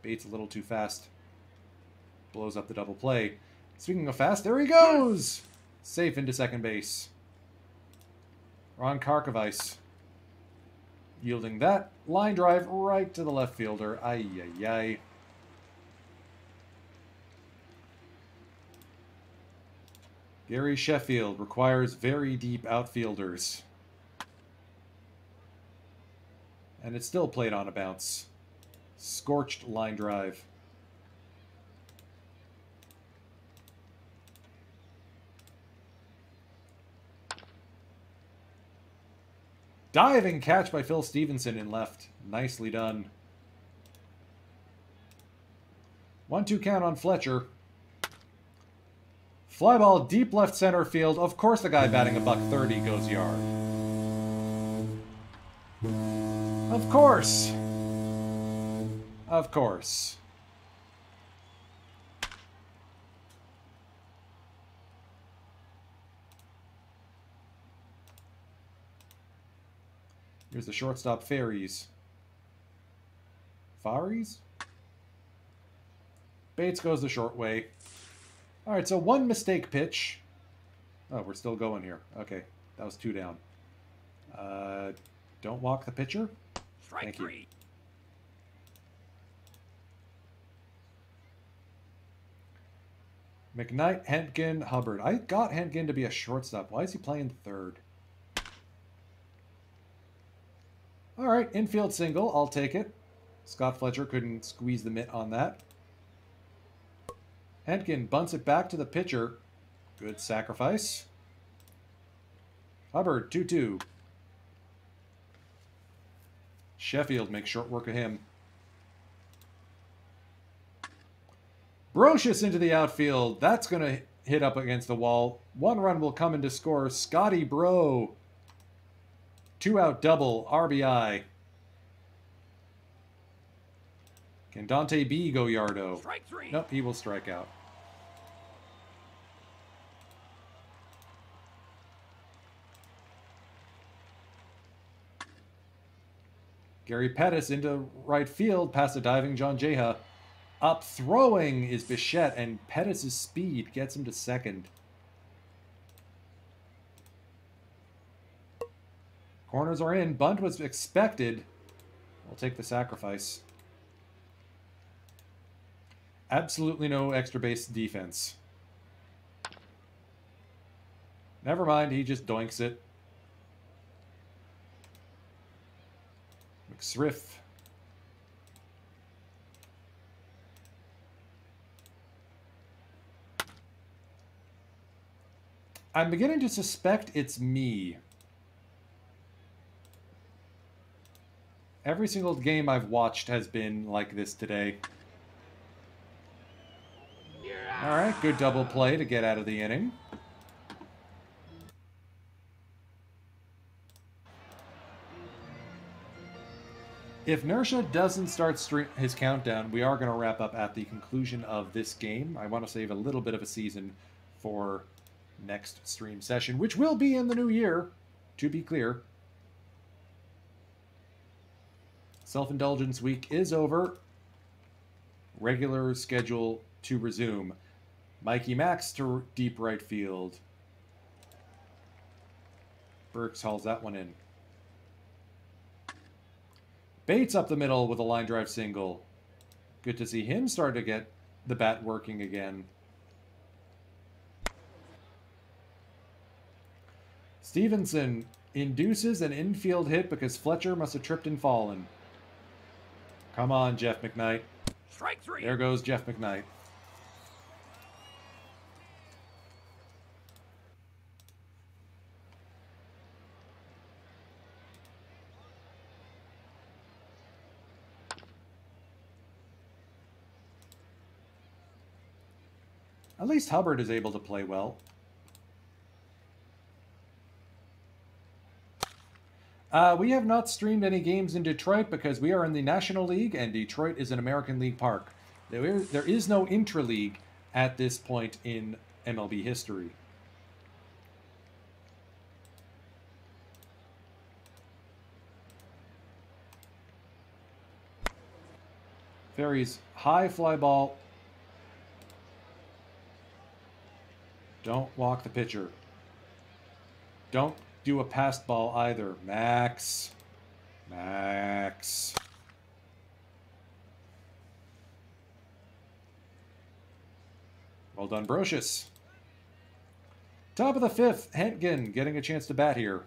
Bates a little too fast. Blows up the double play. Speaking of fast, there he goes! Safe into second base. Ron Karkovice. Yielding that line drive right to the left fielder. Ay-yi-yi. Gary Sheffield requires very deep outfielders. And it's still played on a bounce. Scorched line drive. Diving catch by Phil Stevenson in left. Nicely done. 1-2 count on Fletcher. Fly ball deep left center field. Of course the guy batting a $130 goes yard. Of course. Of course. Here's the shortstop Fairies. Faries? Bates goes the short way. All right, so one mistake pitch. Oh, we're still going here. Okay, that was 2 down. Don't walk the pitcher. Strike Thank three. You. McKnight, Hentgen, Hubbard. I got Hentgen to be a shortstop. Why is he playing third? All right, infield single. I'll take it. Scott Fletcher couldn't squeeze the mitt on that. Hentgen bunts it back to the pitcher. Good sacrifice. Hubbard, 2-2. Sheffield makes short work of him. Brocious into the outfield. That's going to hit up against the wall. One run will come in to score. Scotty Bro. 2-out double. RBI. Can Dante B go yardo? Strike three. Nope, he will strike out. Gary Pettis into right field past a diving John Jeha. Up throwing is Bichette, and Pettis' speed gets him to second. Corners are in. Bunt was expected. We'll take the sacrifice. Absolutely no extra base defense. Never mind, he just doinks it. McSriff. I'm beginning to suspect it's me. Every single game I've watched has been like this today. All right, good double play to get out of the inning. If Nersha doesn't start his countdown, we are going to wrap up at the conclusion of this game. I want to save a little bit of a season for next stream session, which will be in the new year, to be clear. Self-indulgence week is over. Regular schedule to resume. Mikey Max to deep right field. Burks hauls that one in. Bates up the middle with a line drive single. Good to see him start to get the bat working again. Stevenson induces an infield hit because Fletcher must have tripped and fallen. Come on, Jeff McKnight. Strike three. There goes Jeff McKnight. At least Hubbard is able to play well. We have not streamed any games in Detroit because we are in the National League and Detroit is an American League park. There is no intra-league at this point in MLB history. Ferry's high fly ball. Don't walk the pitcher. Don't do a passed ball either. Max. Max. Well done, Brocious. Top of the fifth, Hentgen getting a chance to bat here.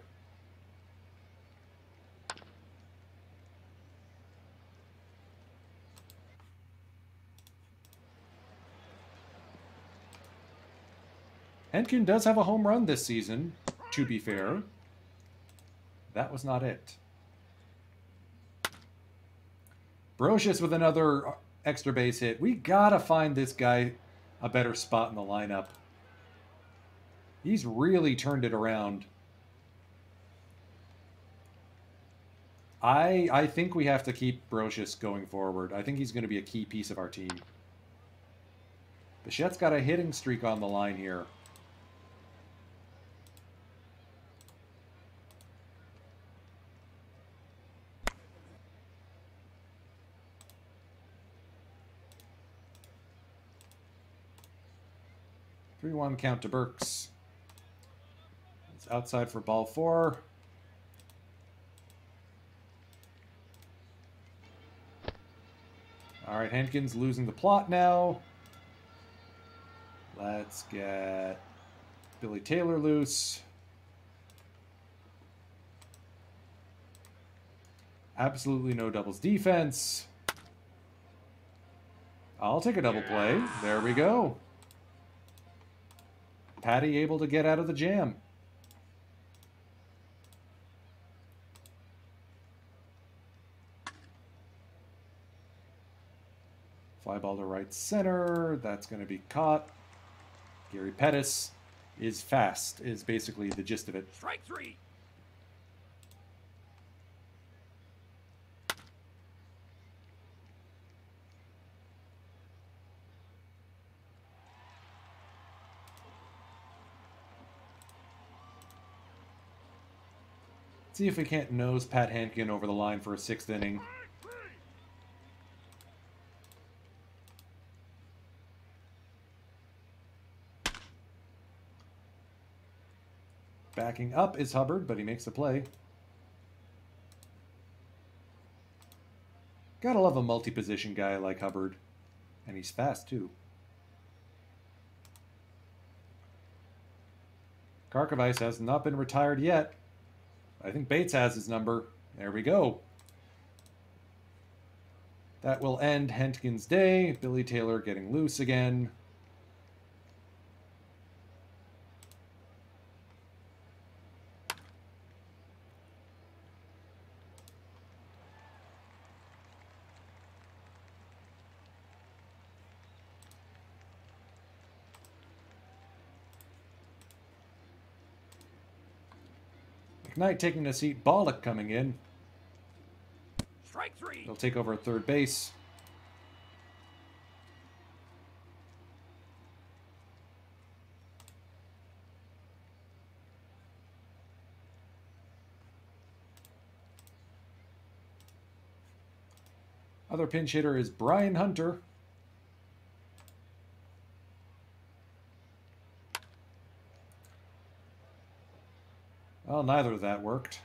Hentgen does have a home run this season, to be fair. That was not it. Brocious with another extra base hit. We gotta find this guy a better spot in the lineup. He's really turned it around. I think we have to keep Brocious going forward. I think he's going to be a key piece of our team. Bichette's got a hitting streak on the line here. Three-one count to Burks. It's outside for ball four. All right, Hankins losing the plot now. Let's get Billy Taylor loose. Absolutely no doubles defense. I'll take a double play. There we go. Patty able to get out of the jam. Fly ball to right center. That's going to be caught. Gary Pettis is fast, is basically the gist of it. Strike three. See if we can't nose Pat Hankin over the line for a 6th inning. Backing up is Hubbard, but he makes the play. Gotta love a multi-position guy like Hubbard. And he's fast, too. Karkovice has not been retired yet. I think Bates has his number. There we go. That will end Hentgen's day. Billy Taylor getting loose again. McKnight taking a seat. Bollock coming in. Strike three. He'll take over at third base. Other pinch hitter is Brian Hunter. Well, neither of that worked.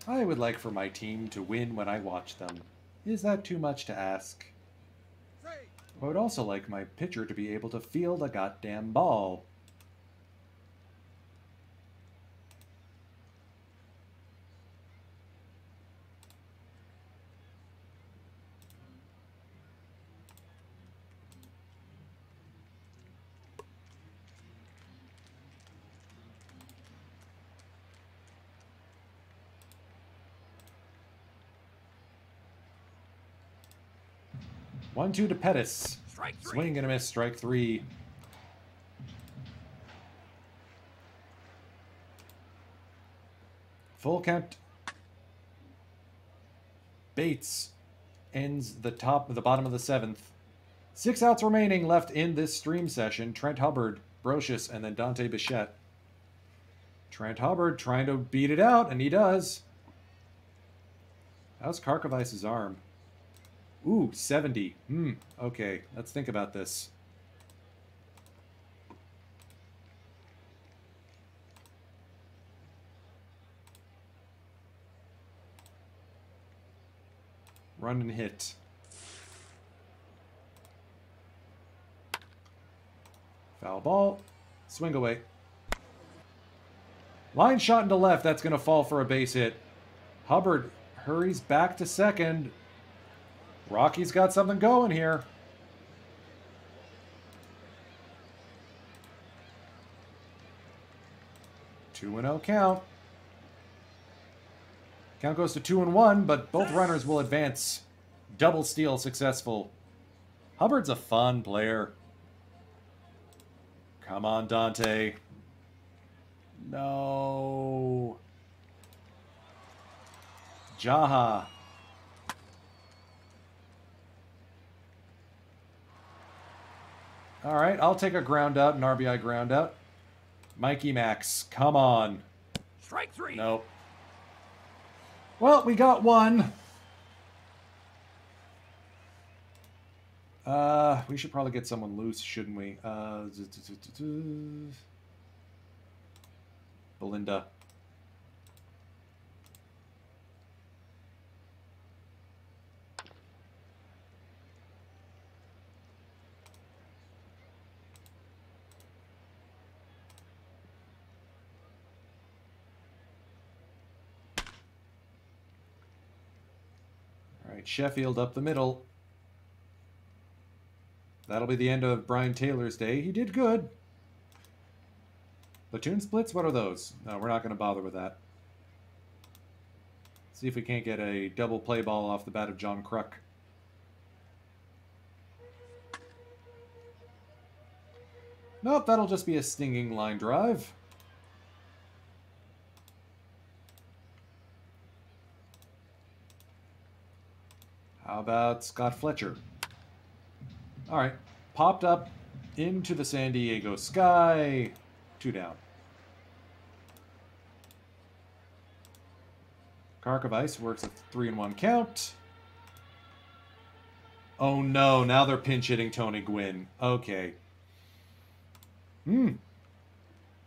I would like for my team to win when I watch them. Is that too much to ask? I would also like my pitcher to be able to field a goddamn ball. One-two to Pettis. Swing and a miss, strike three. Full count. Bates ends the bottom of the 7th. 6 outs remaining left in this stream session. Trent Hubbard, Brocious, and then Dante Bichette. Trent Hubbard trying to beat it out, and he does. How's Karkovice's arm? Ooh, 70. Okay, let's think about this. Run and hit. Foul ball. Swing away. Line shot into left. That's going to fall for a base hit. Hubbard hurries back to second. Rocky's got something going here. Two and 0 count. Count goes to 2-1, but both runners will advance. Double steal successful. Hubbard's a fun player. Come on, Dante. No. Jaha. All right, I'll take a ground out, an RBI ground out. Mikey Max, come on. Strike three. Nope. Well, we got one. We should probably get someone loose, shouldn't we? Belinda. Sheffield up the middle. That'll be the end of Brian Taylor's day. He did good. Platoon splits? What are those? No, we're not going to bother with that. See if we can't get a double play ball off the bat of John Kruk. Nope, that'll just be a stinging line drive. How about Scott Fletcher? All right, popped up into the San Diego sky. 2 down. Karkovice works a 3-1 count. Oh no, now they're pinch hitting Tony Gwynn. Okay.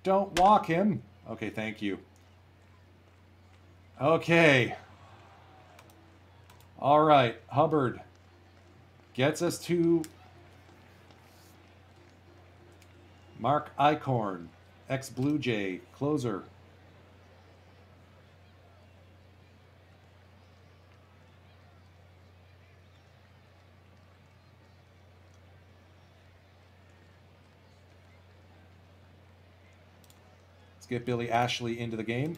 Don't walk him. Okay, thank you. Okay. All right, Hubbard gets us to Mark Eichhorn, ex-Blue Jay, closer. Let's get Billy Ashley into the game.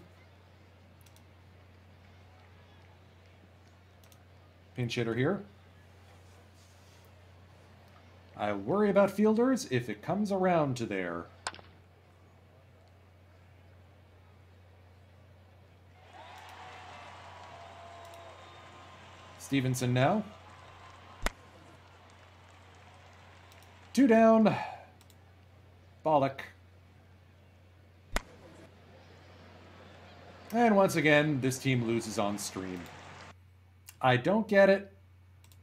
Pinch hitter here. I worry about fielders if it comes around to there. Stevenson now. 2 down. Bollock. And once again, this team loses on stream. I don't get it.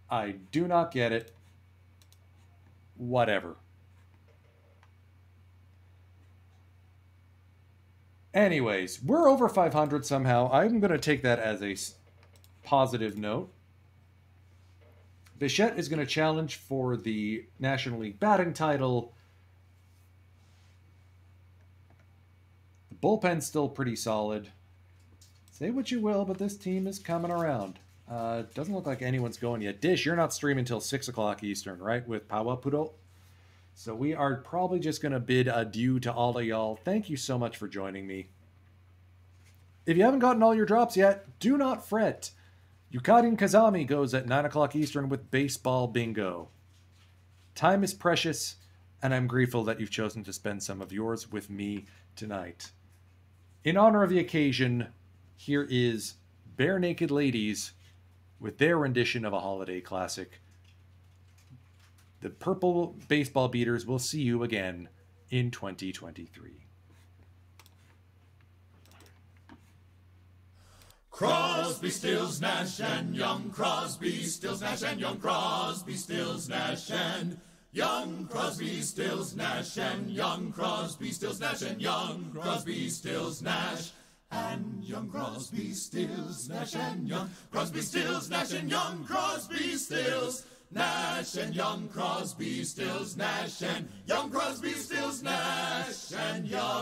I do not get it. Whatever. Anyways, we're over 500 somehow. I'm going to take that as a positive note. Bichette is going to challenge for the National League batting title. The bullpen's still pretty solid. Say what you will, but this team is coming around. Doesn't look like anyone's going yet. Dish, you're not streaming until 6 o'clock Eastern, right? With Pawa Pudol. So we are probably just going to bid adieu to all of y'all. Thank you so much for joining me. If you haven't gotten all your drops yet, do not fret. Yukadin Kazami goes at 9 o'clock Eastern with Baseball Bingo. Time is precious, and I'm grateful that you've chosen to spend some of yours with me tonight. In honor of the occasion, here is Bare Naked Ladies with their rendition of a holiday classic. The Purple Baseball Beaters will see you again in 2023. Crosby, Stills, Nash, and Young. Crosby, Stills, Nash, and Young. Crosby, Stills, Nash, and Young. Crosby, Stills, Nash, and Young. Crosby, Stills, Nash, and Young. Crosby, Stills, Nash, and Young. Crosby, Stills, Nash, and Young. Crosby, Stills, Nash, and Young. Crosby, Stills, Nash, and Young. Crosby, Stills, Nash, and Young. Crosby, Stills, Nash, and Young.